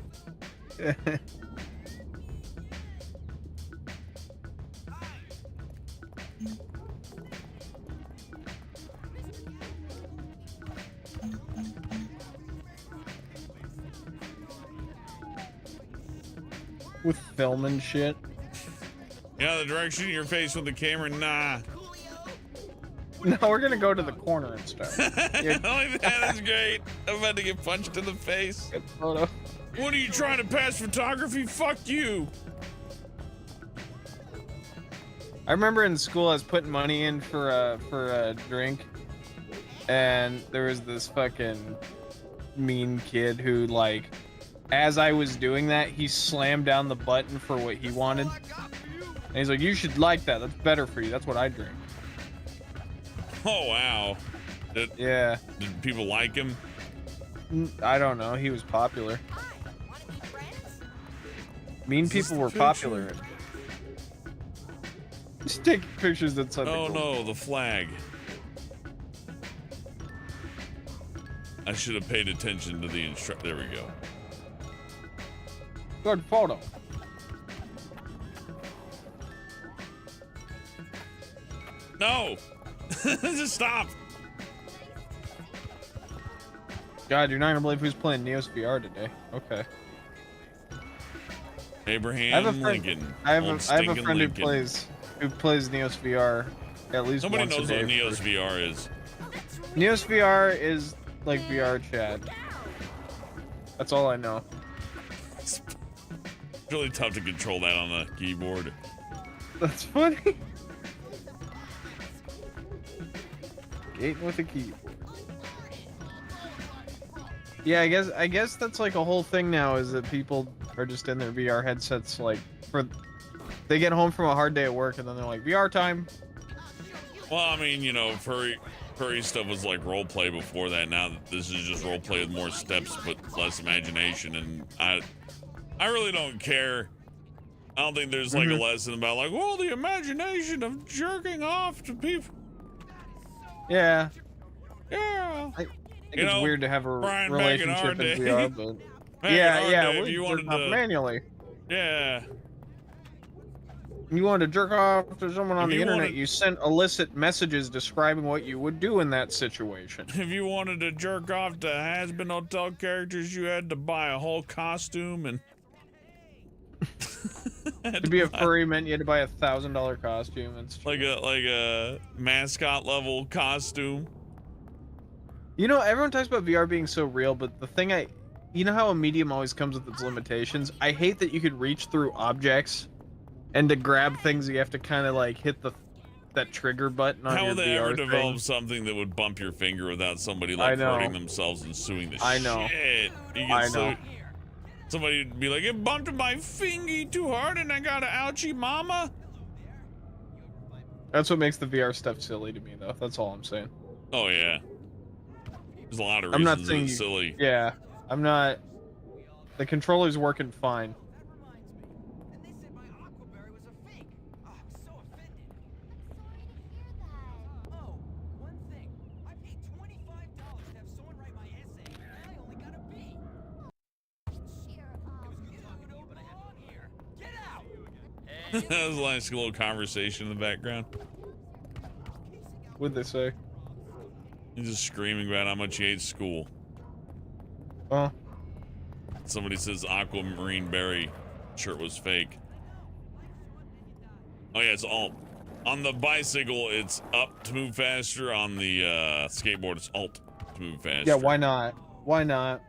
B: With film and shit.
A: Yeah, the direction of your face with the camera, nah.
B: No, we're gonna go to the corner and stuff.
A: That is great. I'm about to get punched in the face.
B: Good photo.
A: What are you trying to pass photography? Fuck you.
B: I remember in school I was putting money in for a drink, and there was this fucking mean kid who, like, as I was doing that, he slammed down the button for what he wanted. And he's like, "You should like that. That's better for you. That's what I drink."
A: Oh, wow.
B: Yeah.
A: Did people like him?
B: I don't know. He was popular. Mean people were popular. Just take pictures that said.
A: Oh no, the flag. I should have paid attention to the instruct. There we go.
B: Good photo.
A: No! Just stop!
B: God, you're not gonna believe who's playing Neos VR today. Okay.
A: Abraham Lincoln.
B: I have a friend
A: Lincoln.
B: who plays Neos VR at least
A: Nobody
B: once
A: knows
B: a day.
A: what Neos VR is.
B: Neos VR is like VR chat. That's all I know.
A: It's really tough to control that on the keyboard.
B: That's funny. Gating with a keyboard. Yeah, I guess that's like a whole thing now, is that people are just in their VR headsets, like, they get home from a hard day at work and then they're like, VR time.
A: Well, I mean, you know, furry stuff was like role play before that. Now this is just role play with more steps but less imagination, and I really don't care. I don't think there's like a lesson about like, well, the imagination of jerking off to people.
B: Yeah.
A: Yeah.
B: I think it's weird to have a
A: Brian,
B: relationship in VR, but
A: Back
B: yeah,
A: if
B: we
A: you
B: jerk
A: wanted
B: off
A: to,
B: manually.
A: Yeah.
B: You wanted to jerk off to someone on
A: If
B: the
A: you
B: internet,
A: wanted-
B: you sent illicit messages describing what you would do in that situation.
A: If you wanted to jerk off to Has-Been Hotel characters, you had to buy a whole costume and.
B: To be a furry meant you had to buy $1,000 costume. It's
A: like a mascot level costume.
B: You know, everyone talks about VR being so real, but the thing you know how a medium always comes with its limitations? I hate that you could reach through objects, and to grab things you have to kind of like hit that trigger button on
A: How
B: your
A: would they
B: VR
A: ever
B: thing.
A: develop something that would bump your finger without somebody like hurting themselves and suing the
B: I know.
A: shit? You
B: I
A: get
B: know.
A: Somebody would be like, it bumped my fingy too hard and I got an ouchie mama.
B: That's what makes the VR stuff silly to me, though. That's all I'm saying.
A: Oh yeah. There's a lot of
B: I'm not
A: reasons
B: saying
A: it's silly.
B: Yeah, I'm not. The controller's working fine.
A: That was a nice little conversation in the background.
B: What'd they say?
A: He's just screaming about how much he hates school.
B: Oh.
A: Somebody says Aquamarine Berry shirt was fake. Oh yeah, it's alt. On the bicycle, it's up to move faster. On the skateboard, it's alt to move faster.
B: Yeah, why not? Why not?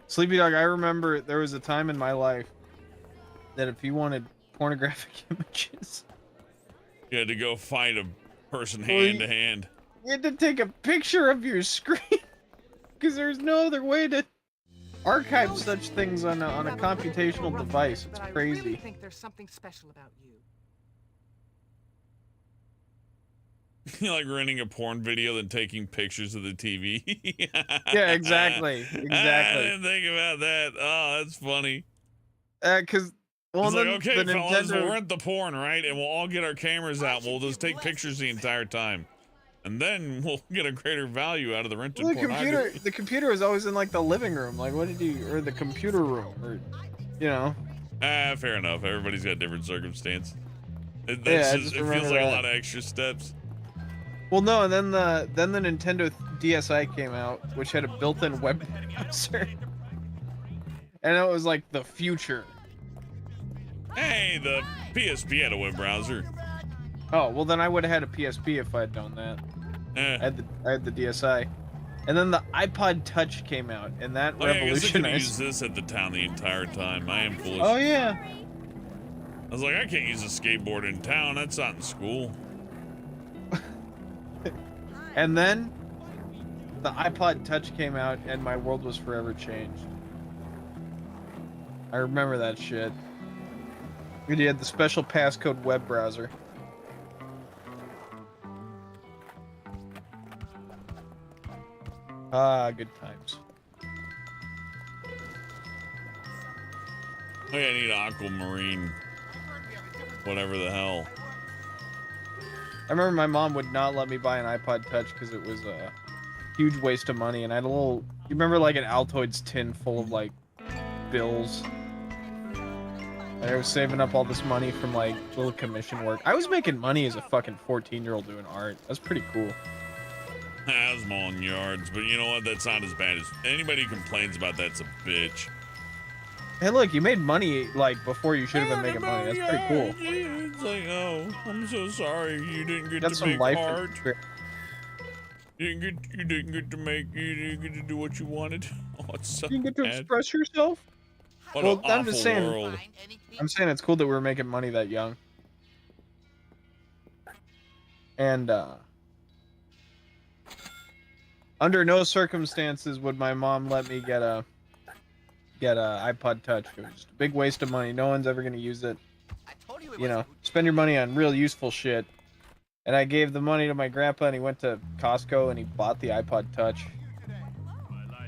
B: Sleepy Dog, I remember there was a time in my life that if you wanted pornographic images,
A: you had to go fight a person hand to hand.
B: You had to take a picture of your screen because there's no other way to archive such things on a computational device. It's crazy.
K: I really think there's something special about you.
A: You like renting a porn video, then taking pictures of the TV.
B: Yeah, exactly.
A: I
B: Exactly.
A: didn't think about that. Oh, that's funny.
B: Because
A: It's like, okay,
B: the
A: fellas,
B: Nintendo...
A: we'll rent the porn, right? And we'll all get our cameras out. We'll just take pictures the entire time. And then we'll get a greater value out of the rented
B: Well,
A: pornography.
B: the computer was always in like the living room. Like, what did you, or the computer room, or, you know?
A: Fair enough. Everybody's got different circumstance. It feels
B: remember
A: like a
B: that.
A: lot of extra steps.
B: Well, no, and then the Nintendo DSi came out, which had a built-in web browser, and it was like the future.
A: Hey, the PSP had a web browser.
B: Oh, well, then I would have had a PSP if I had done that. I had the DSi. And then the iPod Touch came out, and that
A: Oh, yeah, I guess I could
B: revolutionized...
A: use this at the town the entire time. I am foolish.
B: Oh, yeah.
A: I was like, I can't use a skateboard in town. That's not in school.
B: And then the iPod Touch came out, and my world was forever changed. I remember that shit. And you had the special passcode web browser. Ah, good times.
A: Oh yeah, I need aquamarine. Whatever the hell.
B: I remember my mom would not let me buy an iPod Touch because it was a huge waste of money, and I had a little... You remember like an Altoids tin full of like bills? And I was saving up all this money from like little commission work. I was making money as a fucking 14-year-old doing art. That's pretty cool.
A: I was mowing yards, but you know what? That's not as bad as... Anybody who complains about that's a bitch.
B: Hey, look, you made money like before you should have been making money. That's pretty cool.
A: It's like, oh, I'm so sorry you didn't get
B: Got
A: to
B: some
A: make
B: life
A: art.
B: experience.
A: You didn't get to do what you wanted. Oh, it's so
B: You didn't get to
A: bad.
B: express yourself?
A: What
B: Well,
A: an
B: I'm just
A: awful
B: saying.
A: world.
B: I'm saying it's cool that we were making money that young. And under no circumstances would my mom let me get a iPod Touch. It was just a big waste of money. No one's ever gonna use it. You know, spend your money on real useful shit. And I gave the money to my grandpa, and he went to Costco and he bought the iPod Touch.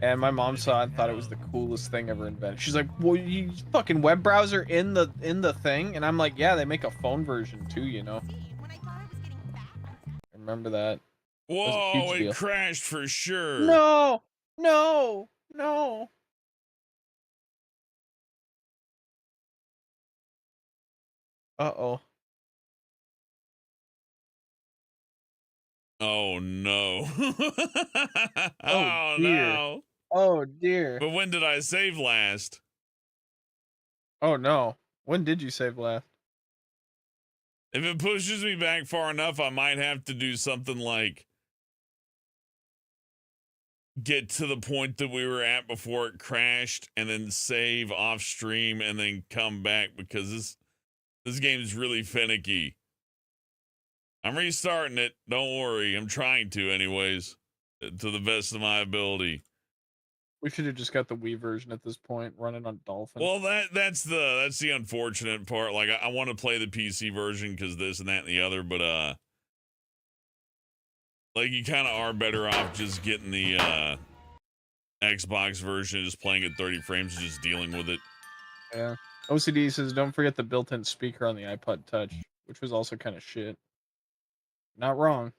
B: And my mom saw it and thought it was the coolest thing ever invented. She's like, "Well, you fucking web browser in the thing?" And I'm like, "Yeah, they make a phone version too, you know." I remember that.
A: Whoa, it crashed for sure.
B: No, no, no. Uh-oh.
A: Oh no.
B: Oh, dear.
A: No.
B: Oh dear.
A: But when did I save last?
B: Oh no. When did you save last?
A: If it pushes me back far enough, I might have to do something like get to the point that we were at before it crashed and then save off stream and then come back, because this game is really finicky. I'm restarting it. Don't worry. I'm trying to anyways, to the best of my ability.
B: We should have just got the Wii version at this point, running on Dolphin.
A: Well, that's the unfortunate part. Like, I want to play the PC version because this and that and the other, but like, you kind of are better off just getting the Xbox version, just playing at 30 frames, and just dealing with it.
B: Yeah. OCD says, don't forget the built-in speaker on the iPod Touch, which was also kind of shit. Not wrong.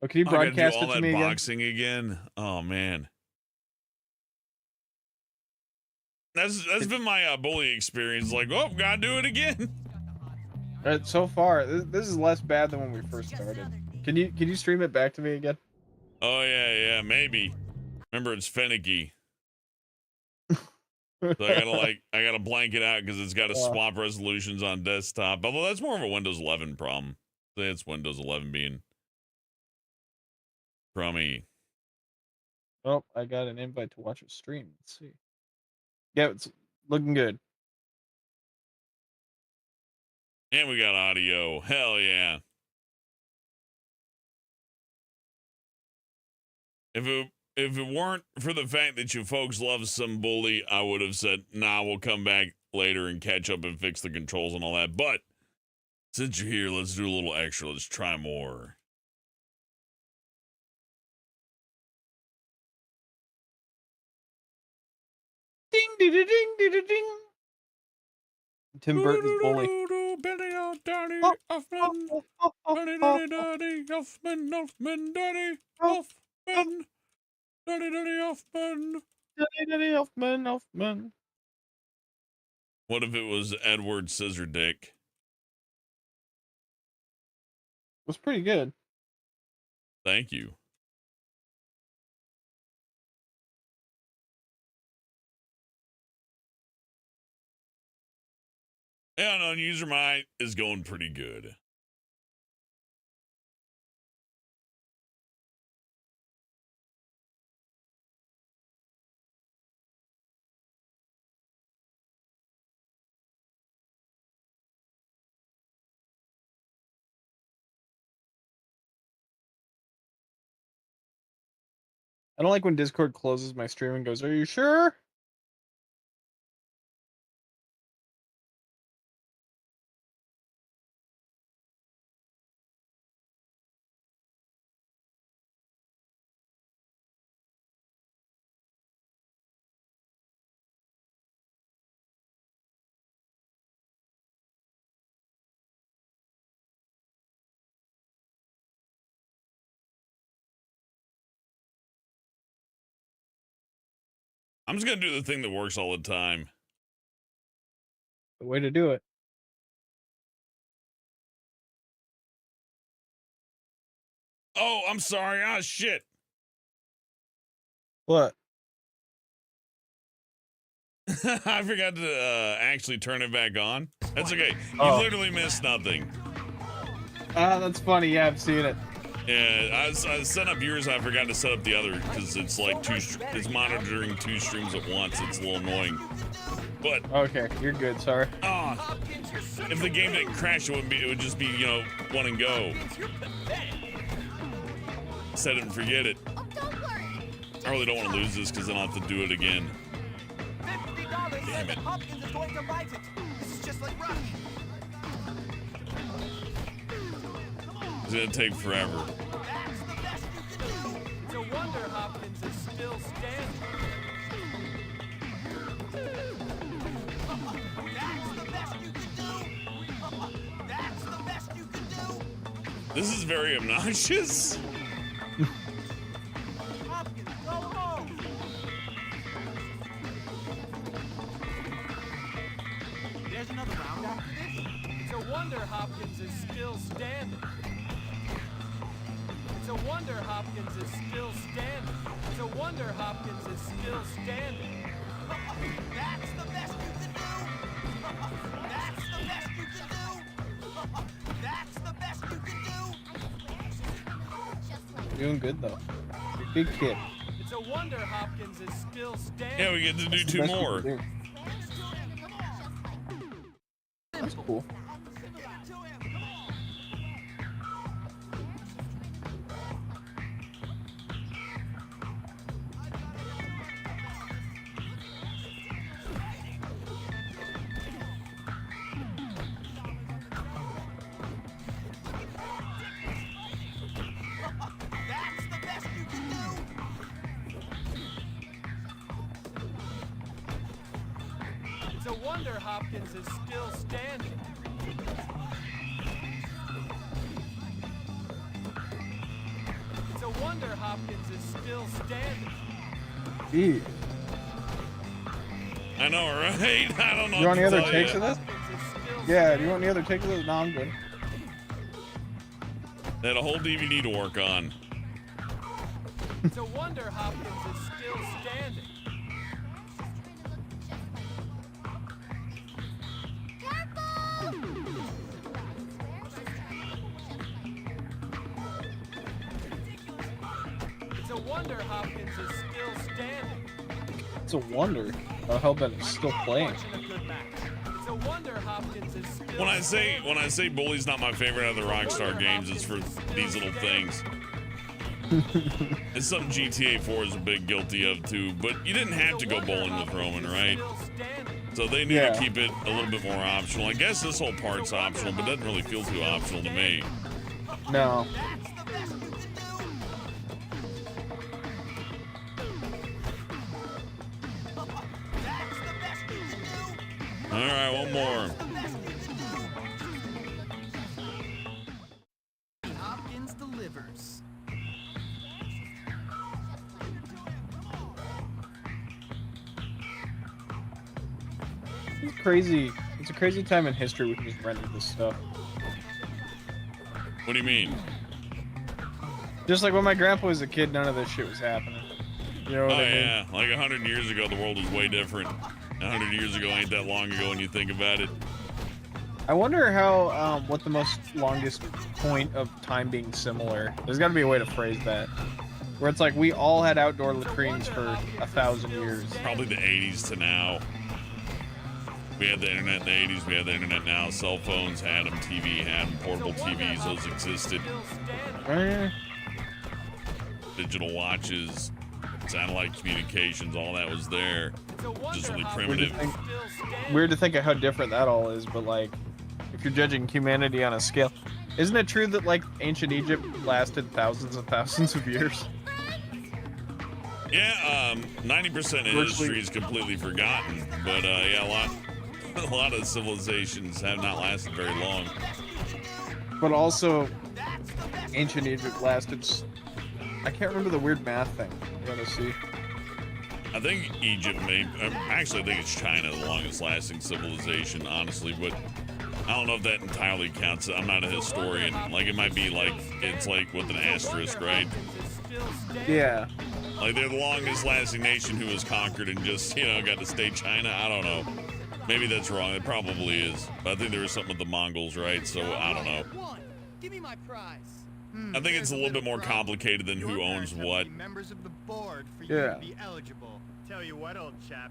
B: Oh, can you broadcast it to me again?
A: Boxing again? Oh man, that's been my bully experience. Like, oh, gotta do it again.
B: So far, this is less bad than when we first started. Can you stream it back to me again?
A: Oh yeah, maybe. Remember, it's finicky. So I gotta blank it out because it's got to swap resolutions on desktop. Although that's more of a Windows 11 problem. I think it's Windows 11 being crummy.
B: Oh, I got an invite to watch a stream. Let's see. Yeah, it's looking good.
A: And we got audio. Hell yeah. If it weren't for the fact that you folks love some bully, I would have said, nah, we'll come back later and catch up and fix the controls and all that. But since you're here, let's do a little extra. Let's try more.
B: Ding, ding, ding, ding, ding, ding. Tim Burton's bully.
A: Daddy Huffman. Daddy Huffman. Huffman. Daddy Huffman. Daddy Huffman.
B: Daddy Huffman. Huffman.
A: What if it was Edward Scissordick?
B: It was pretty good.
A: Thank you. Yeah, no, user might is going pretty good.
B: I don't like when Discord closes my stream and goes, "Are you sure?"
A: I'm just going to do the thing that works all the time.
B: The way to do it.
A: Oh, I'm sorry. Ah, shit.
B: What?
A: I forgot to actually turn it back on. That's okay. You literally missed nothing.
B: That's funny. Yeah, I've seen it.
A: Yeah, I set up yours. I forgot to set up the other because it's like it's monitoring 2 streams at once. It's a little annoying. But
B: okay, you're good. Sorry.
A: If the game didn't crash, it would just be, you know, one and go. Set it and forget it. I really don't want to lose this because then I'll have to do it again. Damn it.
C: Hopkins is going to bite it. This is just like Rush.
A: It's gonna take forever.
C: It's a wonder Hopkins is still standing. That's the best you can do. That's the best you can do.
A: This is very obnoxious.
C: Hopkins, go home. There's another round after this. It's a wonder Hopkins is still standing. It's a wonder Hopkins is still standing. It's a wonder Hopkins is still standing. That's the best you can do. That's the best you can do. That's the best you can do.
B: Doing good though. Big kid.
C: It's a wonder Hopkins is still standing.
A: Yeah, we get to do 2 more.
B: That's cool.
C: wonder Hopkins is still standing. It's a wonder Hopkins is still standing.
B: Gee.
A: I know, right? I don't know.
B: You want any
A: what to
B: other
A: tell
B: takes
A: ya.
B: of this? Yeah, do you want any other takes of this? No, I'm good.
A: They had a whole DVD to work on.
C: It's a wonder Hopkins is still standing. It's a wonder Hopkins is still standing.
B: It's a wonder. I hope that it's still playing.
C: It's a wonder Hopkins is still
A: When I say Bully's not my favorite out of the Rockstar games, it's for these little things. It's something GTA 4 is a big guilty of too, but you didn't have to go bowling with Roman, right? So they need to keep it a little bit more optional. I guess this whole part's optional, but it doesn't really feel too optional to me.
B: No.
A: All right, one more.
C: Hopkins delivers.
B: It's crazy. It's a crazy time in history we can just render this stuff.
A: What do you mean?
B: Just like when my grandpa was a kid, none of this shit was happening. You know what I mean?
A: Yeah, like 100 years ago, the world was way different. 100 years ago ain't that long ago when you think about it.
B: I wonder how, what the most longest point of time being similar. There's got to be a way to phrase that. Where it's like we all had outdoor latrines for 1,000 years.
A: Probably the 80s to now. We had the internet in the 80s, we have the internet now. Cell phones had them, TV had them, portable TVs, those existed. Digital watches, satellite communications, all that was there. Just really primitive.
B: Weird to think of how different that all is, but like, if you're judging humanity on a scale, isn't it true that like ancient Egypt lasted thousands and thousands of years?
A: Yeah, 90% of history is completely forgotten, but yeah, a lot of civilizations have not lasted very long.
B: But also, ancient Egypt lasted. I can't remember the weird math thing. You want to see?
A: I think Egypt may. Actually, I think it's China, the longest lasting civilization, honestly, but I don't know if that entirely counts. I'm not a historian. Like, it might be like, it's like with an asterisk, right?
B: Yeah.
A: Like, they're the longest lasting nation who was conquered and just, you know, got to stay China. I don't know. Maybe that's wrong. It probably is. But I think there was something with the Mongols, right? So, I don't know.
H: Give me my prize.
A: I think it's a little bit more complicated than who owns what.
O: Members of the board for you to be eligible. Tell you what, old chap,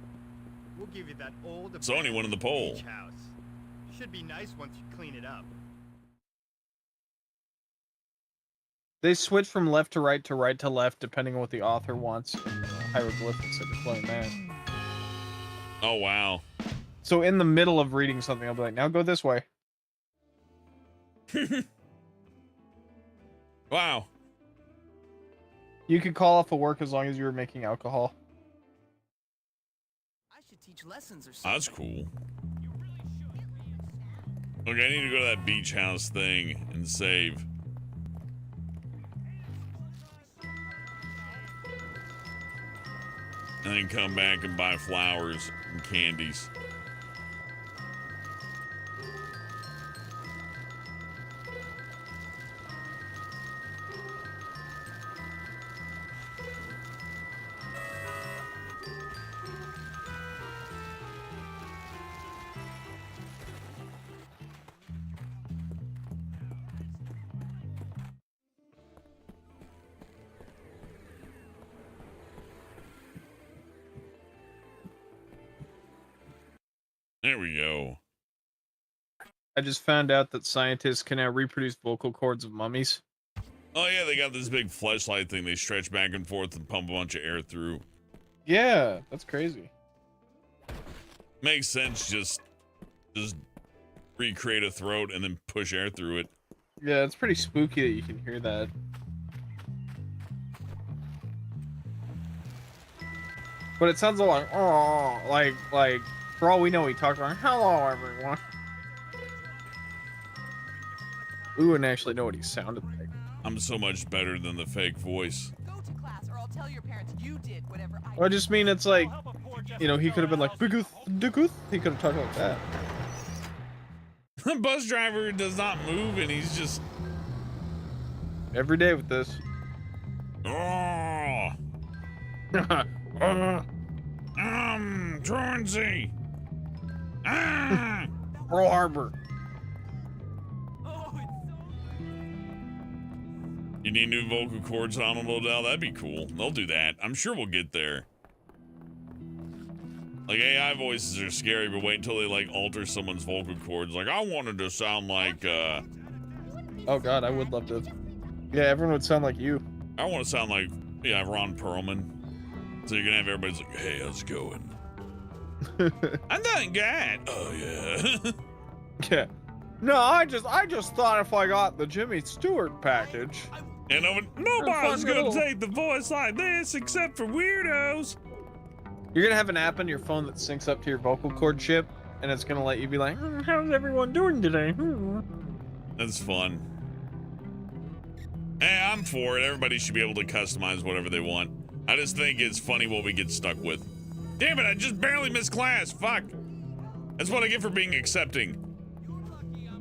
O: we'll give you that old
A: Sony won in the poll.
O: beach house. Should be nice once you clean it up.
B: They switch from left to right to left, depending on what the author wants in hieroglyphics that explain that.
A: Oh, wow.
B: So in the middle of reading something, I'll be like, now go this way.
A: Wow.
B: You could call off of work as long as you were making alcohol.
H: I should teach lessons or something.
A: That's cool. Okay, I need to go to that beach house thing and save. And then come back and buy flowers and candies. There we go.
B: I just found out that scientists can now reproduce vocal cords of mummies.
A: Oh yeah, they got this big fleshlight thing they stretch back and forth and pump a bunch of air through.
B: Yeah, that's crazy.
A: Makes sense, just recreate a throat and then push air through it.
B: Yeah, it's pretty spooky that you can hear that. But it sounds a lot like For all we know, he talked like, "Hello, everyone." We wouldn't actually know what he sounded like.
A: I'm so much better than the fake voice.
K: Go to class, or I'll tell your parents you did whatever I
B: Well, I just mean it's like, you know, he could have been like, "Biguth, Diguth." He could have talked like that.
A: The bus driver does not move, and he's just
B: every day with this.
A: Oh. Truancy.
B: Pearl Harbor.
A: You need new vocal cords on them, Odell? That'd be cool. They'll do that. I'm sure we'll get there. Like, AI voices are scary, but wait until they, like, alter someone's vocal cords. Like, I wanted to sound like,
B: Oh, God, I would love to. Yeah, everyone would sound like you.
A: I want to sound like, yeah, Ron Perlman. So you're gonna have everybody's like, hey, how's it going? I'm doing good. Oh, yeah.
B: Yeah. No, I just thought if I got the Jimmy Stewart package.
A: And nobody's gonna take the voice like this except for weirdos.
B: You're gonna have an app on your phone that syncs up to your vocal cord chip, and it's gonna let you be like, how's everyone doing today?
A: That's fun. Hey, I'm for it. Everybody should be able to customize whatever they want. I just think it's funny what we get stuck with. Damn it, I just barely missed class. Fuck. That's what I get for being accepting.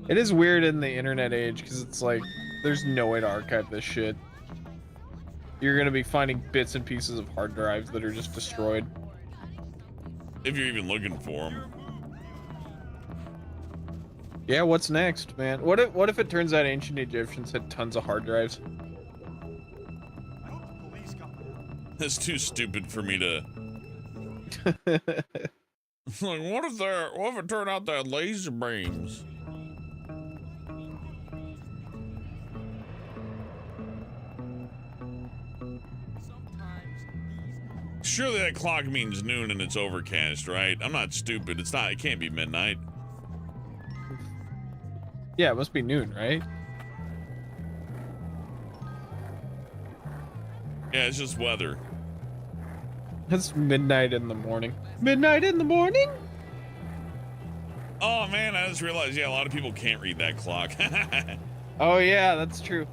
B: It is weird in the internet age, because it's like, there's no way to archive this shit. You're gonna be finding bits and pieces of hard drives that are just destroyed.
A: If you're even looking for them.
B: Yeah, what's next, man? What if it turns out ancient Egyptians had tons of hard drives?
A: That's too stupid for me to. Like, what if it turned out they had laser beams? Surely that clock means noon and it's overcast, right? I'm not stupid. It's not. It can't be midnight.
B: Yeah, it must be noon, right?
A: Yeah, it's just weather.
B: It's midnight in the morning. Midnight in the morning?
A: Oh man, I just realized, yeah, a lot of people can't read that clock.
B: Oh yeah, that's true.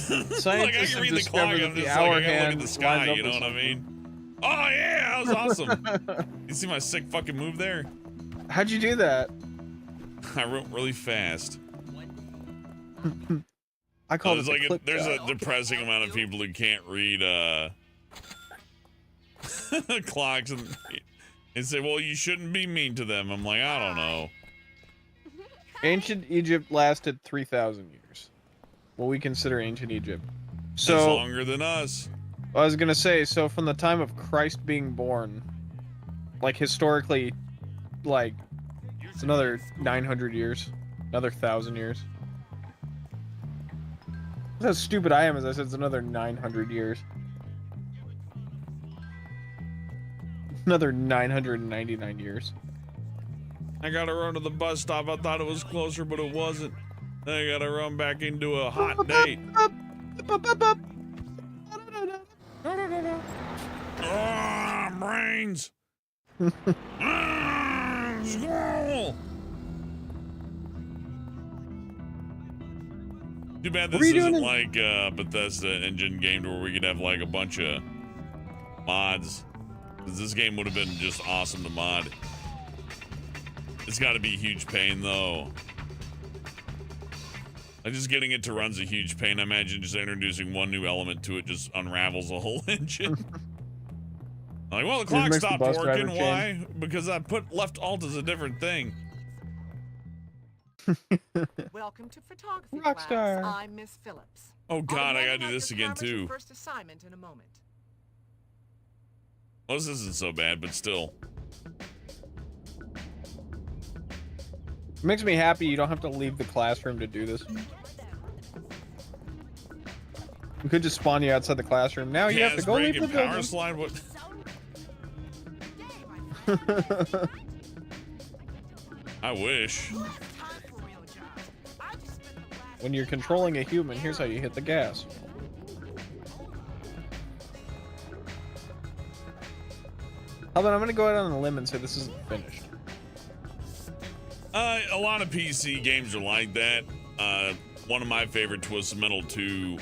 A: Like, I can read the clock, I'm just like, I gotta look at the sky, you know what I mean? Oh yeah, that was awesome. You see my sick fucking move there?
B: How'd you do that?
A: I wrote really fast.
B: I call it
A: like there's a depressing amount of people who can't read clocks and say, well, you shouldn't be mean to them. I'm like, I don't know.
B: Ancient Egypt lasted 3,000 years. What we consider ancient Egypt. So
A: that's longer than us.
B: I was gonna say, so from the time of Christ being born, like historically, like it's another 900 years, another 1,000 years. That's how stupid I am, as I said, it's another 900 years. Another 999 years.
A: I gotta run to the bus stop. I thought it was closer, but it wasn't. Then I gotta run back into a hot date. Brains. Squirrel. Too bad this isn't like Bethesda engine game where we could have like a bunch of mods. Because this game would have been just awesome to mod. It's got to be a huge pain though. Like just getting it to run's a huge pain. I imagine just introducing one new element to it just unravels the whole engine. Like, well, the clock stopped working. Why? Because I left alt as a different thing.
K: Welcome to photography
B: Rockstar.
K: class. I'm Miss Phillips.
A: Oh God, I gotta do
K: out
A: this
K: your
A: again
K: cameras for
A: too.
K: First assignment in a moment.
A: Well, this isn't so bad, but still.
B: It makes me happy you don't have to leave the classroom to do this. We could just spawn you outside the classroom. Now you have to go leave the
A: power slide. What? I wish.
B: When you're controlling a human, here's how you hit the gas. How about I'm gonna go out on a limb and say this isn't finished.
A: A lot of PC games are like that. One of my favorite, Twisted Metal 2.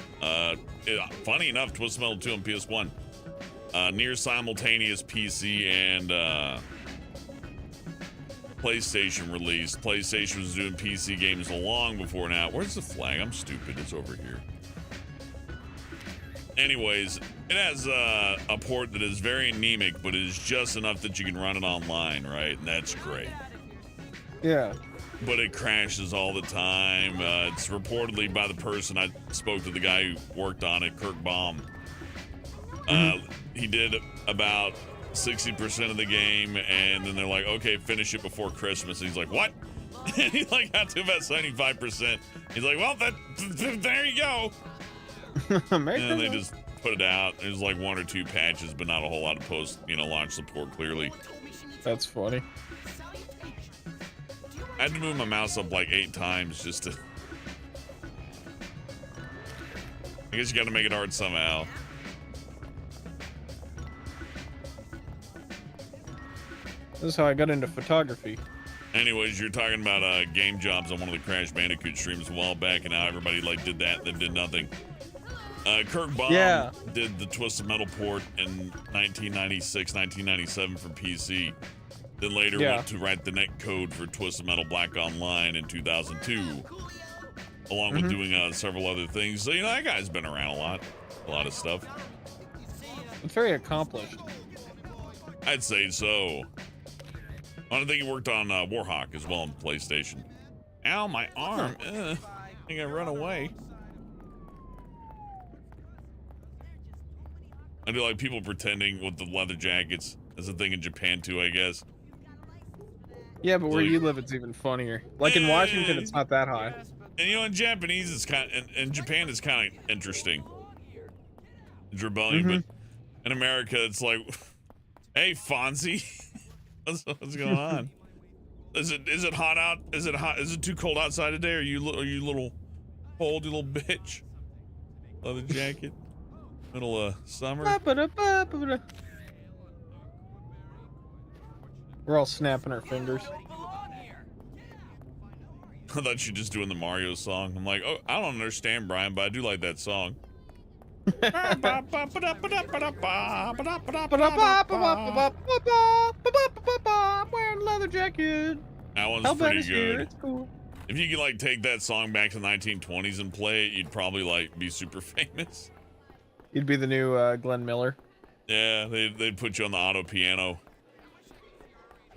A: Funny enough, Twisted Metal 2 on PS1. Near simultaneous PC and PlayStation release. PlayStation was doing PC games long before now. Where's the flag? I'm stupid. It's over here. Anyways, it has a port that is very anemic, but it is just enough that you can run it online, right? And that's great.
B: Yeah.
A: But it crashes all the time. It's reportedly by the person I spoke to, the guy who worked on it, Kirk Baum. He did about 60% of the game, and then they're like, okay, finish it before Christmas. And he's like, what? And he like got to about 75%. He's like, well, there you go. And then they just put it out. There's like 1 or 2 patches, but not a whole lot of launch support, clearly.
B: That's funny.
A: I had to move my mouse up like 8 times just to... I guess you gotta make it hard somehow.
B: This is how I got into photography.
A: Anyways, you're talking about game jobs on one of the Crash Bandicoot streams a while back, and now everybody like did that, then did nothing. Kirk Baum did the Twisted Metal port in 1996, 1997 for PC. Then later went to write the net code for Twisted Metal Black Online in 2002, along with doing several other things. So, that guy's been around a lot of stuff.
B: It's very accomplished.
A: I'd say so. I think he worked on Warhawk as well on PlayStation. Ow, my arm. I think I run away. I do like people pretending with the leather jackets. That's a thing in Japan too, I guess.
B: Yeah, but where you live, it's even funnier. Like in Washington, it's not that high.
A: And in Japanese, it's kind of, in Japan, it's kind of interesting. It's rebellion, but in America, it's like, hey, Fonzie, what's going on? Is it hot out? Is it hot? Is it too cold outside today? Are you little cold, you little bitch? Leather jacket, middle of summer.
B: We're all snapping our fingers.
A: I thought you were just doing the Mario song. I'm like, oh, I don't understand, Brian, but I do like that song.
B: Wearing leather jacket.
A: That one's pretty good. Cool. If you could take that song back to the 1920s and play it, you'd probably be super famous.
B: You'd be the new Glenn Miller.
A: Yeah, they'd put you on the auto piano.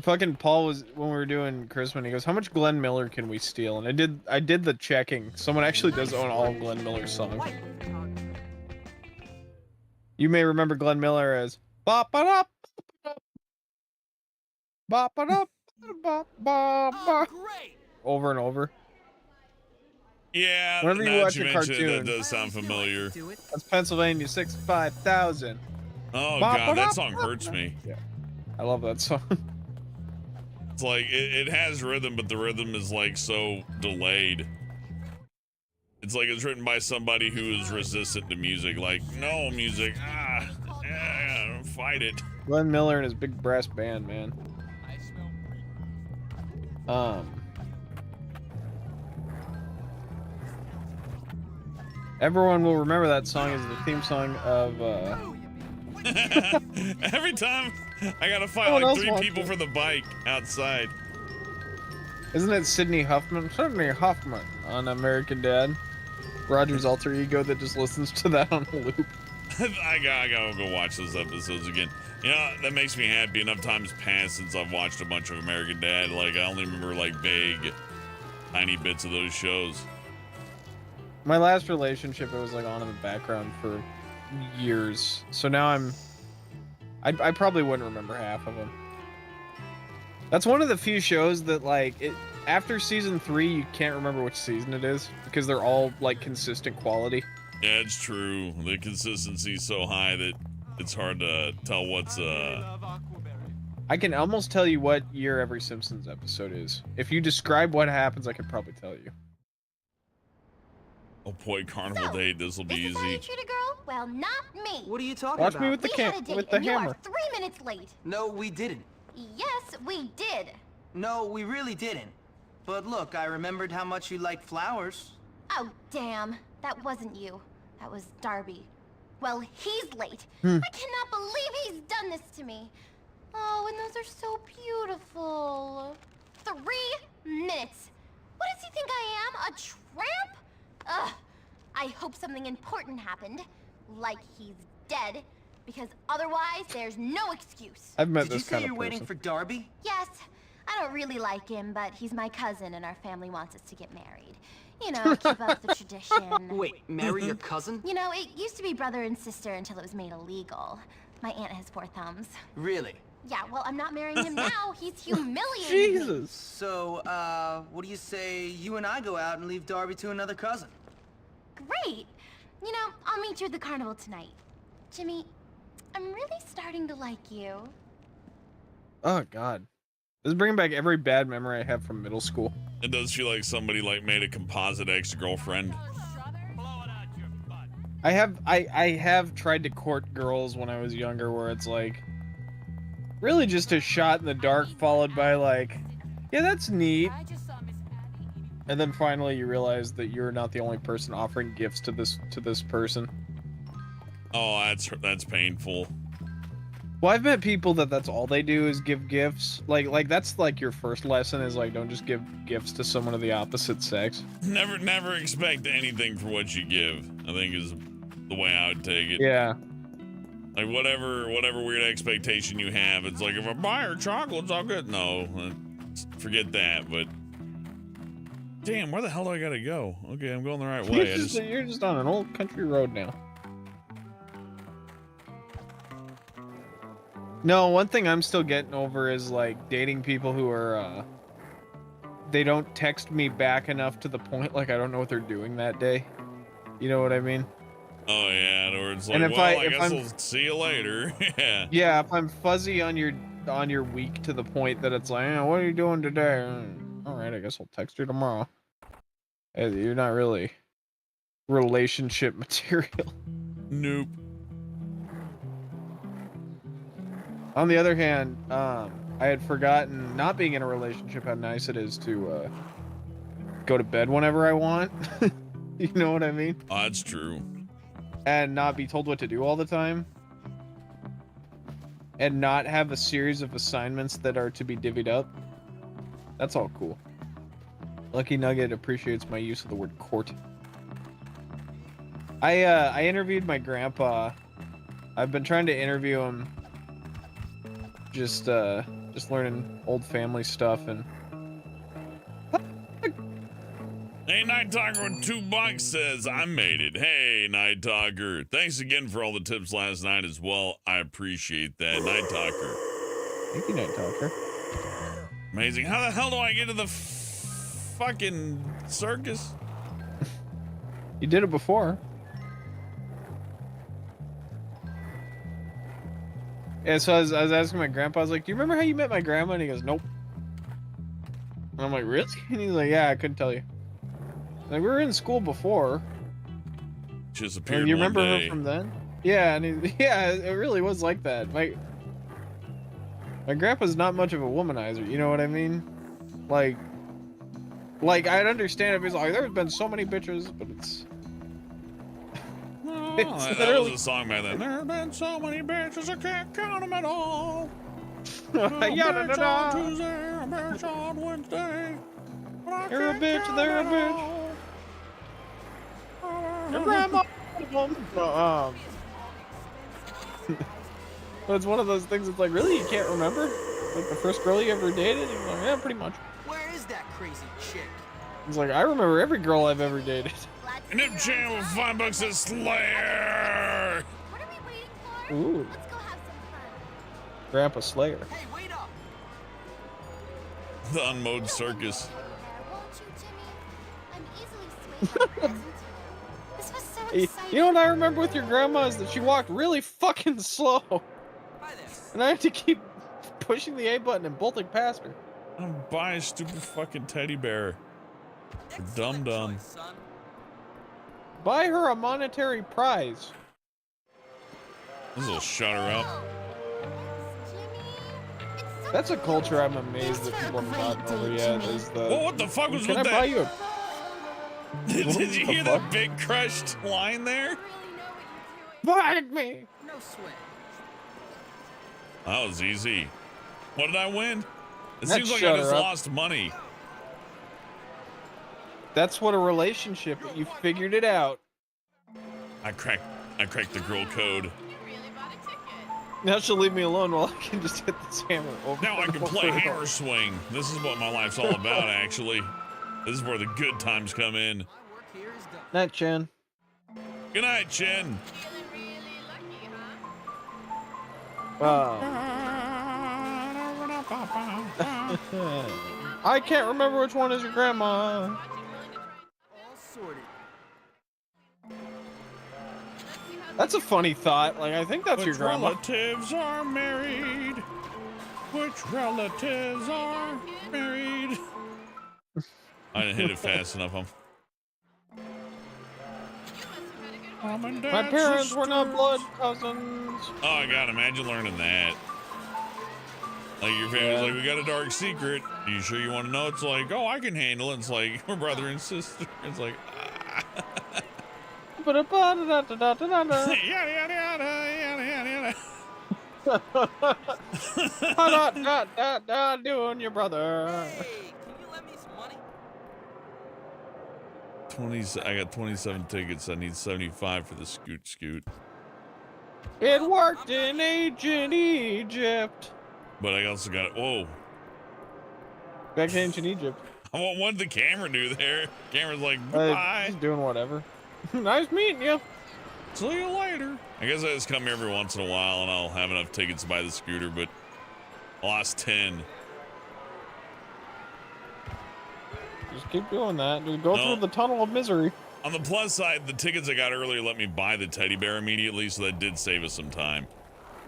B: Fucking Paul was, when we were doing Christmas, he goes, how much Glenn Miller can we steal? And I did the checking. Someone actually does own all of Glenn Miller's songs. You may remember Glenn Miller as bop it up, bop it up, bop bop, over and over.
A: Yeah,
B: whenever you watch a cartoon,
A: that does sound familiar.
B: That's Pennsylvania 65,000.
A: Oh god, that song hurts me.
B: Yeah, I love that song.
A: It's like it has rhythm, but the rhythm is so delayed. It's like it's written by somebody who is resistant to music. No music, fight it.
B: Glenn Miller and his big brass band, man. Everyone will remember that song as the theme song of.
A: Every time I gotta fight 3 people for the bike outside.
B: Isn't it Sidney Huffman? Sidney Huffman on American Dad. Roger's alter ego that just listens to that on a loop.
A: I gotta go watch those episodes again. That makes me happy. Enough time's passed since I've watched a bunch of American Dad. I only remember vague, tiny bits of those shows.
B: My last relationship, it was on in the background for years. So now I probably wouldn't remember half of them. That's one of the few shows that after season 3 you can't remember which season it is because they're all consistent quality.
A: Yeah, it's true. The consistency is so high that it's hard to tell what's
B: I can almost tell you what year every Simpsons episode is. If you describe what happens, I could probably tell you.
A: Oh boy, Carnival Day, this will be easy.
N: Treat a girl? Well, not me.
G: What are you talking
B: Watch
G: about?
B: me with the
N: You
B: hammer.
N: are 3 minutes late.
G: No, we didn't.
N: Yes, we did.
G: No, we really didn't.
D: But look, I remembered how much you like flowers.
N: Oh, damn. That wasn't you. That was Darby. Well, he's late.
B: Hmm.
N: I cannot believe he's done this to me. Oh, and those are so beautiful. 3 minutes. What does he think I am? A tramp? Ugh. I hope something important happened. Like he's dead. Because otherwise, there's no excuse.
B: I've met
D: Did
B: this
D: you say
B: kind of
D: you're waiting
B: person.
D: for Darby?
N: Yes. I don't really like him, but he's my cousin and our family wants us to get married. You know, keep up the tradition.
P: Wait, marry your cousin?
N: You know, it used to be brother and sister until it was made illegal. My aunt has 4 thumbs.
D: Really?
N: Yeah, well, I'm not marrying him now. He's humiliating me.
B: Jesus.
D: So, what do you say you and I go out and leave Darby to another cousin?
N: Great. You know, I'll meet you at the carnival tonight. Jimmy, I'm really starting to like you.
B: Oh God, this is bringing back every bad memory I have from middle school.
A: It does feel like somebody like made a composite ex-girlfriend.
B: I have tried to court girls when I was younger, where it's like really just a shot in the dark followed by like, yeah, that's neat. And then finally you realize that you're not the only person offering gifts to this person.
A: Oh, that's painful.
B: Well, I've met people that's all they do is give gifts. Like that's like your first lesson is like, don't just give gifts to someone of the opposite sex.
A: Never expect anything for what you give, I think is the way I would take it.
B: Yeah.
A: Like whatever weird expectation you have, it's like if I buy her chocolates, I'll get no. Forget that. But damn, where the hell do I gotta go? Okay, I'm going the right way.
B: You're just on an old country road now. No, one thing I'm still getting over is like dating people who are they don't text me back enough to the point like I don't know what they're doing that day. You know what I mean?
A: Oh yeah, or it's like,
B: And if
A: well, I guess
B: I'm-
A: I'll see you later. Yeah.
B: Yeah, if I'm fuzzy on your week to the point that it's like, what are you doing today? All right, I guess I'll text you tomorrow. You're not really relationship material.
A: Nope.
B: On the other hand, I had forgotten, not being in a relationship, how nice it is to go to bed whenever I want. You know what I mean?
A: Oh, that's true.
B: And not be told what to do all the time. And not have a series of assignments that are to be divvied up. That's all cool. Lucky Nugget appreciates my use of the word court. I interviewed my grandpa. I've been trying to interview him. Just learning old family stuff and.
A: Hey, Night Talker with $2 says, I made it. Hey, Night Talker. Thanks again for all the tips last night as well. I appreciate that, Night Talker.
B: Thank you, Night Talker.
A: Amazing. How the hell do I get to the fucking circus?
B: You did it before. Yeah, so I was asking my grandpa, I was like, do you remember how you met my grandma? And he goes, nope. And I'm like, really? And he's like, yeah, I couldn't tell you. Like, we were in school before.
A: Just appeared
B: And you
A: one
B: remember
A: day.
B: her from then? Yeah, and yeah, it really was like that. My grandpa's not much of a womanizer, you know what I mean? Like I'd understand if he's like, there's been so many bitches, but it's...
A: Oh, that was a song by then. There have been so many bitches, I can't count them at all.
B: Yada da da.
A: On Tuesday, a bitch on Wednesday.
B: You're a bitch, they're a bitch. Your grandma. But it's one of those things. It's like, really, you can't remember? Like the first girl you ever dated? He's like, yeah, pretty much.
P: Where is that crazy chick?
B: He's like, I remember every girl I've ever dated.
A: And if channel with $5 says Slayer.
N: What are we waiting for?
B: Ooh,
N: Let's go have some fun.
B: Grandpa Slayer.
P: Hey, wait up!
A: The unmowed circus.
N: Won't you, Jimmy? I'm easily swayed by present. This was so exciting.
B: You know what I remember with your grandma is that she walked really fucking slow.
P: Hi there.
B: And I had to keep pushing the A button and bolting past her.
A: I'm buying a stupid fucking teddy bear. Dumb.
P: Choice, son.
B: Buy her a monetary prize.
A: This will shut her up.
N: Jimmy, it's so
B: That's a culture I'm amazed that people have gotten over yet. Is the
A: Whoa, what the fuck was
B: can
A: with
B: I buy
A: that?
B: you a
A: Did you hear that big crushed line there?
B: Bite me.
M: No sweat.
A: That was easy. What did I win? It
B: That
A: seems like
B: shut
A: I just
B: her up.
A: lost money.
B: That's what a relationship. You figured it out.
A: I cracked the girl code.
B: Now she'll leave me alone while I can just hit this hammer over.
A: Now I
B: and
A: can play
B: over.
A: hammer swing. This is what my life's all about, actually. This is where the good times come in.
B: Night, Chen.
A: Good night, Chen.
B: Wow. I can't remember which one is your grandma.
M: All sorted.
B: That's a funny thought. Like, I think that's your grandma.
A: Relatives are married. Which relatives are married? I didn't hit it fast enough. Mom and
B: My
A: Dad,
B: parents were not
A: sisters.
B: blood cousins.
A: Oh, God, imagine learning that. Like, your family's like, we got a dark secret. Are you sure you want to know? It's like, oh, I can handle it. It's like, we're brother and sister. It's like, yada, yada, yada, yada.
B: Doing your brother.
P: Hey, can you lend me some money?
A: 20, I got 27 tickets. I need 75 for the scoot.
B: It worked in ancient Egypt.
A: But I also got, whoa.
B: Back to ancient Egypt.
A: What did the camera do there? Camera's like, bye.
B: He's doing whatever. Nice meeting you.
A: See you later. I guess I just come every once in a while and I'll have enough tickets to buy the scooter, but I lost 10.
B: Just keep doing that. Just go through the tunnel of misery.
A: On the plus side, the tickets I got earlier let me buy the teddy bear immediately, so that did save us some time.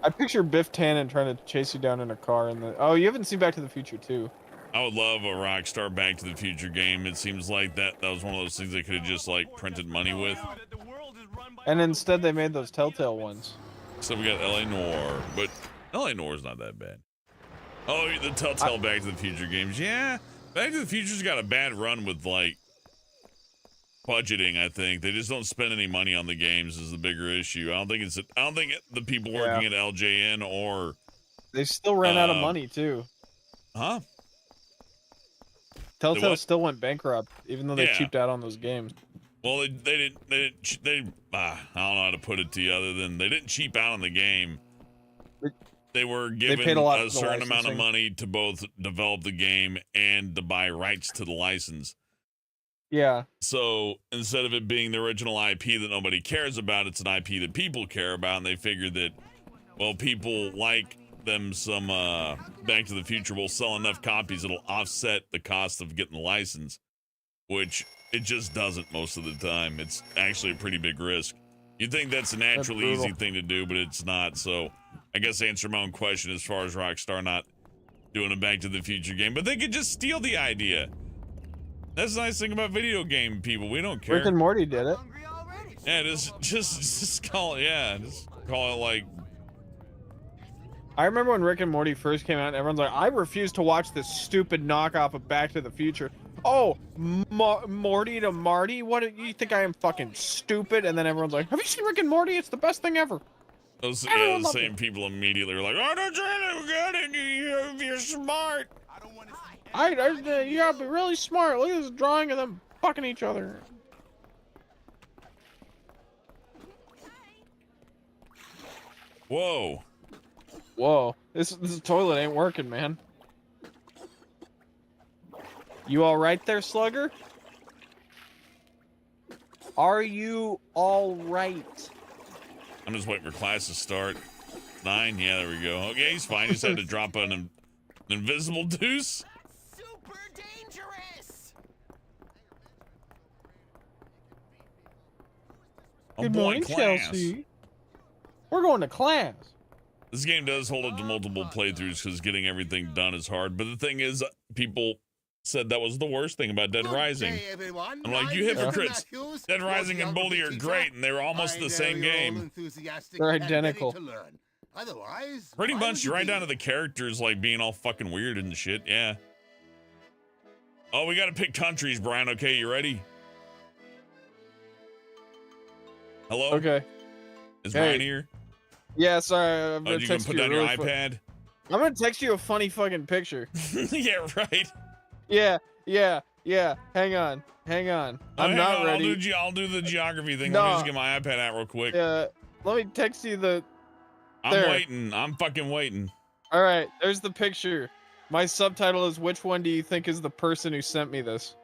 B: I picture Biff Tannen trying to chase you down in a car in the. Oh, you haven't seen Back to the Future 2.
A: I would love a Rockstar Back to the Future game. It seems like that was one of those things they could have just like printed money with.
B: And instead they made those Telltale ones.
A: So we got LA Noire, but LA Noire is not that bad. Oh, the Telltale Back to the Future games. Yeah, Back to the Future's got a bad run with like budgeting. I think they just don't spend any money on the games is the bigger issue. I don't think the people working at LJN or
B: they still ran out of money too.
A: Huh?
B: Telltale still went bankrupt, even though they cheaped out on those games.
A: Well, I don't know how to put it to you other than they didn't cheap out on the game. They were given a certain amount of money to both develop the game and to buy rights to the license.
B: Yeah.
A: So instead of it being the original IP that nobody cares about, it's an IP that people care about, and they figured that, well, people like them some Back to the Future will sell enough copies it'll offset the cost of getting the license, which it just doesn't most of the time. It's actually a pretty big risk. You'd think that's a naturally easy thing to do, but it's not. So I guess to answer my own question as far as Rockstar not doing a Back to the Future game, but they could just steal the idea. That's the nice thing about video game people. We don't care.
B: Rick and Morty did it.
A: Yeah, just call it. Just call it like.
B: I remember when Rick and Morty first came out, and everyone's like, I refuse to watch this stupid knockoff of Back to the Future. Oh, Morty to Marty? What do you think I am, fucking stupid? And then everyone's like, have you seen Rick and Morty? It's the best thing ever.
A: Those same people immediately were like, oh, don't you good, you're smart.
B: You gotta be really smart. Look at this drawing of them fucking each other.
A: Whoa.
B: Whoa. This toilet ain't working, man. You all right there, Slugger? Are you all right?
A: I'm just waiting for class to start. 9, yeah, there we go. Okay, he's fine. He just had to drop an invisible deuce.
L: Super dangerous.
B: Good morning, Chelsea. We're going to class.
A: This game does hold up to multiple playthroughs because getting everything done is hard. But the thing is, people said that was the worst thing about Dead Rising. I'm like, you hypocrites. Dead Rising and Bully are great, and they were almost the same game.
B: They're identical.
Q: Otherwise,
A: Pretty
Q: why
A: much
Q: would you
A: right
Q: be-
A: down to the characters like being all fucking weird and shit. Yeah. Oh, we got to pick countries, Brian. Okay, you ready? Hello?
B: Okay.
A: Is
B: Hey.
A: Brian here?
B: Yeah, sorry. I'm
A: Oh,
B: gonna
A: you gonna
B: text
A: put
B: you
A: down
B: a
A: your
B: really
A: iPad?
B: I'm gonna text you a funny fucking picture.
A: Yeah, right.
B: Yeah. Hang on.
A: Oh,
B: I'm
A: hang
B: not
A: on,
B: ready.
A: I'll do the geography thing. Let me
B: No.
A: just get my iPad out real quick.
B: Let me text you the.
A: I'm
B: there.
A: waiting. I'm fucking waiting.
B: All right, there's the picture. My subtitle is "Which one do you think is the person who sent me this?"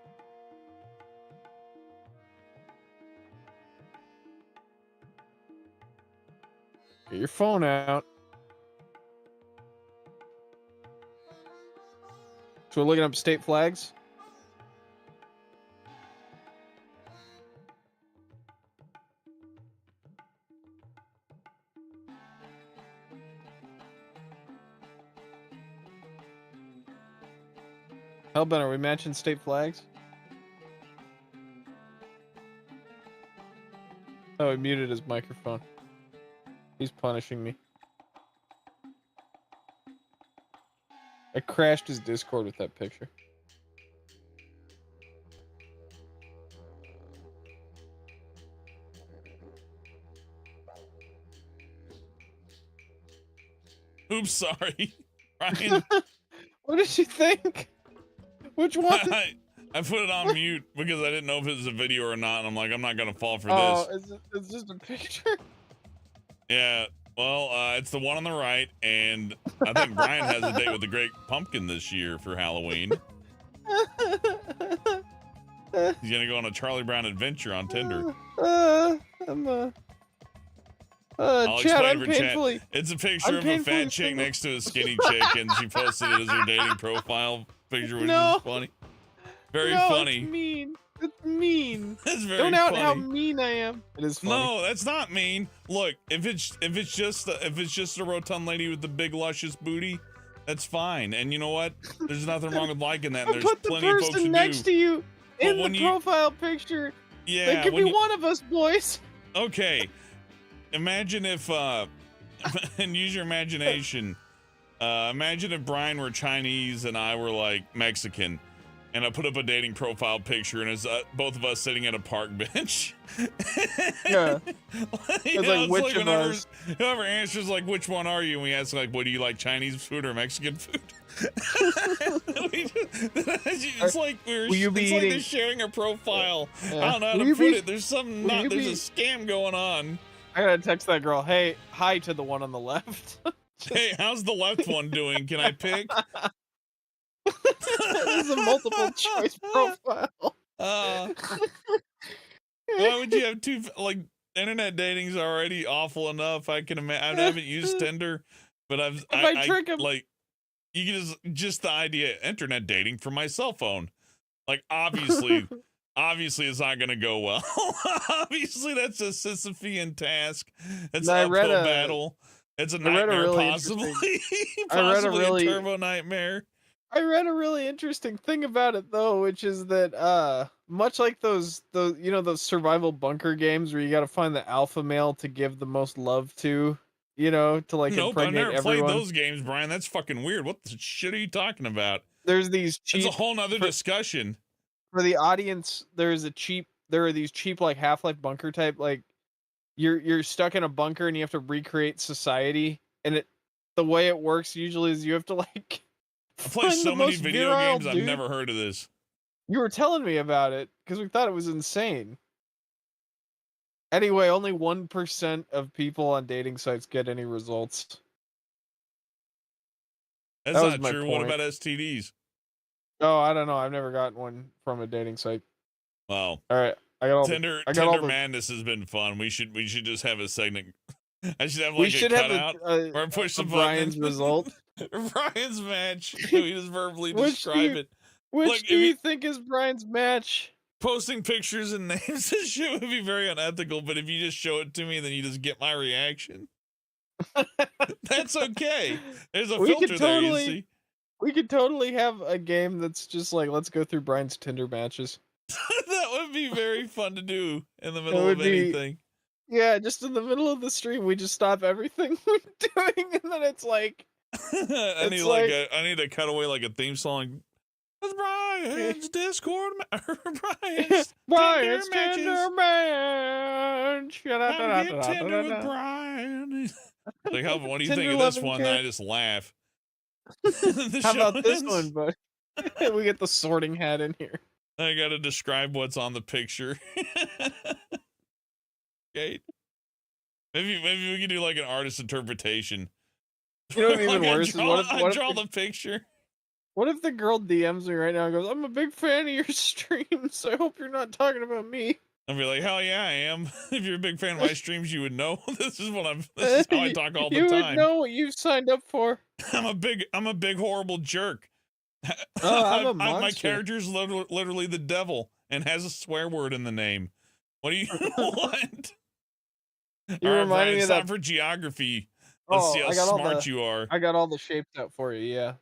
B: Get your phone out. So we're looking up state flags. Hellbent, are we matching state flags? Oh, he muted his microphone. He's punishing me. I crashed his Discord with that picture.
A: Oops, sorry. Ryan.
B: What did you think? Which one?
A: I put it on mute because I didn't know if it was a video or not. And I'm like, I'm not gonna fall for
B: Oh,
A: this.
B: it's just a picture.
A: Yeah. Well, it's the one on the right, and I think Brian has a date with the Great Pumpkin this year for Halloween. He's gonna go on a Charlie Brown adventure on Tinder. I'll
B: Chad,
A: explain
B: I'm
A: for
B: painfully.
A: Chat. It's a picture of a
B: painfully
A: fat chick
B: single.
A: next to a skinny chick, and she posted it as her dating profile picture, which
B: No.
A: is funny. Very
B: No,
A: funny.
B: It's mean. It's mean.
A: It's very
B: Don't out
A: funny.
B: how mean I am. It is funny.
A: No, that's not mean. Look, if it's just a rotund lady with the big luscious booty, that's fine. And you know what? There's nothing wrong with liking that. And
B: I
A: there's
B: put the
A: plenty of folks who
B: person next
A: do.
B: to you
A: But
B: in
A: when
B: the
A: you-
B: profile picture.
A: Yeah,
B: They could
A: when
B: be
A: you-
B: one of us, boys.
A: Okay. Imagine if and use your imagination. Imagine if Brian were Chinese and I were like Mexican, and I put up a dating profile picture and it's both of us sitting at a park bench.
B: Yeah.
A: You
B: It's
A: know,
B: like, which of
A: whenever,
B: us?
A: whoever answers like, which one are you? And we ask like, what do you like, Chinese food or Mexican food? It's like
B: Will you be
A: it's like they're
B: eating-
A: sharing a profile.
B: Yeah.
A: I don't know how
B: Will
A: to
B: you
A: put
B: be-
A: it. There's something
B: will
A: not.
B: you
A: There's
B: be-
A: a scam going on.
B: I gotta text that girl. Hey, hi to the one on the left.
A: Hey, how's the left one doing? Can I pick?
B: This is a multiple choice profile.
A: Why would you have two? Like, internet dating's already awful enough. I can imagine. I haven't used Tinder, but
B: I trick 'em-
A: like, you can just the idea internet dating from my cell phone. Like, obviously it's not gonna go well. Obviously that's a Sisyphean task. It's
B: No, I
A: an
B: read
A: uphill
B: a-
A: battle. It's a
B: I read a
A: nightmare,
B: really
A: possibly.
B: interesting-
A: Possibly
B: really-
A: a turbo nightmare.
B: I read a really interesting thing about it though, which is that much like those those survival bunker games where you got to find the alpha male to give the most love to, to like
A: Nope, I've
B: impregnate
A: never
B: everyone.
A: played those games, Brian. That's fucking weird. What the shit are you talking about?
B: There's these cheap
A: It's a whole nother discussion.
B: for the audience. There are these cheap like Half-Life bunker type, like you're stuck in a bunker and you have to recreate society, and the way it works usually is you have to like
A: I play
B: find
A: so
B: the
A: many
B: most
A: video
B: virile
A: games, I've
B: dude.
A: never heard of this.
B: You were telling me about it because we thought it was insane. Anyway, only 1% of people on dating sites get any results.
A: That's
B: That was
A: not
B: my
A: true. What
B: point.
A: about STDs?
B: Oh, I don't know. I've never gotten one from a dating site.
A: Wow.
B: All right, I got all
A: Tinder
B: I got all
A: Tinder
B: the,
A: Madness has been fun. We should just have a segment. I should have
B: we
A: like
B: should
A: a
B: have
A: cutout or push
B: a
A: the
B: Brian's
A: button.
B: result.
A: Brian's match. We just verbally
B: Which
A: describe it.
B: Which
A: Look,
B: do
A: if
B: you think is Brian's match?
A: Posting pictures and names and shit would be very unethical, but if you just show it to me, then you just get my reaction. That's okay. There's a
B: We
A: filter
B: could
A: there, you
B: totally-
A: see.
B: We could totally have a game that's just like, let's go through Brian's Tinder matches.
A: That would be very fun to do in the
B: It
A: middle
B: would
A: of
B: be-
A: anything.
B: Yeah, just in the middle of the stream, we just stop everything we're doing, and then it's like,
A: I need I need to cut away like a theme song. It's Brian's Discord,
B: Brian's
A: matches.
B: Tender Match.
A: I'm get tender with Brian. Like, what do you think of this one? I just laugh.
B: How about this one, bud? We get the sorting hat in here.
A: I gotta describe what's on the picture. Okay. Maybe we can do like an artist interpretation.
B: You know what's even worse is what
A: I draw the picture.
B: What if the girl DMs me right now and goes, "I'm a big fan of your streams. I hope you're not talking about me."
A: I'll be like, hell yeah, I am. If you're a big fan of my streams, you would know. This is how I talk all the time.
B: You would know what you've signed up for.
A: I'm a big horrible jerk.
B: Oh, I'm a monster.
A: My character's literally the devil and has a swear word in the name. What do you want?
B: You reminded me of that
A: for geography. Let's see how smart you are.
B: I got all the shapes out for you. Yeah.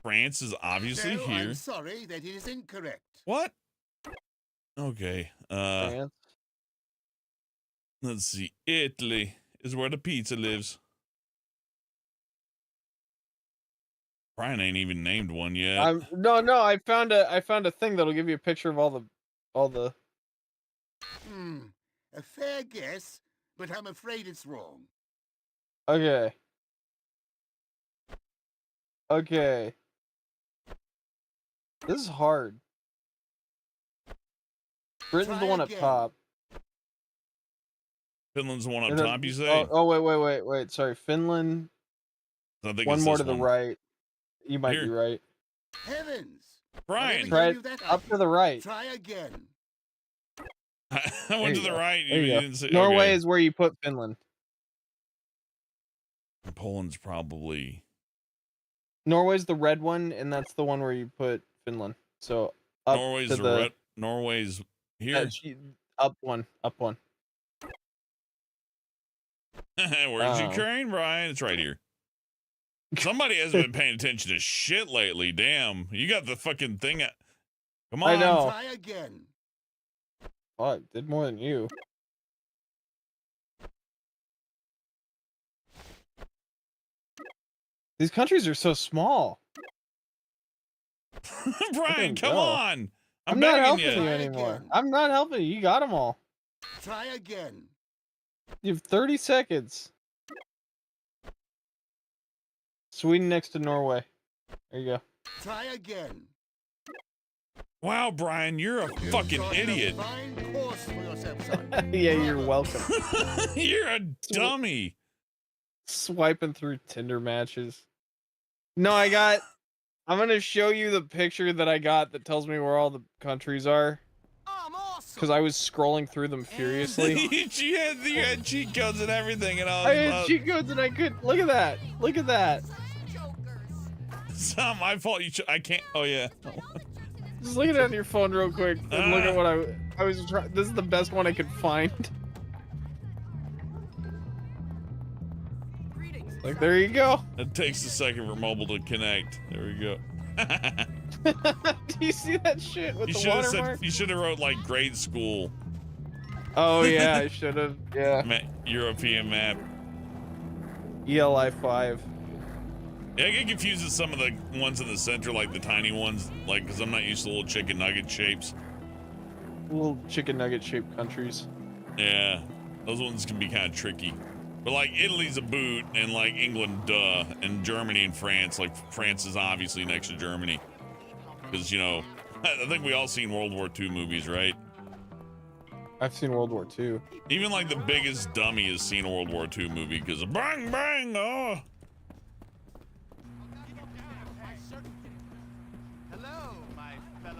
A: France is obviously here.
Q: I'm sorry that it is incorrect.
A: What? Okay.
B: France.
A: Let's see. Italy is where the pizza lives. Brian ain't even named one yet.
B: No. I found a thing that'll give you a picture of all the.
Q: A fair guess, but I'm afraid it's wrong.
B: Okay. This is hard. Britain's the one up top.
A: Finland's the one up top, you say?
B: Oh, wait. Sorry, Finland.
A: I think
B: one
A: it's
B: more
A: this
B: to the
A: one.
B: right. You might be right.
Q: Heavens!
A: Brian!
B: Try it up to the right.
Q: Try again.
A: I went to the right.
B: There
A: You
B: you
A: didn't
B: go.
A: say,
B: Norway
A: okay.
B: is where you put Finland.
A: Poland's probably.
B: Norway's the red one, and that's the one where you put Finland. So up
A: Norway's
B: to the
A: Norway's here.
B: Up one.
A: Where's Ukraine, Brian? It's right here. Somebody hasn't been paying attention to shit lately. Damn, you got the fucking thing. Come on.
B: I know.
Q: Try again.
B: Oh, I did more than you. These countries are so small.
A: Brian, come on.
B: I'm not
A: begging
B: helping you anymore. I'm not helping you. You got them all.
Q: Try again.
B: You have 30 seconds. Sweden next to Norway. There you go.
Q: Try again.
A: Wow, Brian, you're a fucking idiot.
Q: Fine course for yourself, son.
B: Yeah, you're welcome.
A: You're a dummy.
B: Swiping through Tinder matches. No, I'm gonna show you the picture that I got that tells me where all the countries are. Because I was scrolling through them furiously.
A: you had cheat codes and everything, and
B: I had cheat codes and I could look at that. Look at that.
A: It's not my fault. I can't. Oh yeah.
B: Just look at it on your phone real quick and look at what I was trying. This is the best one I could find. Like, there you go.
A: It takes a second for mobile to connect. There we go.
B: Do you see that shit with the watermark?
A: You should have wrote like grade school.
B: Oh yeah, I should have. Yeah.
A: European map.
B: ELI 5.
A: Yeah, I get confused with some of the ones in the center, like the tiny ones, like because I'm not used to little chicken nugget shapes.
B: Little chicken nugget shaped countries.
A: Yeah, those ones can be kind of tricky. But like Italy's a boot, and like England, duh, and Germany and France. Like France is obviously next to Germany, because you know, I think we all seen World War II movies, right?
B: I've seen World War II.
A: Even like the biggest dummy has seen a World War II movie because of bang bang. Oh.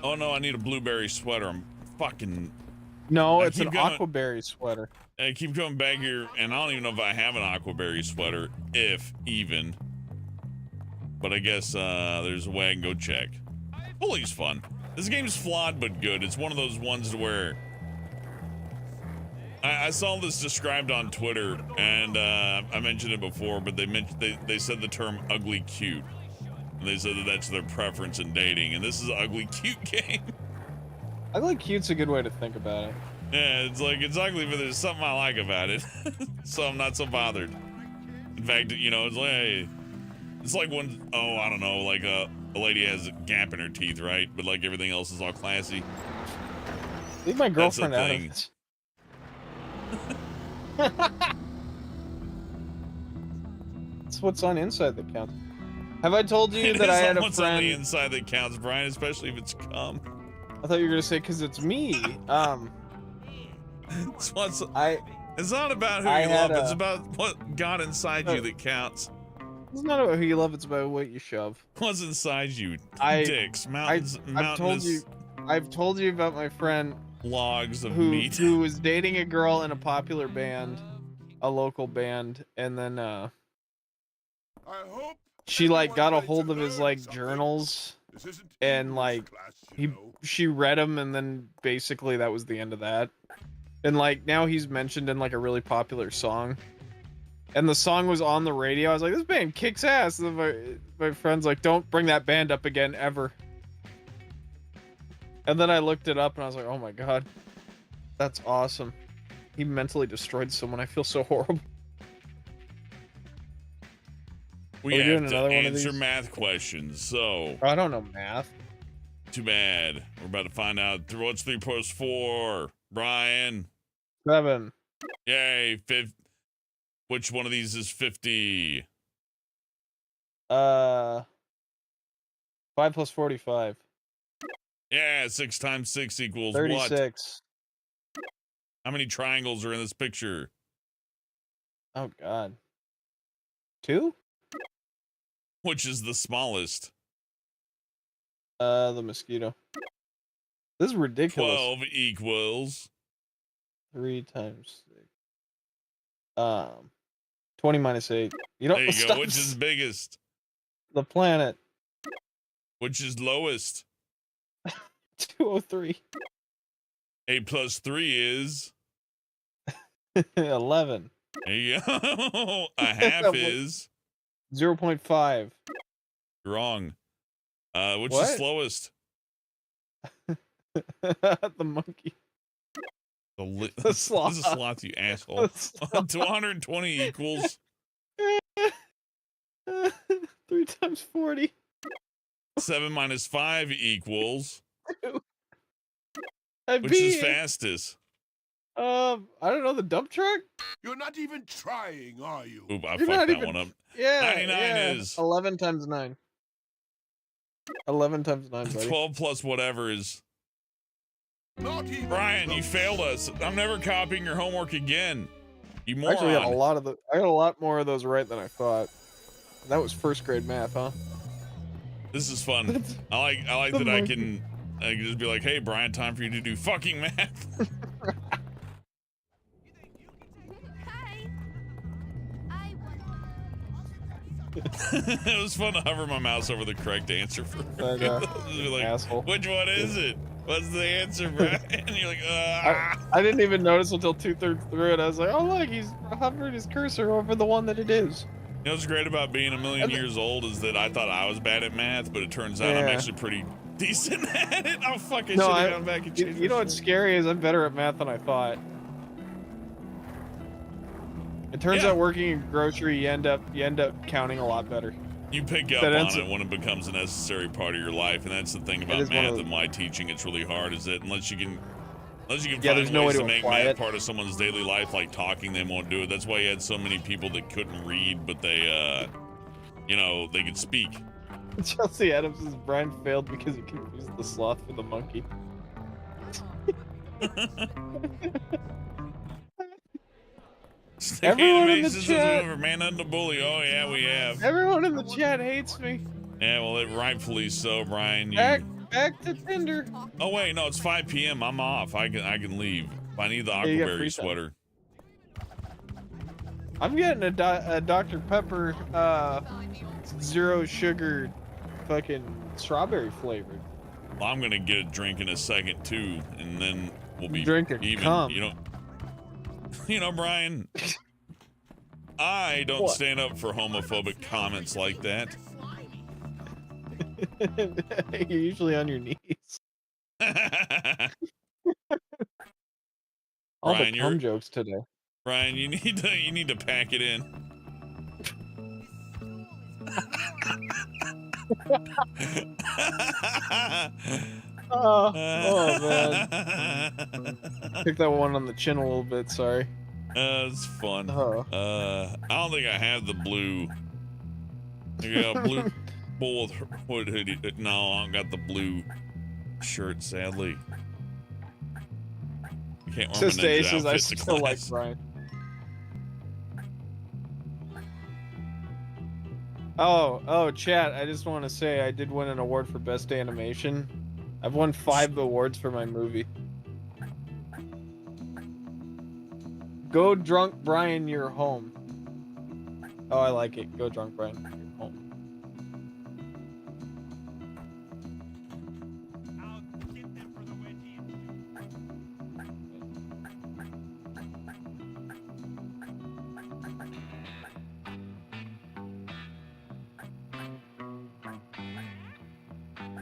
A: Oh no, I need a blueberry sweater. I'm fucking.
B: No, it's an aquaberry sweater.
A: I keep coming back here, and I don't even know if I have an aquaberry sweater, if even. But I guess there's a way I can go check. Bully's fun. This game's flawed but good. It's one of those ones to where I saw this described on Twitter, and I mentioned it before, but they said the term ugly cute. And they said that that's their preference in dating, and this is an ugly cute game.
B: Ugly cute's a good way to think about it.
A: Yeah, it's like it's ugly, but there's something I like about it, so I'm not so bothered. In fact, you know, it's like it's like when I don't know, like a lady has a gap in her teeth, right? But like everything else is all classy.
B: Leave my girlfriend out of
A: thing.
B: this. That's what's on inside that counts. Have I told you
A: It
B: that I
A: is
B: had a
A: what's on the
B: friend?
A: inside that counts, Brian, especially if it's cum.
B: I thought you were gonna say because it's me.
A: It's not about who
B: I
A: you
B: had
A: love. It's about what got inside you that counts.
B: It's not about who you love. It's about what you shove.
A: What's inside you? Dicks,
B: I've told you about my friend
A: logs of
B: who
A: meat.
B: who was dating a girl in a popular band, a local band, and then she like got a hold of his like journals, and like she read them, and then basically that was the end of that. And like now he's mentioned in like a really popular song. And the song was on the radio. I was like, this band kicks ass. And my friend's like, don't bring that band up again, ever. And then I looked it up and I was like, oh my god. That's awesome. He mentally destroyed someone. I feel so horrible.
A: We have to answer math questions, so...
B: I don't know math.
A: Too bad. We're about to find out. What's 3 plus 4? Brian?
B: 7.
A: Yay. Which one of these is 50?
B: 5 plus 45.
A: Yeah, 6 times 6 equals
B: 36.
A: What? How many triangles are in this picture?
B: Oh, God. 2?
A: Which is the smallest?
B: The mosquito. This is ridiculous.
A: 12 equals...
B: 3 times 6. 20 minus 8. You don't.
A: There you go. Which is biggest?
B: The planet.
A: Which is lowest?
B: 203.
A: 8 plus 3 is
B: 11.
A: There you go. A half is
B: 0.5.
A: Wrong. Which
B: What?
A: is slowest?
B: The monkey.
A: The
B: sloth.
A: This is a sloth, you asshole. 220 equals
B: 3 times 40.
A: 7 minus 5 equals. Which
B: beat
A: is
B: it.
A: fastest?
B: I don't know, the dump truck?
J: You're not even trying, are you?
A: Oop, I
B: You're
A: fucked
B: not
A: that
B: even-
A: one up.
B: Yeah.
A: 99
B: yeah.
A: is
B: 11 times 9. 11 times 9, buddy.
A: 12 plus whatever is. Brian, you failed us. I'm never copying your homework again. You moron.
B: Actually, I got a lot more of those right than I thought. That was first grade math, huh?
A: This is fun. I like that I can just be like, hey Brian, time for you to do fucking math. It was fun to hover my mouse over the correct answer for like,
B: asshole.
A: Which one is it? What's the answer, Brian? And you're like, ah.
B: I didn't even notice until 2/3 through it. I was like, oh look, he's hovering his cursor over the one that it is.
A: You know what's great about being a million years old is that I thought I was bad at math, but it turns out I'm actually pretty decent at it. Oh fuck, I should have gone back and changed
B: You know what's scary is I'm better at math than I thought. It turns out working in grocery, you end up counting a lot better.
A: You pick up on it when it becomes a necessary part of your life, and that's the thing about math and why teaching it's really hard is that unless you can find ways to make math part of someone's daily life, like talking, they won't do it. That's why you had so many people that couldn't read, but they, they could speak.
B: Chelsea Adams says Brian failed because he confused the sloth for the monkey. Everyone in the chat.
A: Man under the bully. Oh yeah, we have.
B: Everyone in the chat hates me.
A: Yeah, well, rightfully so, Brian.
B: Back to Tinder.
A: Oh wait, no, it's 5 p.m. I'm off. I can leave. I need the Aquaberry sweater.
B: I'm getting a Dr. Pepper, 0 sugar, fucking strawberry flavored.
A: Well, I'm gonna get a drink in a second too, and then we'll be even.
B: Cum.
A: You know, Brian, I don't stand up for homophobic comments like that.
B: You're usually on your knees. All
A: Ryan,
B: the cum jokes today.
A: Ryan, you need to pack it in.
B: Oh man. Pick that one on the chin a little bit, sorry.
A: It's fun. I don't think I have the blue. I got a blue Bullworth hoodie. No, I don't got the blue shirt, sadly. I can't wear my ninja
B: Aces, I
A: outfit to
B: still like
A: class.
B: Brian. Oh, chat, I just want to say I did win an award for Best Animation. I've won 5 awards for my movie. Go Drunk Brian, you're home. Oh, I like it. Go Drunk Brian, you're home.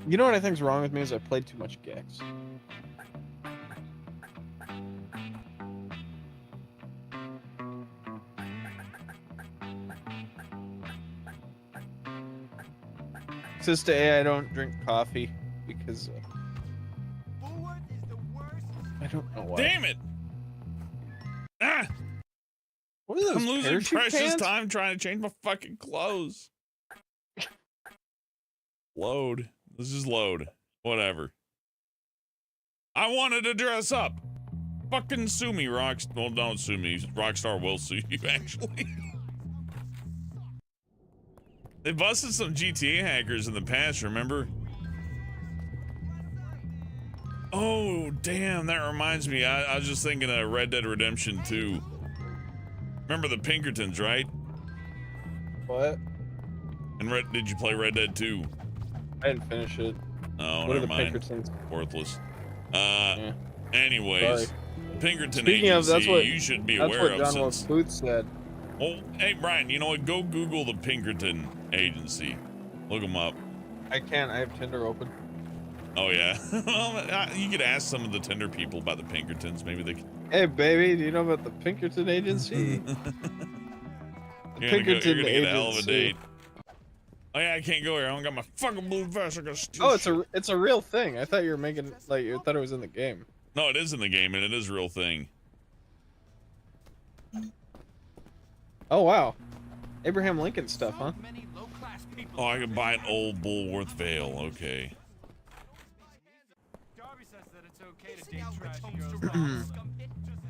B: You know what I think's wrong with me is I played too much Gex. Sister A, I don't drink coffee because I don't know why.
A: Damn it! Ah!
B: What are those
A: I'm losing
B: parachute
A: precious
B: pants?
A: time trying to change my fucking clothes. Load. Let's just load. Whatever. I wanted to dress up. Fucking sue me, Rockstar. Well, don't sue me. Rockstar will sue you, actually. They busted some GTA hackers in the past, remember? Oh, damn. That reminds me. I was just thinking of Red Dead Redemption 2. Remember the Pinkertons, right?
B: What?
A: And did you play Red Dead 2?
B: I didn't finish it.
A: Oh,
B: What are
A: never
B: the
A: mind.
B: Pinkertons?
A: Worthless.
B: Yeah.
A: Anyways,
B: Sorry.
A: Pinkerton
B: Speaking
A: Agency,
B: of, that's what
A: you should be
B: that's
A: aware
B: what
A: of
B: John
A: since...
B: Booth said.
A: Well, hey, Brian, you know what? Go Google the Pinkerton Agency. Look them up.
B: I can't. I have Tinder open.
A: Oh, yeah. Well, you could ask some of the Tinder people about the Pinkertons. Maybe they could...
B: Hey, baby, do you know about the Pinkerton Agency?
A: You're gonna get a hell of a date. Oh, yeah, I can't go here. I don't got my fucking blue vest. I gotta steal
B: Oh, it's a real thing. I thought you were making like you thought it was in the game.
A: No, it is in the game, and it is a real thing.
B: Oh wow, Abraham Lincoln stuff, huh?
A: Oh, I can buy an old Bullworth veil. Okay.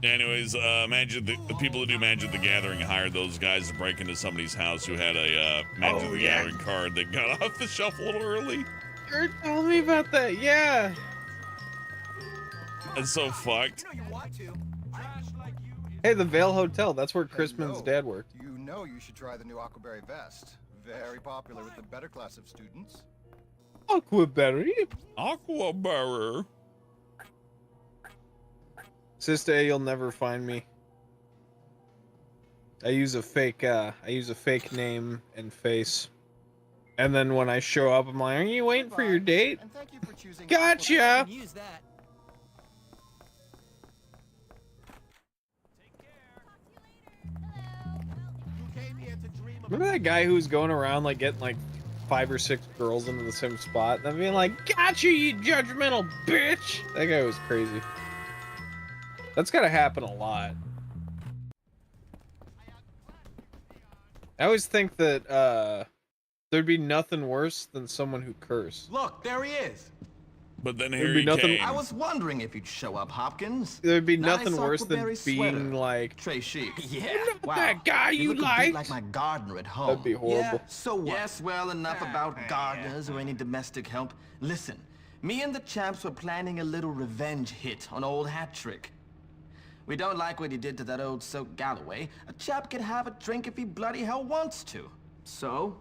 A: Anyways, Magic the people that do Magic the Gathering hired those guys to break into somebody's house who had a Magic the Gathering card that got off the shelf a little early.
B: You're telling me about that, yeah.
A: That's so fucked.
B: Hey, the Vale Hotel. That's where Crispin's dad worked.
R: You know you should try the new Aquaberry vest. Very popular with the better class of students.
B: Aquaberry.
A: Aquaberry.
B: Sister A, you'll never find me. I use a fake name and face. And then when I show up, I'm like, are you waiting for your date?
R: And thank you for choosing
B: Gotcha!
H: Use that.
B: Remember that guy who was going around like getting like 5 or 6 girls into the same spot and then being like, gotcha, you judgmental bitch! That guy was crazy. That's gotta happen a lot. I always think that there'd be nothing worse than someone who cursed.
C: Look, there he is.
A: But then
B: There'd
A: here
B: be
A: he
B: nothing-
A: came.
C: I was wondering if you'd show up, Hopkins.
B: There'd be
C: Nice
B: nothing worse than
C: Aquaberry
B: being
C: sweater.
B: like,
C: Trey chic. Yeah.
B: not that guy you
C: look a bit
B: liked.
C: like my gardener at home.
B: That'd be horrible.
C: Yeah, so what? Yes, well, enough about gardeners or any domestic help. Listen, me and the chaps were planning a little revenge hit on old Hat-Trick. We don't like what he did to that old soak Galloway. A chap can have a drink if he bloody hell wants to. So?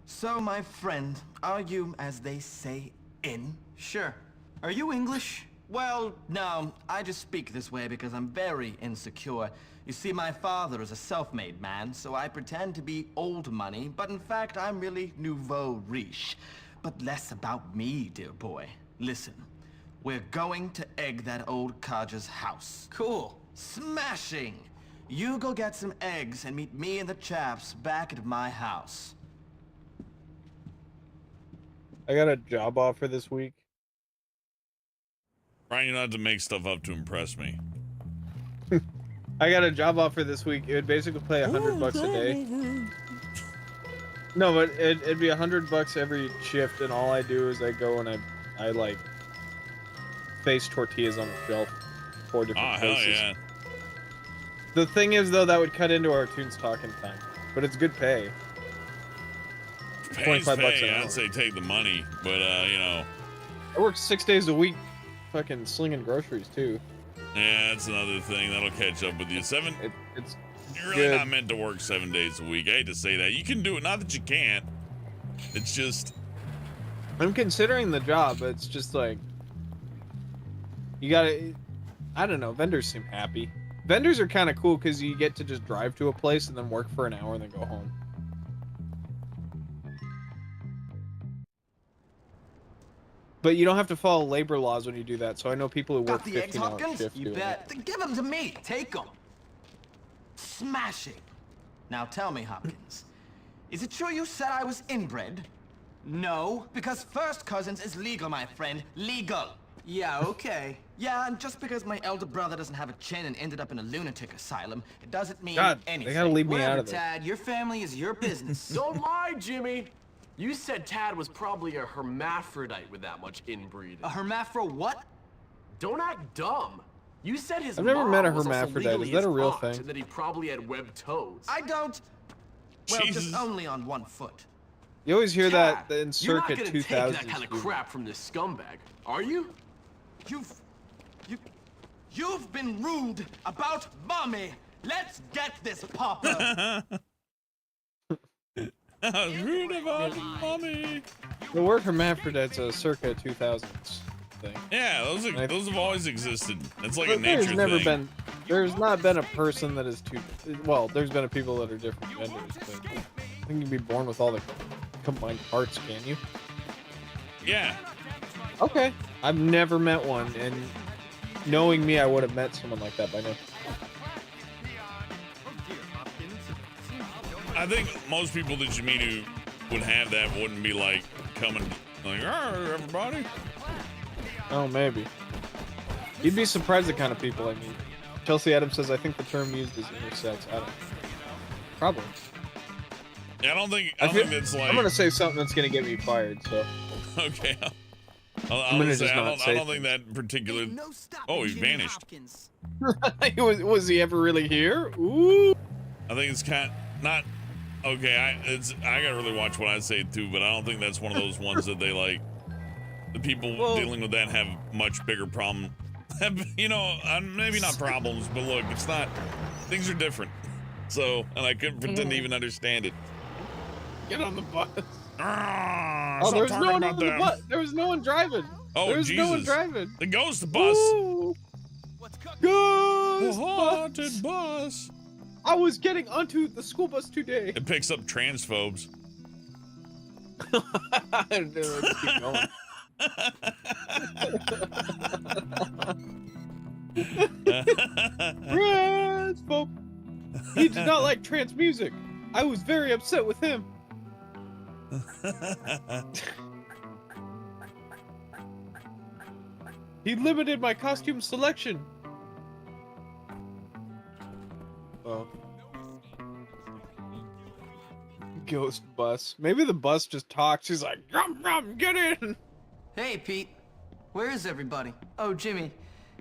C: So, my friend, are you, as they say, in? Sure. Are you English? Well, no. I just speak this way because I'm very insecure. You see, my father is a self-made man, so I pretend to be old money, but in fact, I'm really nouveau riche. But less about me, dear boy. Listen.
S: We're going to egg that old codger's house. Cool. Smashing! You go get some eggs and meet me and the chaps back at my house.
B: I got a job offer this week.
A: Brian, you don't have to make stuff up to impress me.
B: I got a job offer this week. It would basically pay $100 a day. No, but it'd be $100 every shift, and all I do is I go and I like face tortillas on a shelf, 4 different places.
A: Hell yeah.
B: The thing is, though, that would cut into our Toons talking time, but it's good pay.
A: Pay's
B: 25 bucks
A: pay.
B: an hour.
A: I'd say take the money, but you know.
B: I work 6 days a week, fucking slinging groceries too.
A: Yeah, that's another thing that'll catch up with you.
B: It's
A: You're really
B: good.
A: not meant to work 7 days a week. I hate to say that. You can do it. Not that you can't. It's just.
B: I'm considering the job, but it's just like you gotta. I don't know. Vendors seem happy. Vendors are kind of cool because you get to just drive to a place and then work for an hour and then go home. But you don't have to follow labor laws when you do that. So I know people who work
S: Got the eggs,
B: 15-hour
S: Hopkins?
B: shifts
S: You
B: doing
S: bet. Then give them to me. Take them. Smashing. Now tell me, Hopkins, is it true you said I was inbred? No, because first cousins is legal, my friend. Legal. Yeah, okay. Yeah, and just because my elder brother doesn't have a chin and ended up in a lunatic asylum, it doesn't mean
B: God,
S: anything.
B: they gotta leave me
S: Whatever,
B: out of this.
S: Tad, your family is your business.
G: Don't lie, Jimmy. You said Tad was probably a hermaphrodite with that much inbreeding.
S: A hermaphro what?
G: Don't act dumb. You said his
B: I've never
G: mom
B: met a
G: was also
B: hermaphrodite.
G: legally
B: Is that a
G: his
B: real
G: aunt,
B: thing?
G: And that he probably had webbed toes.
S: I don't. Well,
A: Jesus.
S: just only on one foot.
B: You always hear that
G: Tad,
B: in
G: you're not
B: circa
G: gonna
B: 2000s.
G: take that kind of crap from this scumbag, are you?
S: You've been rude about mommy. Let's get this, Papa.
A: Rude about mommy.
B: The word hermaphrodite's a circa 2000s thing.
A: Yeah, those have always existed. It's like a
B: But
A: nature thing.
B: there's not been a person that is too. Well, there's been a people that are different genders, but I think you can be born with all the combined parts, can you?
A: Yeah.
B: Okay. I've never met one, and knowing me, I would have met someone like that by now.
A: I think most people that you meet who would have that wouldn't be like coming like, "Arr, everybody."
B: Oh, maybe. You'd be surprised the kind of people I meet. Chelsea Adams says, I think the term used is intersex. I don't know. Probably.
A: Yeah, I don't think that's like.
B: I'm gonna say something that's gonna get me fired, so.
A: Okay.
B: I'm gonna just not
A: I
B: say
A: don't think that particular. Oh, he vanished.
B: was he ever really here? Ooh.
A: I think it's kind of not. Okay, I gotta really watch what I say too, but I don't think that's one of those ones that they like. The people dealing with that have much bigger problem. You know, maybe not problems, but look, it's not. Things are different. So, and I couldn't pretend to even understand it.
B: Get on the bus.
A: Oh,
B: there was no one on the bus. There was no one driving.
A: Oh,
B: there was
A: Jesus.
B: no one driving.
A: The ghost bus.
B: Ooh. Ghost
A: haunted bus.
B: I was getting onto the school bus today.
A: It picks up transphobes.
B: Let's keep going. Transphobe. He did not like trance music. I was very upset with him. He limited my costume selection. Oh. Ghost bus. Maybe the bus just talks. She's like, "Rum rum, get in."
S: Hey, Pete. Where is everybody? Oh, Jimmy.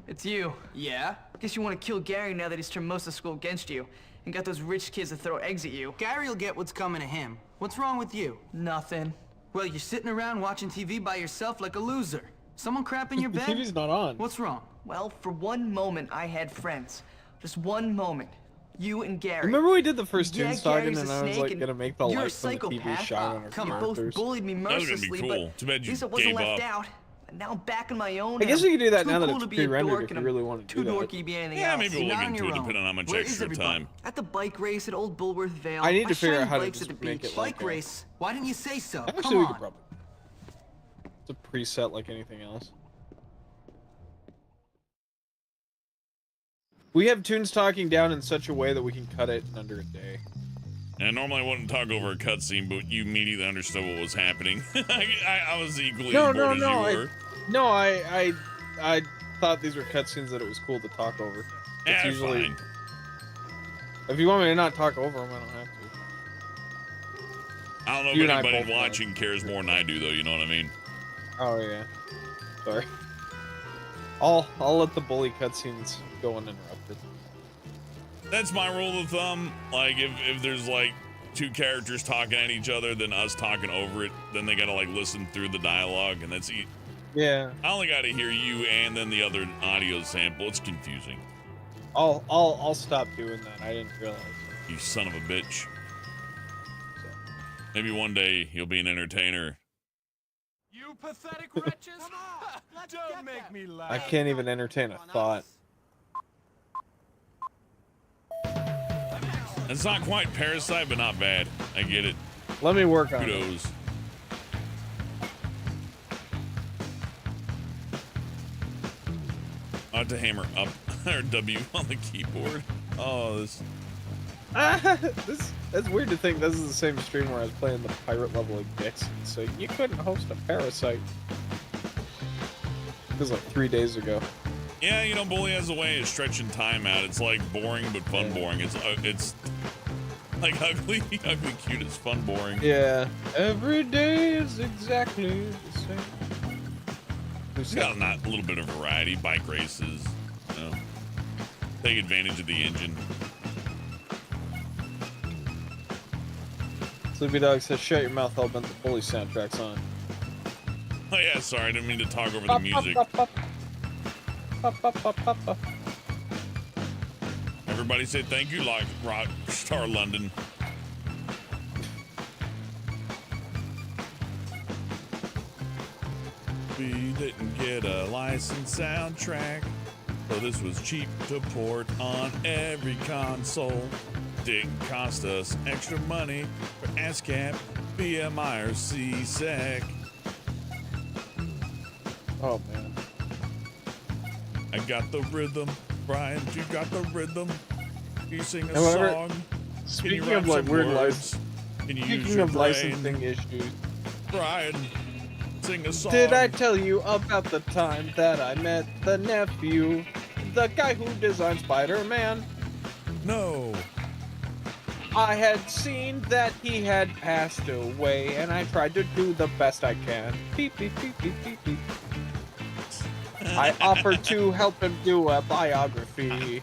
S: It's you. Yeah?
T: Guess you want to kill Gary now that he's turned most of school against you and got those rich kids to throw eggs at you.
S: Gary'll get what's coming to him. What's wrong with you?
T: Nothing.
S: Well, you're sitting around watching TV by yourself like a loser. Someone crap in your bed?
B: TV's not on.
S: What's wrong?
T: Well, for one moment I had friends. Just one moment. You and Gary.
B: Remember we did the first
T: Yeah,
B: Toons talking
T: Gary's
B: and
T: a
B: I was
T: snake
B: like
T: and
B: gonna make the
T: you're a
B: lights on the TV
T: psychopath.
B: shine on our
T: You both
B: characters.
T: bullied me
A: That was gonna be
T: mercilessly,
A: cool.
T: but
A: Too bad
T: at
A: you
T: least I wasn't
A: gave
T: left
A: up.
T: out. And now I'm back on my own.
B: I guess
T: and
B: you could do that
T: too
B: now that
T: cool
B: it's
T: to be a
B: pre-rendered
T: dork
B: if
T: and
B: you
T: I'm
B: really want to
T: too
B: do that.
T: dorky to be anything
A: Yeah,
T: else.
A: maybe we'll
T: Not
A: look
T: on
A: into
T: your
A: it
T: own.
A: depending on how much
T: Where is
A: extra
T: everybody?
A: time.
T: At the bike race at Old Bullworth Vale.
B: I need to figure out
T: shine
B: how to
T: bikes at
B: just
T: the
B: make
T: beach.
B: it like
S: Bike race? Why didn't you say so?
B: Actually,
S: Come
B: we
S: on.
B: could probably. It's a preset like anything else. We have Toons talking down in such a way that we can cut it in under a day.
A: And normally I wouldn't talk over a cutscene, but you immediately understood what was happening. I was equally as bored as you were.
B: I thought these were cutscenes that it was cool to talk over. It's usually
A: fine.
B: If you want me to not talk over them, I don't have to.
A: I don't know if anybody watching cares more than I do, though. You know what I mean?
B: Oh yeah. Sorry. I'll let the bully cutscenes go uninterrupted.
A: That's my rule of thumb. Like, if there's like two characters talking at each other, then us talking over it, then they gotta like listen through the dialogue, and that's
B: yeah.
A: I only gotta hear you and then the other audio sample. It's confusing.
B: I'll stop doing that. I didn't realize.
A: You son of a bitch. Maybe one day you'll be an entertainer.
G: You pathetic wretches! Don't make me laugh.
B: I can't even entertain a thought.
A: It's not quite Parasite, but not bad. I get it.
B: Let me work on it.
A: Kudos. I have to hammer up or W on the keyboard. Oh, this.
B: That's weird to think this is the same stream where I was playing the pirate level of Dixon, so you couldn't host a Parasite. It was like 3 days ago.
A: Yeah, you know, Bully has a way of stretching time out. It's like boring, but fun boring. It's like ugly cute. It's fun boring.
B: Yeah, every day is exactly the same.
A: It's got a little bit of variety. Bike races, you know, take advantage of the engine.
B: Sleepy Dog says, "Shut your mouth, I'll bend the Bully soundtrack's on."
A: Oh yeah, sorry, I didn't mean to talk over the music. Everybody say thank you, like Rockstar London. We didn't get a licensed soundtrack, so this was cheap to port on every console. Didn't cost us extra money for ASCAP, BMI, or CSEC.
B: Oh man.
A: I got the rhythm, Brian. You got the rhythm. Can you sing a
B: However,
A: song?
B: Speaking of like weird license,
A: Can you use
B: speaking
A: your
B: of
A: brain?
B: licensing issues,
A: Brian, sing a song.
B: did I tell you about the time that I met the nephew, the guy who designed Spider-Man?
A: No.
B: I had seen that he had passed away, and I tried to do the best I can. Beep, beep, beep, beep, beep, beep. I offered to help him do a biography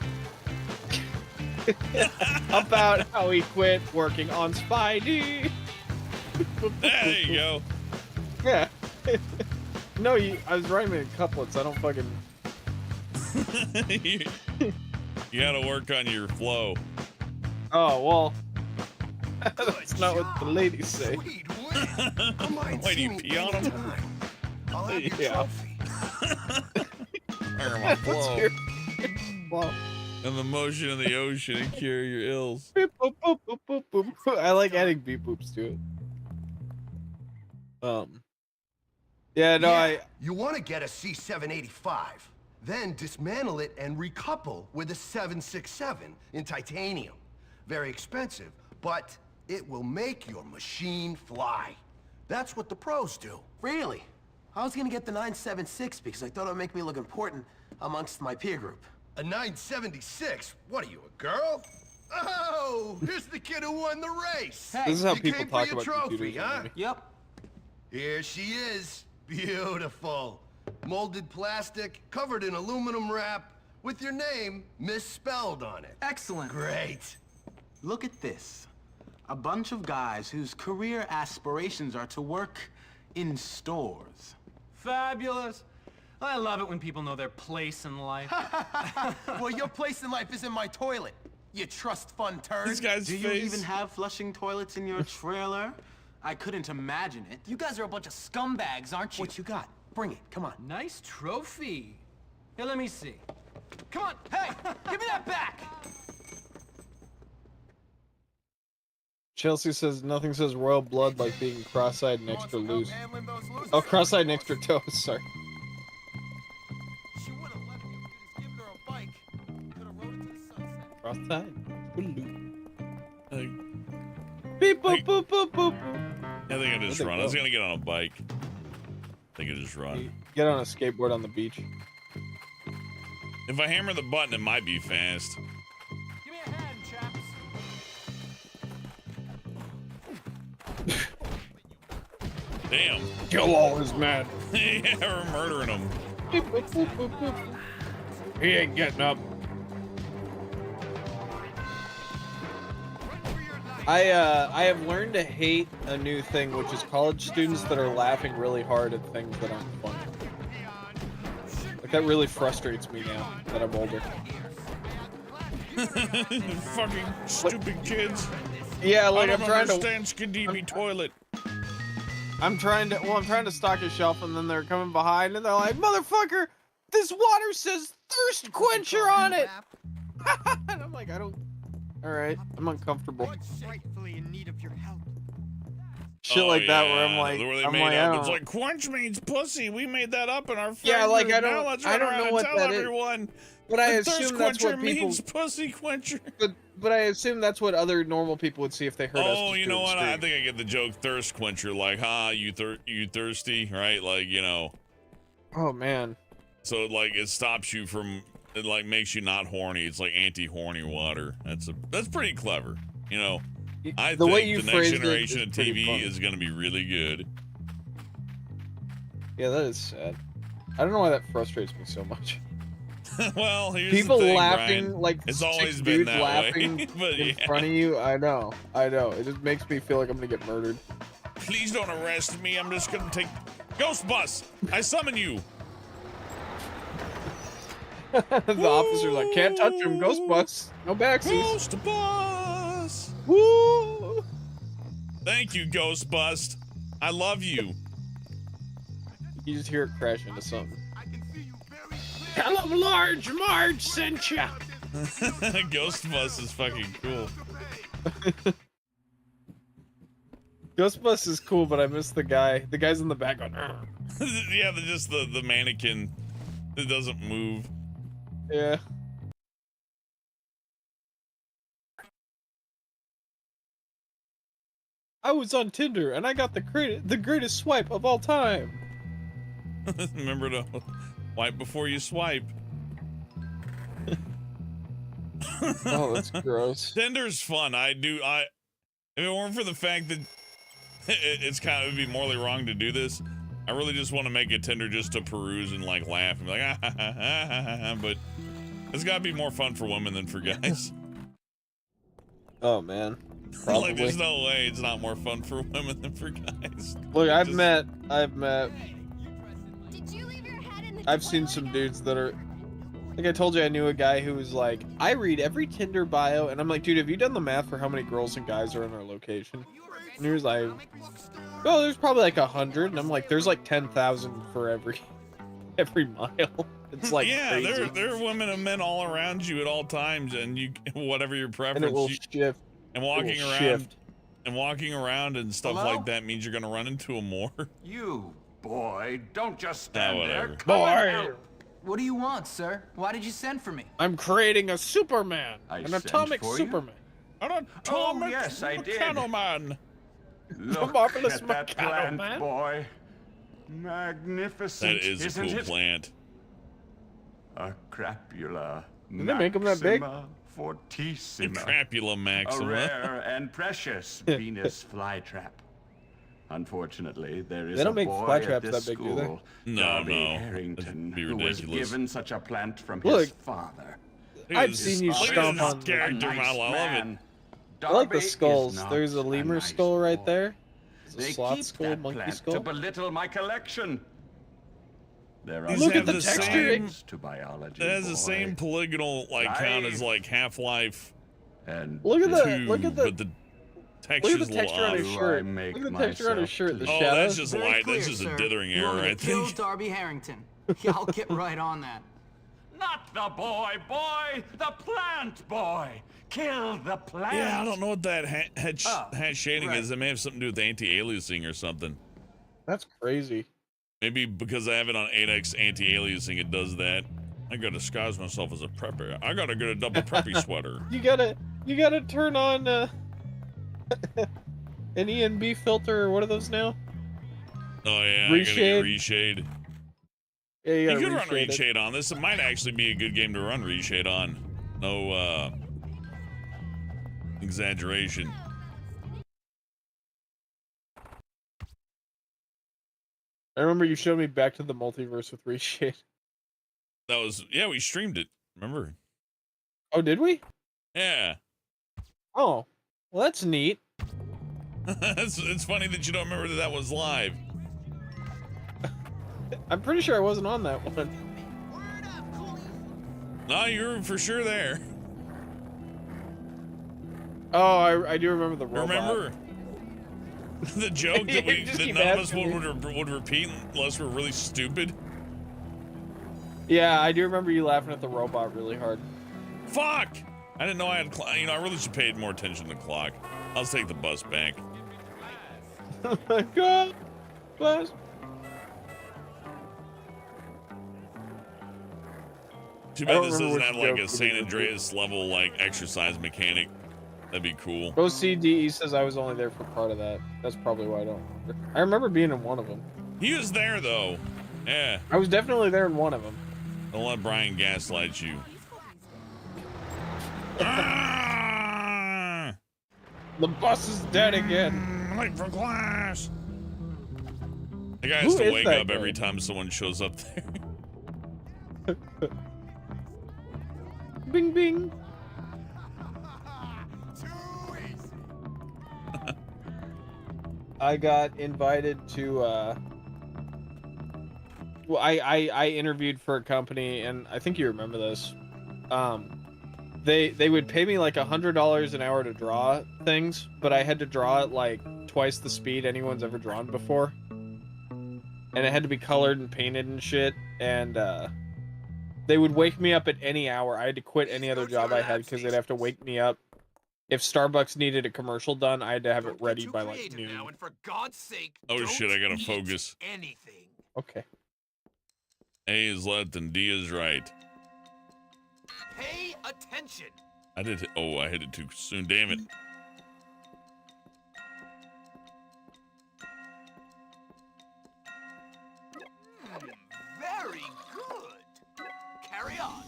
B: about how he quit working on Spidey.
A: There you go.
B: Yeah. No, I was writing couplets. I don't fucking.
A: you gotta work on your flow.
B: Oh, well. That's not what the ladies say.
A: Wait, do you pee on them?
Q: I'll have your
B: Yeah.
Q: trophy.
A: Or my flow.
B: Well,
A: And the motion of the ocean and cure your ills.
B: beep, boop, boop, boop, boop, boop. I like adding beep boops to it. Yeah, no,
Q: You want to get a C785, then dismantle it and recouple with a 767 in titanium. Very expensive, but it will make your machine fly. That's what the pros do.
U: Really? I was gonna get the 976 because I thought it would make me look important amongst my peer group.
Q: A 976? What are you, a girl? Oh, here's the kid who won the race.
B: This is how
Q: You
B: people
Q: came
B: talk
Q: for your
B: about
Q: trophy,
B: computers,
Q: huh?
B: maybe.
U: Yep.
Q: Here she is. Beautiful. Molded plastic, covered in aluminum wrap, with your name misspelled on it.
U: Excellent.
Q: Great.
U: Look at this. A bunch of guys whose career aspirations are to work in stores.
G: Fabulous. I love it when people know their place in life.
U: Well, your place in life is in my toilet, you trust fund turd.
A: This guy's
U: Do
A: face.
U: you even have flushing toilets in your trailer? I couldn't imagine it.
T: You guys are a bunch of scumbags, aren't you?
U: What you got? Bring it, come on.
G: Nice trophy. Here, let me see. Come on, hey, give me that back.
B: Chelsea says nothing says royal blood like being cross-eyed and extra loose. Oh, cross-eyed and extra toes. Sorry.
C: She would have left you if you just given her a bike. Could have rode it to
B: Cross-side.
A: Like,
B: Beep, boop, boop, boop, boop.
A: I think I just
B: Where'd
A: run.
B: they
A: I was
B: go?
A: gonna get on a bike. I think I just run.
B: Get on a skateboard on the beach.
A: If I hammer the button, it might be fast.
G: Give me a hand, chaps.
A: Damn.
B: Kill all his men.
A: Yeah, we're murdering them.
B: Beep, boop, boop, boop, boop. He ain't getting up. I have learned to hate a new thing, which is college students that are laughing really hard at things that aren't funny. Like, that really frustrates me now that I'm older.
A: Fucking stupid kids.
B: Yeah, like
A: I
B: I'm
A: don't
B: trying to
A: understand Skadibi toilet.
B: I'm trying to stock a shelf, and then they're coming behind, and they're like, "Motherfucker, this water says thirst quencher on it." And I'm like, I don't. All right, I'm uncomfortable.
O: Rightfully in need of your help.
B: Shit like that, where I'm
A: yeah,
B: like,
A: where they
B: I'm
A: made
B: like,
A: up.
B: I
A: It's
B: don't.
A: like quench means pussy. We made that up in our friend
B: Yeah, like,
A: group.
B: I don't-
A: Now let's
B: I
A: run
B: don't
A: around
B: know
A: and
B: what
A: tell
B: that is.
A: everyone.
B: But I
A: the thirst
B: assume that's
A: quencher
B: what people.
A: means pussy quencher.
B: But I assume that's what other normal people would see if they heard us.
A: Oh,
B: just
A: you
B: do
A: know
B: it
A: what? I
B: straight.
A: think I get the joke. Thirst quencher, like, you thirsty, right? Like, you know.
B: Oh man.
A: So like it stops you from. It like makes you not horny. It's like anti-horny water. That's pretty clever. You know. I
B: The
A: think
B: way you
A: the next
B: phrased it
A: generation
B: is
A: of
B: pretty
A: TV
B: funny.
A: is going to be really good.
B: Yeah, that is sad. I don't know why that frustrates me so much.
A: Well, here's
B: People
A: the thing,
B: laughing,
A: Brian.
B: like
A: It's
B: 6
A: always been
B: dudes
A: that
B: laughing
A: way. But
B: in
A: yeah.
B: front of you. I know. It just makes me feel like I'm gonna get murdered.
A: Please don't arrest me. I'm just gonna take Ghost Bus. I summon you.
B: The officer's like, can't touch him. Ghost bus. No backsies.
A: Ghost Bus.
B: Woo!
A: Thank you, Ghost Bust. I love you.
B: You just hear it crash into something. Tell him Large Marge sent ya.
A: Ghost Bus is fucking cool.
B: Ghost bus is cool, but I miss the guy. The guy's in the back going, "Arr."
A: Yeah, just the mannequin that doesn't move.
B: Yeah. I was on Tinder and I got the greatest swipe of all time.
A: Remember to wipe before you swipe.
B: Oh, that's gross.
A: Tinder's fun. If it weren't for the fact that it's kind of, it'd be morally wrong to do this, I really just want to make a Tinder just to peruse and like laugh and be like, but it's gotta be more fun for women than for guys.
B: Oh man.
A: Like,
B: Probably.
A: there's no way it's not more fun for women than for guys.
B: Look, I've met I've seen some dudes that are, like I told you, I knew a guy who was like, I read every Tinder bio, and I'm like, dude, have you done the math for how many girls and guys are in our location? And he was like, oh, there's probably like 100, and I'm like, there's like 10,000 for every mile. It's like
A: yeah,
B: crazy.
A: there are women and men all around you at all times, and you whatever your preference.
B: And it will shift.
A: And walking
B: It will
A: around
B: shift.
A: and walking around and stuff
J: Hello?
A: like that means you're gonna run into them more.
J: You, boy, don't just
A: Ah,
J: stand
A: whatever.
J: there. Come and
B: Boy.
J: help.
S: What do you want, sir? Why did you send for me?
B: I'm creating a Superman,
J: I
B: an
J: sent
B: atomic
J: for you?
B: Superman.
A: An
J: Oh,
A: atomic
J: yes, I did.
A: man.
J: Look
B: marvelous
J: at that
B: Meccano
J: plant,
B: Man.
J: boy. Magnificent,
A: That is a
J: isn't
A: cool
J: it?
A: plant.
J: A crapula.
B: Did they make 'em that big?
J: Maxima Fortissima.
A: Crapula
J: A
A: Maxima.
J: rare and precious Venus flytrap. Unfortunately, there is
B: They don't
J: a
B: make
J: boy
B: flytraps
J: at this
B: that big, do they?
J: school,
A: No,
J: Darby
A: no.
J: Harrington,
A: That'd be
J: who was
A: ridiculous.
J: given such a plant from
B: Look.
J: his father.
B: I've seen you
A: Look at
B: stomp
A: this
B: on.
A: character
J: A nice
A: model. I love it.
J: man.
B: I like the
J: Darby is
B: skulls.
J: not
B: There's a lemur
J: nice
B: skull right
J: boy.
B: there. There's a
J: They
B: sloth
J: keep
B: skull,
J: that
B: monkey
J: plant
B: skull.
J: to belittle my collection. There are
A: These
B: Look
A: have
B: at the texture.
J: sides to biology.
A: It has the
J: boy.
A: same polygonal like count as
J: Life.
A: like Half-Life
J: And
B: Look at the
A: 2,
B: look at
A: but
B: the
A: the
B: look
A: texture's
B: at the
A: a little
B: texture on
A: off.
B: his
J: Do I
B: shirt.
J: make
B: Look at the texture on his
J: myself
B: shirt. The
J: to-
A: Oh,
B: shadows.
A: that's just
S: Very
A: light.
S: clear,
A: That's just a
S: sir.
A: dithering
S: You want
A: error,
S: me
A: I
S: to kill
A: think.
S: Darby Harrington. Yeah, I'll get right on that.
J: Not the boy, the plant boy. Kill the plant.
A: Yeah, I don't know what that hat shading
S: right.
A: is. It may have something to do with anti-aliasing or something.
B: That's crazy.
A: Maybe because I have it on 8x anti-aliasing, it does that. I gotta disguise myself as a prepper. I gotta get a double preppy sweater.
B: You gotta turn on an ENB filter, or what are those now?
A: Oh yeah,
B: Reshade.
A: I gotta get reshade.
B: Yeah,
A: You
B: gotta
A: could run
B: reshade it.
A: reshade on this. It might actually be a good game to run reshade on. No exaggeration.
B: I remember you showed me Back to the Multiverse with reshade.
A: That was, yeah, we streamed it. Remember?
B: Oh, did we?
A: Yeah.
B: Oh, well, that's neat.
A: It's funny that you don't remember that that was live.
B: I'm pretty sure I wasn't on that one.
A: No, you were for sure there.
B: Oh, I do remember the robot.
A: Remember? The joke that, that none of us would repeat unless we're really stupid.
B: Yeah, I do remember you laughing at the robot really hard.
A: Fuck! I didn't know I had, you know, I really should pay more attention to the clock. I'll take the bus back.
B: Oh my god! Bus.
A: Too bad this doesn't have like a San Andreas level like exercise mechanic. That'd be cool.
B: OCDE says I was only there for part of that. That's probably why I don't remember. I remember being in one of them.
A: He was there though. Yeah.
B: I was definitely there in one of them.
A: Don't let Brian gaslight you.
B: The bus is dead again.
A: Late for class. The guy
B: Who
A: has to
B: is
A: wake
B: that
A: up
B: guy?
A: every time someone shows up there.
B: Bing bing. I got invited to well, I interviewed for a company, and I think you remember this. They would pay me like $100 an hour to draw things, but I had to draw it like twice the speed anyone's ever drawn before. And it had to be colored and painted and shit, and they would wake me up at any hour. I had to quit any other job I had because they'd have to wake me up. If Starbucks needed a commercial done, I had to have it ready by like noon.
C: Now, and for God's sake,
A: Oh shit, I gotta
C: eat
A: focus.
C: anything.
B: Okay.
A: A is left and D is right.
C: Pay attention.
A: I did. Oh, I hit it too soon. Damn it.
C: Very good. Carry on.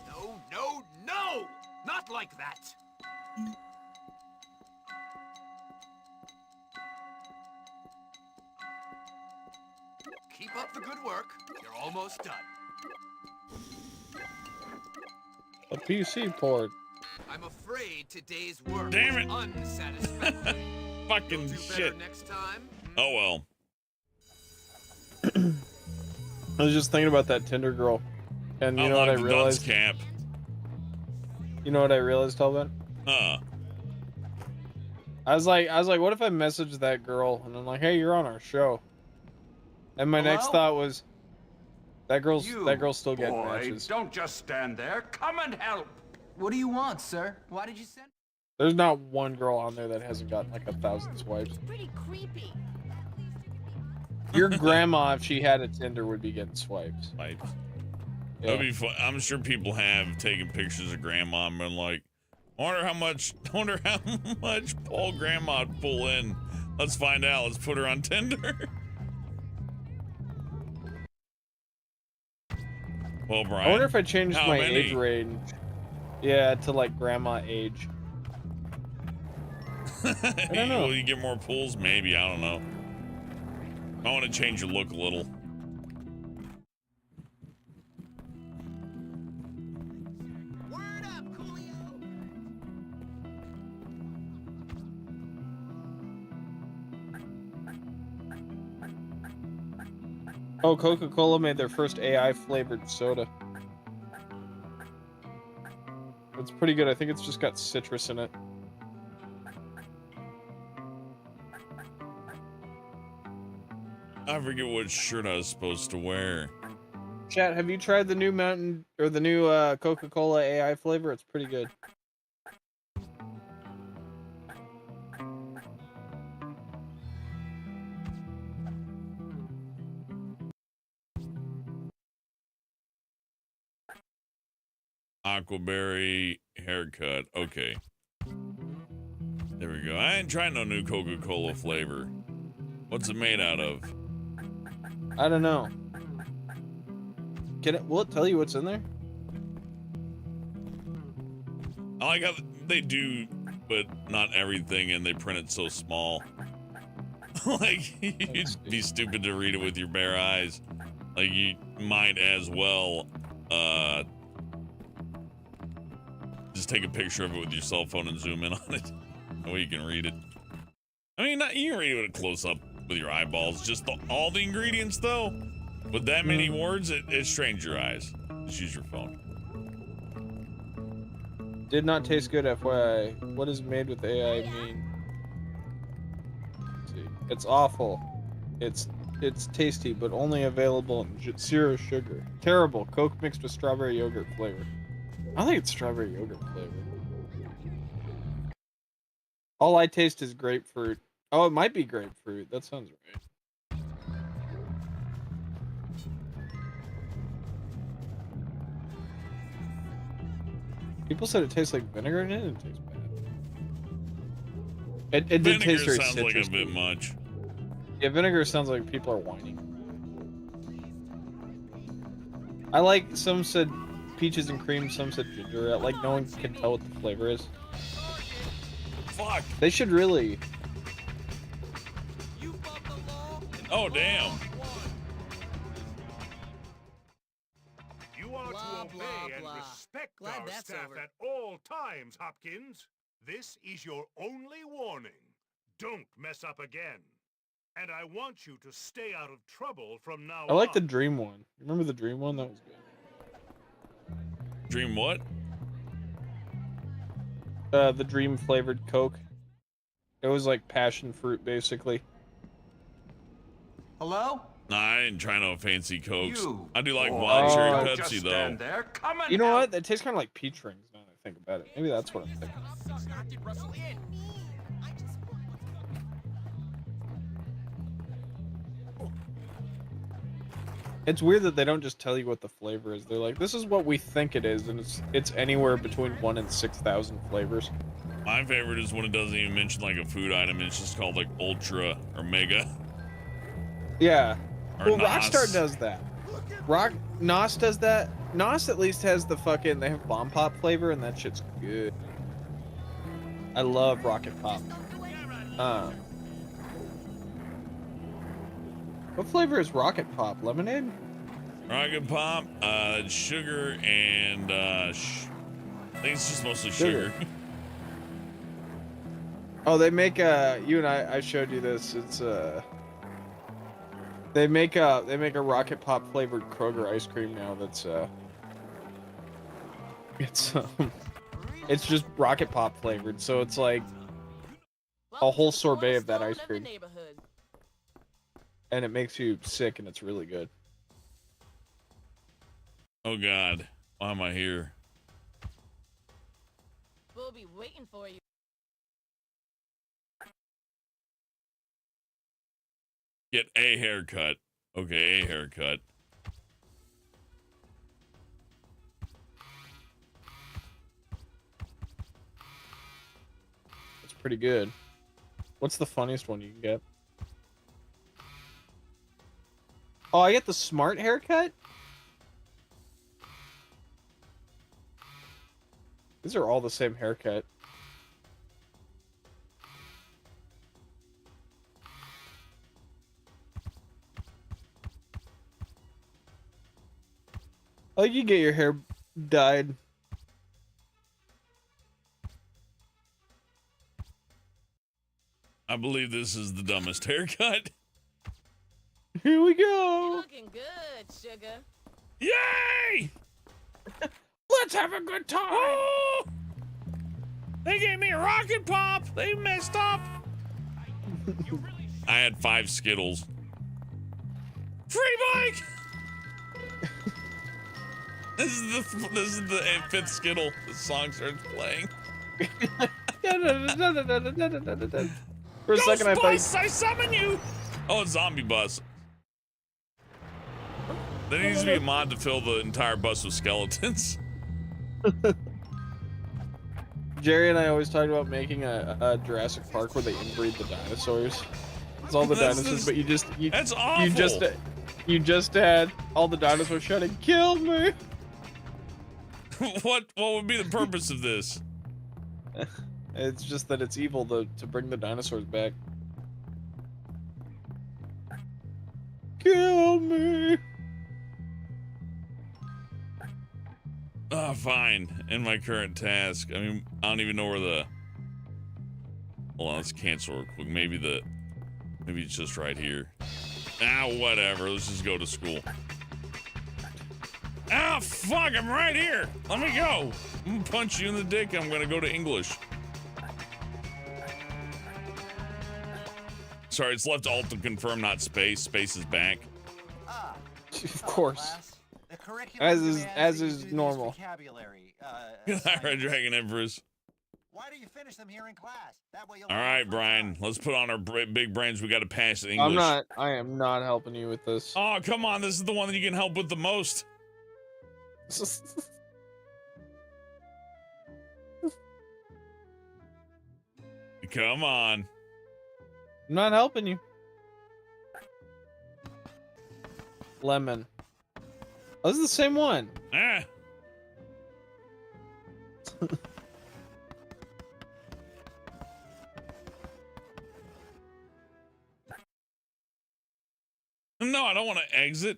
C: No, no, no! Not like that. Keep up the good work. You're almost done.
B: A PC port.
C: I'm afraid today's work
A: Damn it.
C: was unsatisfactory.
A: Fucking
C: Do
A: shit.
C: better next time.
A: Oh well.
B: I was just thinking about that Tinder girl, and you know
A: Unlock
B: what I
A: the
B: realized?
A: dunce cap.
B: You know what I realized, Talbot?
A: Huh.
B: I was like, what if I messaged that girl and I'm like, hey, you're on our show? And my next
F: Hello?
B: thought was, that girl's still getting
F: boy,
B: matches.
F: Don't just stand there. Come and help.
S: What do you want, sir? Why did you send?
B: There's not one girl on there that hasn't gotten like 1,000 swipes.
L: Pretty creepy.
B: Your grandma, if she had a Tinder, would be getting swipes.
A: Swipes.
B: Yeah.
A: That'd be fun. I'm sure people have taken pictures of grandma and been like, I wonder how much Paul grandma'd pull in. Let's find out. Let's put her on Tinder. Well, Brian.
B: I wonder if I changed
A: how
B: my
A: many?
B: age range. Yeah, to like grandma age. I don't know.
A: Will you get more pulls? Maybe. I don't know. I want to change your look a little.
C: Word up, Coolio.
B: Oh, Coca-Cola made their first AI flavored soda. It's pretty good. I think it's just got citrus in it.
A: I forget what shirt I was supposed to wear.
B: Chat, have you tried the new Coca-Cola AI flavor? It's pretty good.
A: Aquaberry haircut. Okay. There we go. I ain't trying no new Coca-Cola flavor. What's it made out of?
B: I don't know. Will it tell you what's in there?
A: I like how they do, but not everything, and they print it so small. Like, you'd be stupid to read it with your bare eyes. Like, you might as well, just take a picture of it with your cell phone and zoom in on it. That way you can read it. I mean, you can read it close up with your eyeballs. Just all the ingredients, though, with that many words, it strains your eyes. Just use your phone.
B: Did not taste good, FYI. What does made with AI mean? Let's see. It's awful. It's tasty, but only available in 0 sugar. Terrible. Coke mixed with strawberry yogurt flavor. I think it's strawberry yogurt flavor. All I taste is grapefruit. Oh, it might be grapefruit. That sounds right. People said it tastes like vinegar, and it didn't taste bad. It did taste very
A: sounds like
B: citrus.
A: a bit much.
B: Yeah, vinegar sounds like people are whining. I like, some said peaches and cream, some said ginger. Like, no one can tell what the flavor is.
A: Fuck.
B: They should really.
A: Oh, damn.
I: You are to obey and respect our staff at all times, Hopkins. This is your only warning. Don't mess up again. And I want you to stay out of trouble from now on.
B: I like the dream one. Remember the dream one? That was good.
A: Dream what?
B: The dream flavored Coke. It was like passion fruit, basically.
S: Hello?
A: Nah, I ain't trying no fancy Cokes.
S: You.
A: I do like wild cherry
J: Don't
A: Pepsi,
J: just
A: though.
J: stand there. Come and
B: You know
J: help.
B: what? That tastes kind of like peach rings now that I think about it. Maybe that's what I'm thinking. It's weird that they don't just tell you what the flavor is. They're like, this is what we think it is, and it's anywhere between 1 and 6,000 flavors.
A: My favorite is when it doesn't even mention like a food item. It's just called like Ultra or Mega.
B: Yeah.
A: Or
B: Well,
A: Nos.
B: Rockstar does that. Nos does that. Nos at least has the fucking, they have Bomb Pop flavor, and that shit's good. I love Rocket Pop. What flavor is Rocket Pop? Lemonade?
A: Rocket Pop, sugar, and I think it's just mostly sugar.
B: Oh, they make you and I showed you this. It's they make a Rocket Pop flavored Kroger ice cream now. That's it's just Rocket Pop flavored. So it's like a whole sorbet of that ice cream, and it makes you sick, and it's really good.
A: Oh God, why am I here?
L: We'll be waiting for you.
A: Get a haircut. Okay, a haircut.
B: It's pretty good. What's the funniest one you can get? Oh, I get the smart haircut? These are all the same haircut. Oh, you get your hair dyed.
A: I believe this is the dumbest haircut.
B: Here we go.
L: Looking good, sugar.
A: Yay!
B: Let's have a good time.
A: Oh! They gave me a Rocket Pop. They messed up. I had 5 Skittles. Free bike. This is the 5th Skittle. The song starts playing.
B: For a second, I thought.
A: Bus, I summon you. Oh, it's Zombie Bus. There needs to be a mod to fill the entire bus with skeletons.
B: Jerry and I always talked about making a Jurassic Park where they inbreed the dinosaurs. It's all the dinosaurs, but
A: that's awful.
B: You just had all the dinosaurs shouting, "Kill me!"
A: What would be the purpose of this?
B: It's just that it's evil to bring the dinosaurs back. Kill me!
A: Oh, fine. In my current task. I mean, I don't even know where the... Hold on, let's cancel real quick. Maybe it's just right here. Ah, whatever. Let's just go to school. Ah, fuck, I'm right here. Let me go. I'm gonna punch you in the dick. I'm gonna go to English. Sorry, it's left alt to confirm, not space. Space is back.
B: Of course. As is normal.
A: Red Dragon Empress.
O: Why do you finish them here in class? That way you'll
A: All right, Brian. Let's put on our big brains. We got to pass English.
B: I am not helping you with this.
A: Oh, come on. This is the one that you can help with the most. Come on.
B: I'm not helping you. Lemon. Oh, this is the same one.
A: Ah. No, I don't want to exit.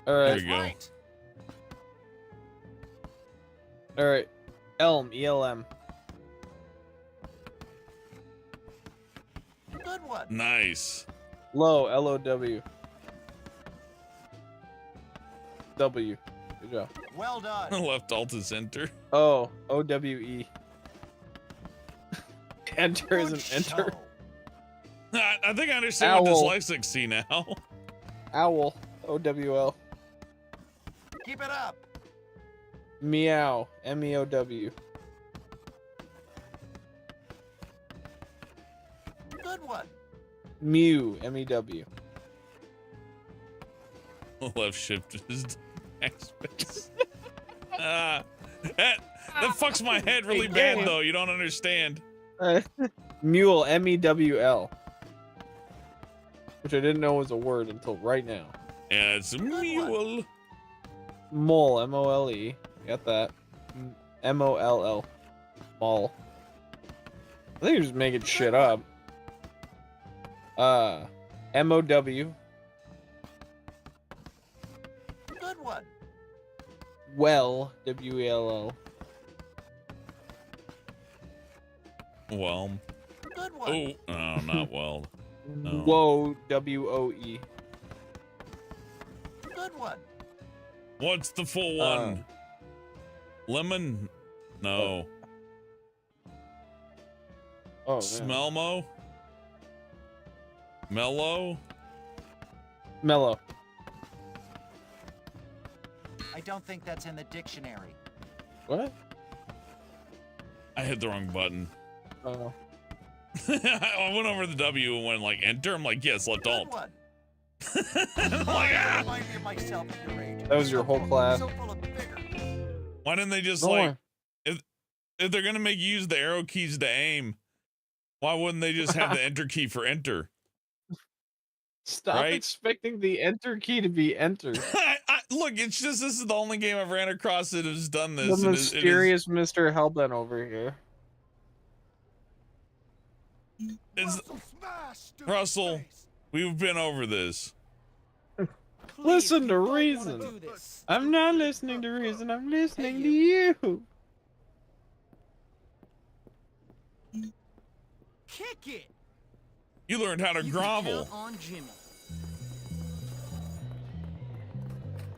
B: All right.
A: There you go.
B: All right. Elm. ELM.
O: Good one.
A: Nice.
B: Low. LOW. W. Good job.
O: Well done.
A: Left alt is enter.
B: Oh. OWE. Enter isn't enter.
A: I think I understand
B: Owl.
A: what dyslexics see now.
B: Owl. OWL.
O: Keep it up.
B: Meow. MEOW.
O: Good one.
B: Mew. MEW.
A: Left shift is backspace. That fucks my head really bad though. You don't understand.
B: Mule. MEWL. Which I didn't know was a word until right now.
A: Yeah, it's a mule.
B: Mole. MOLE. Got that. MOLL. Mole. I think you're just making shit up. MOW.
O: Good one.
B: Well. WELL.
A: Well.
O: Good one.
A: Oh, no, not well. No.
B: Whoa. WOE.
O: Good one.
A: What's the full one? Lemon? No.
B: Oh,
A: Smelmo? Mellow?
B: Mellow.
O: I don't think that's in the dictionary.
B: What?
A: I hit the wrong button.
B: Oh.
A: I went over the W and went like enter. I'm like, yes, left alt.
O: One.
A: Like, ah!
O: Remind me of myself at your age.
B: That was your whole class.
O: So full of vigor.
A: Why didn't they just
B: Don't
A: like,
B: worry.
A: if they're gonna make you use the arrow keys to aim, why wouldn't they just have the enter key for enter?
B: Stop expecting the enter key to be enter.
A: Look, it's just this is the only game I've ran across that has done this.
B: The mysterious Mr. Hellbent over here.
A: Russell, we've been over this.
B: Listen to reason. I'm not listening to reason. I'm listening to you.
C: Kick it.
A: You learned how to grovel.
C: On Jimmy.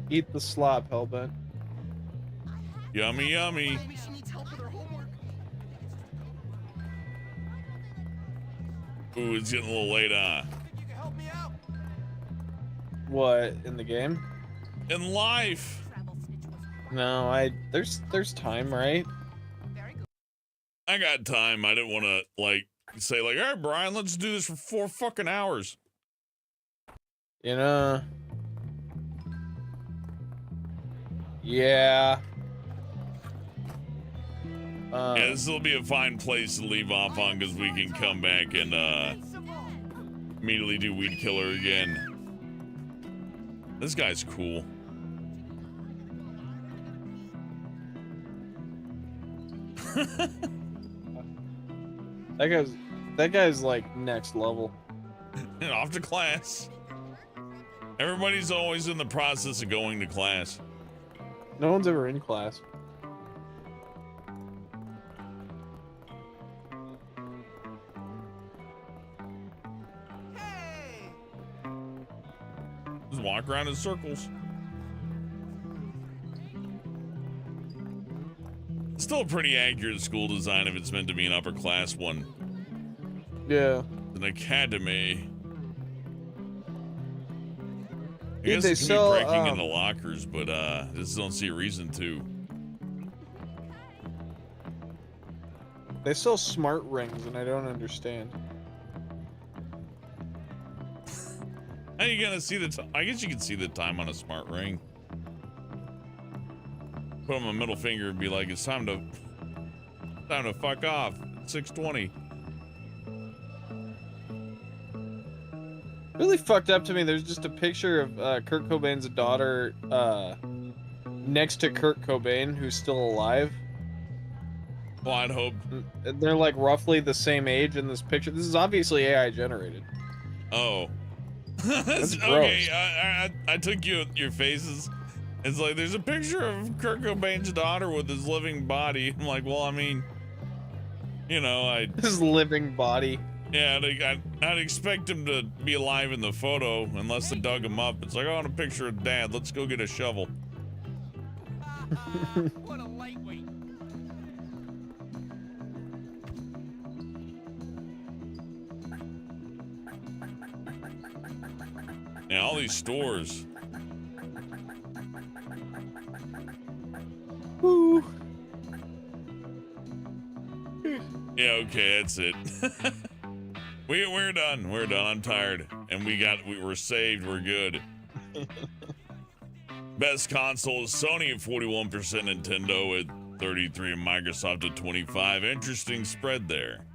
B: Eat the slop, Hellbent.
A: Yummy, yummy.
L: Maybe she needs help with her homework.
A: Ooh, it's getting a little late, huh?
O: You can help me out.
B: What, in the game?
A: In life.
B: No, there's time, right?
A: I got time. I didn't want to like say like, all right, Brian, let's do this for 4 fucking hours.
B: You know. Yeah.
A: Yeah, this will be a fine place to leave off on because we can come back and immediately do Weed Killer again. This guy's cool.
B: That guy's like next level.
A: And off to class. Everybody's always in the process of going to class.
B: No one's ever in class.
A: Just walk around in circles. Still a pretty accurate school design if it's meant to be an upper class one.
B: Yeah.
A: An academy. I
B: Dude,
A: guess
B: they
A: it can
B: sell,
A: be breaking into lockers, but just don't see a reason to.
B: They sell smart rings, and I don't understand.
A: How you gonna see the I guess you can see the time on a smart ring. Put on my middle finger and be like, it's time to fuck off. It's 6:20.
B: Really fucked up to me. There's just a picture of Kurt Cobain's daughter next to Kurt Cobain, who's still alive.
A: Well, I'd hope.
B: They're like roughly the same age in this picture. This is obviously AI generated.
A: Oh.
B: That's
A: okay, I took your faces. It's like there's a picture of Kurt Cobain's daughter with his living body. I'm like, well, I mean, you know,
B: his living body.
A: Yeah, I'd expect him to be alive in the photo unless they dug him up. It's like, I want a picture of Dad. Let's go get a shovel.
H: What a lightweight.
A: Yeah, all these stores.
B: Woo.
A: Yeah, okay, that's it. We're done. We're done. I'm tired. And we were saved. We're good. Best console is Sony at 41%, Nintendo at 33, and Microsoft at 25. Interesting spread there.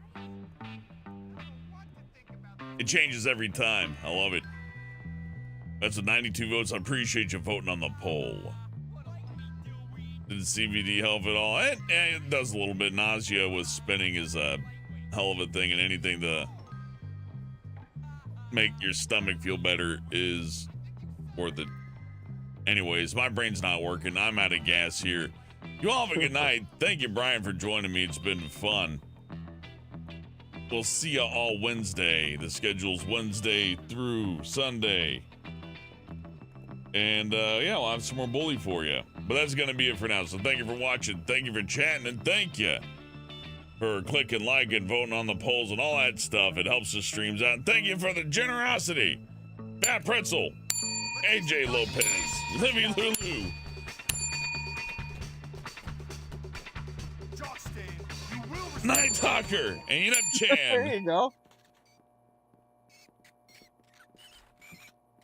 A: It changes every time. I love it. That's with 92 votes. I appreciate you voting on the poll. Did the CBD help at all? It does a little bit. Nausea with spinning is a hell of a thing, and anything to make your stomach feel better is worth it. Anyways, my brain's not working. I'm out of gas here. You all have a good night. Thank you, Brian, for joining me. It's been fun. We'll see you all Wednesday. The schedule's Wednesday through Sunday. And yeah, we'll have some more bully for you. But that's going to be it for now. So thank you for watching. Thank you for chatting. And thank you for clicking like and voting on the polls and all that stuff. It helps the streams out. And thank you for the generosity. Fat Pretzel, AJ Lopez, Livy Lulu. Night Talker, and Up Chan.
B: There you go.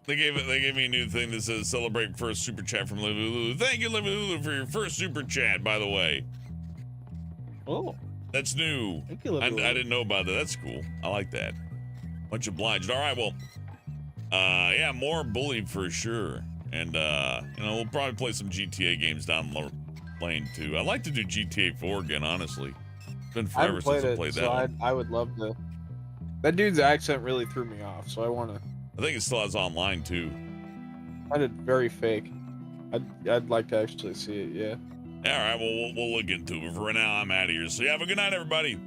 A: They gave me a new thing that says celebrate first super chat from Livy Lulu. Thank you, Livy Lulu, for your first super chat, by the way.
B: Oh.
A: That's new.
B: Thank you, Livy Lulu.
A: I didn't know about that. That's cool. I like that. Much obliged. All right, well, yeah, more bully for sure. And, you know, we'll probably play some GTA games down the lane, too. I'd like to do GTA 4 again, honestly. It's been forever since I played that one.
B: I would love to. That dude's accent really threw me off, so I want to.
A: I think it still has online, too.
B: I did very fake. I'd like to actually see it, yeah.
A: All right, well, we'll look into it. But for now, I'm out of here. So, yeah, have a good night, everybody.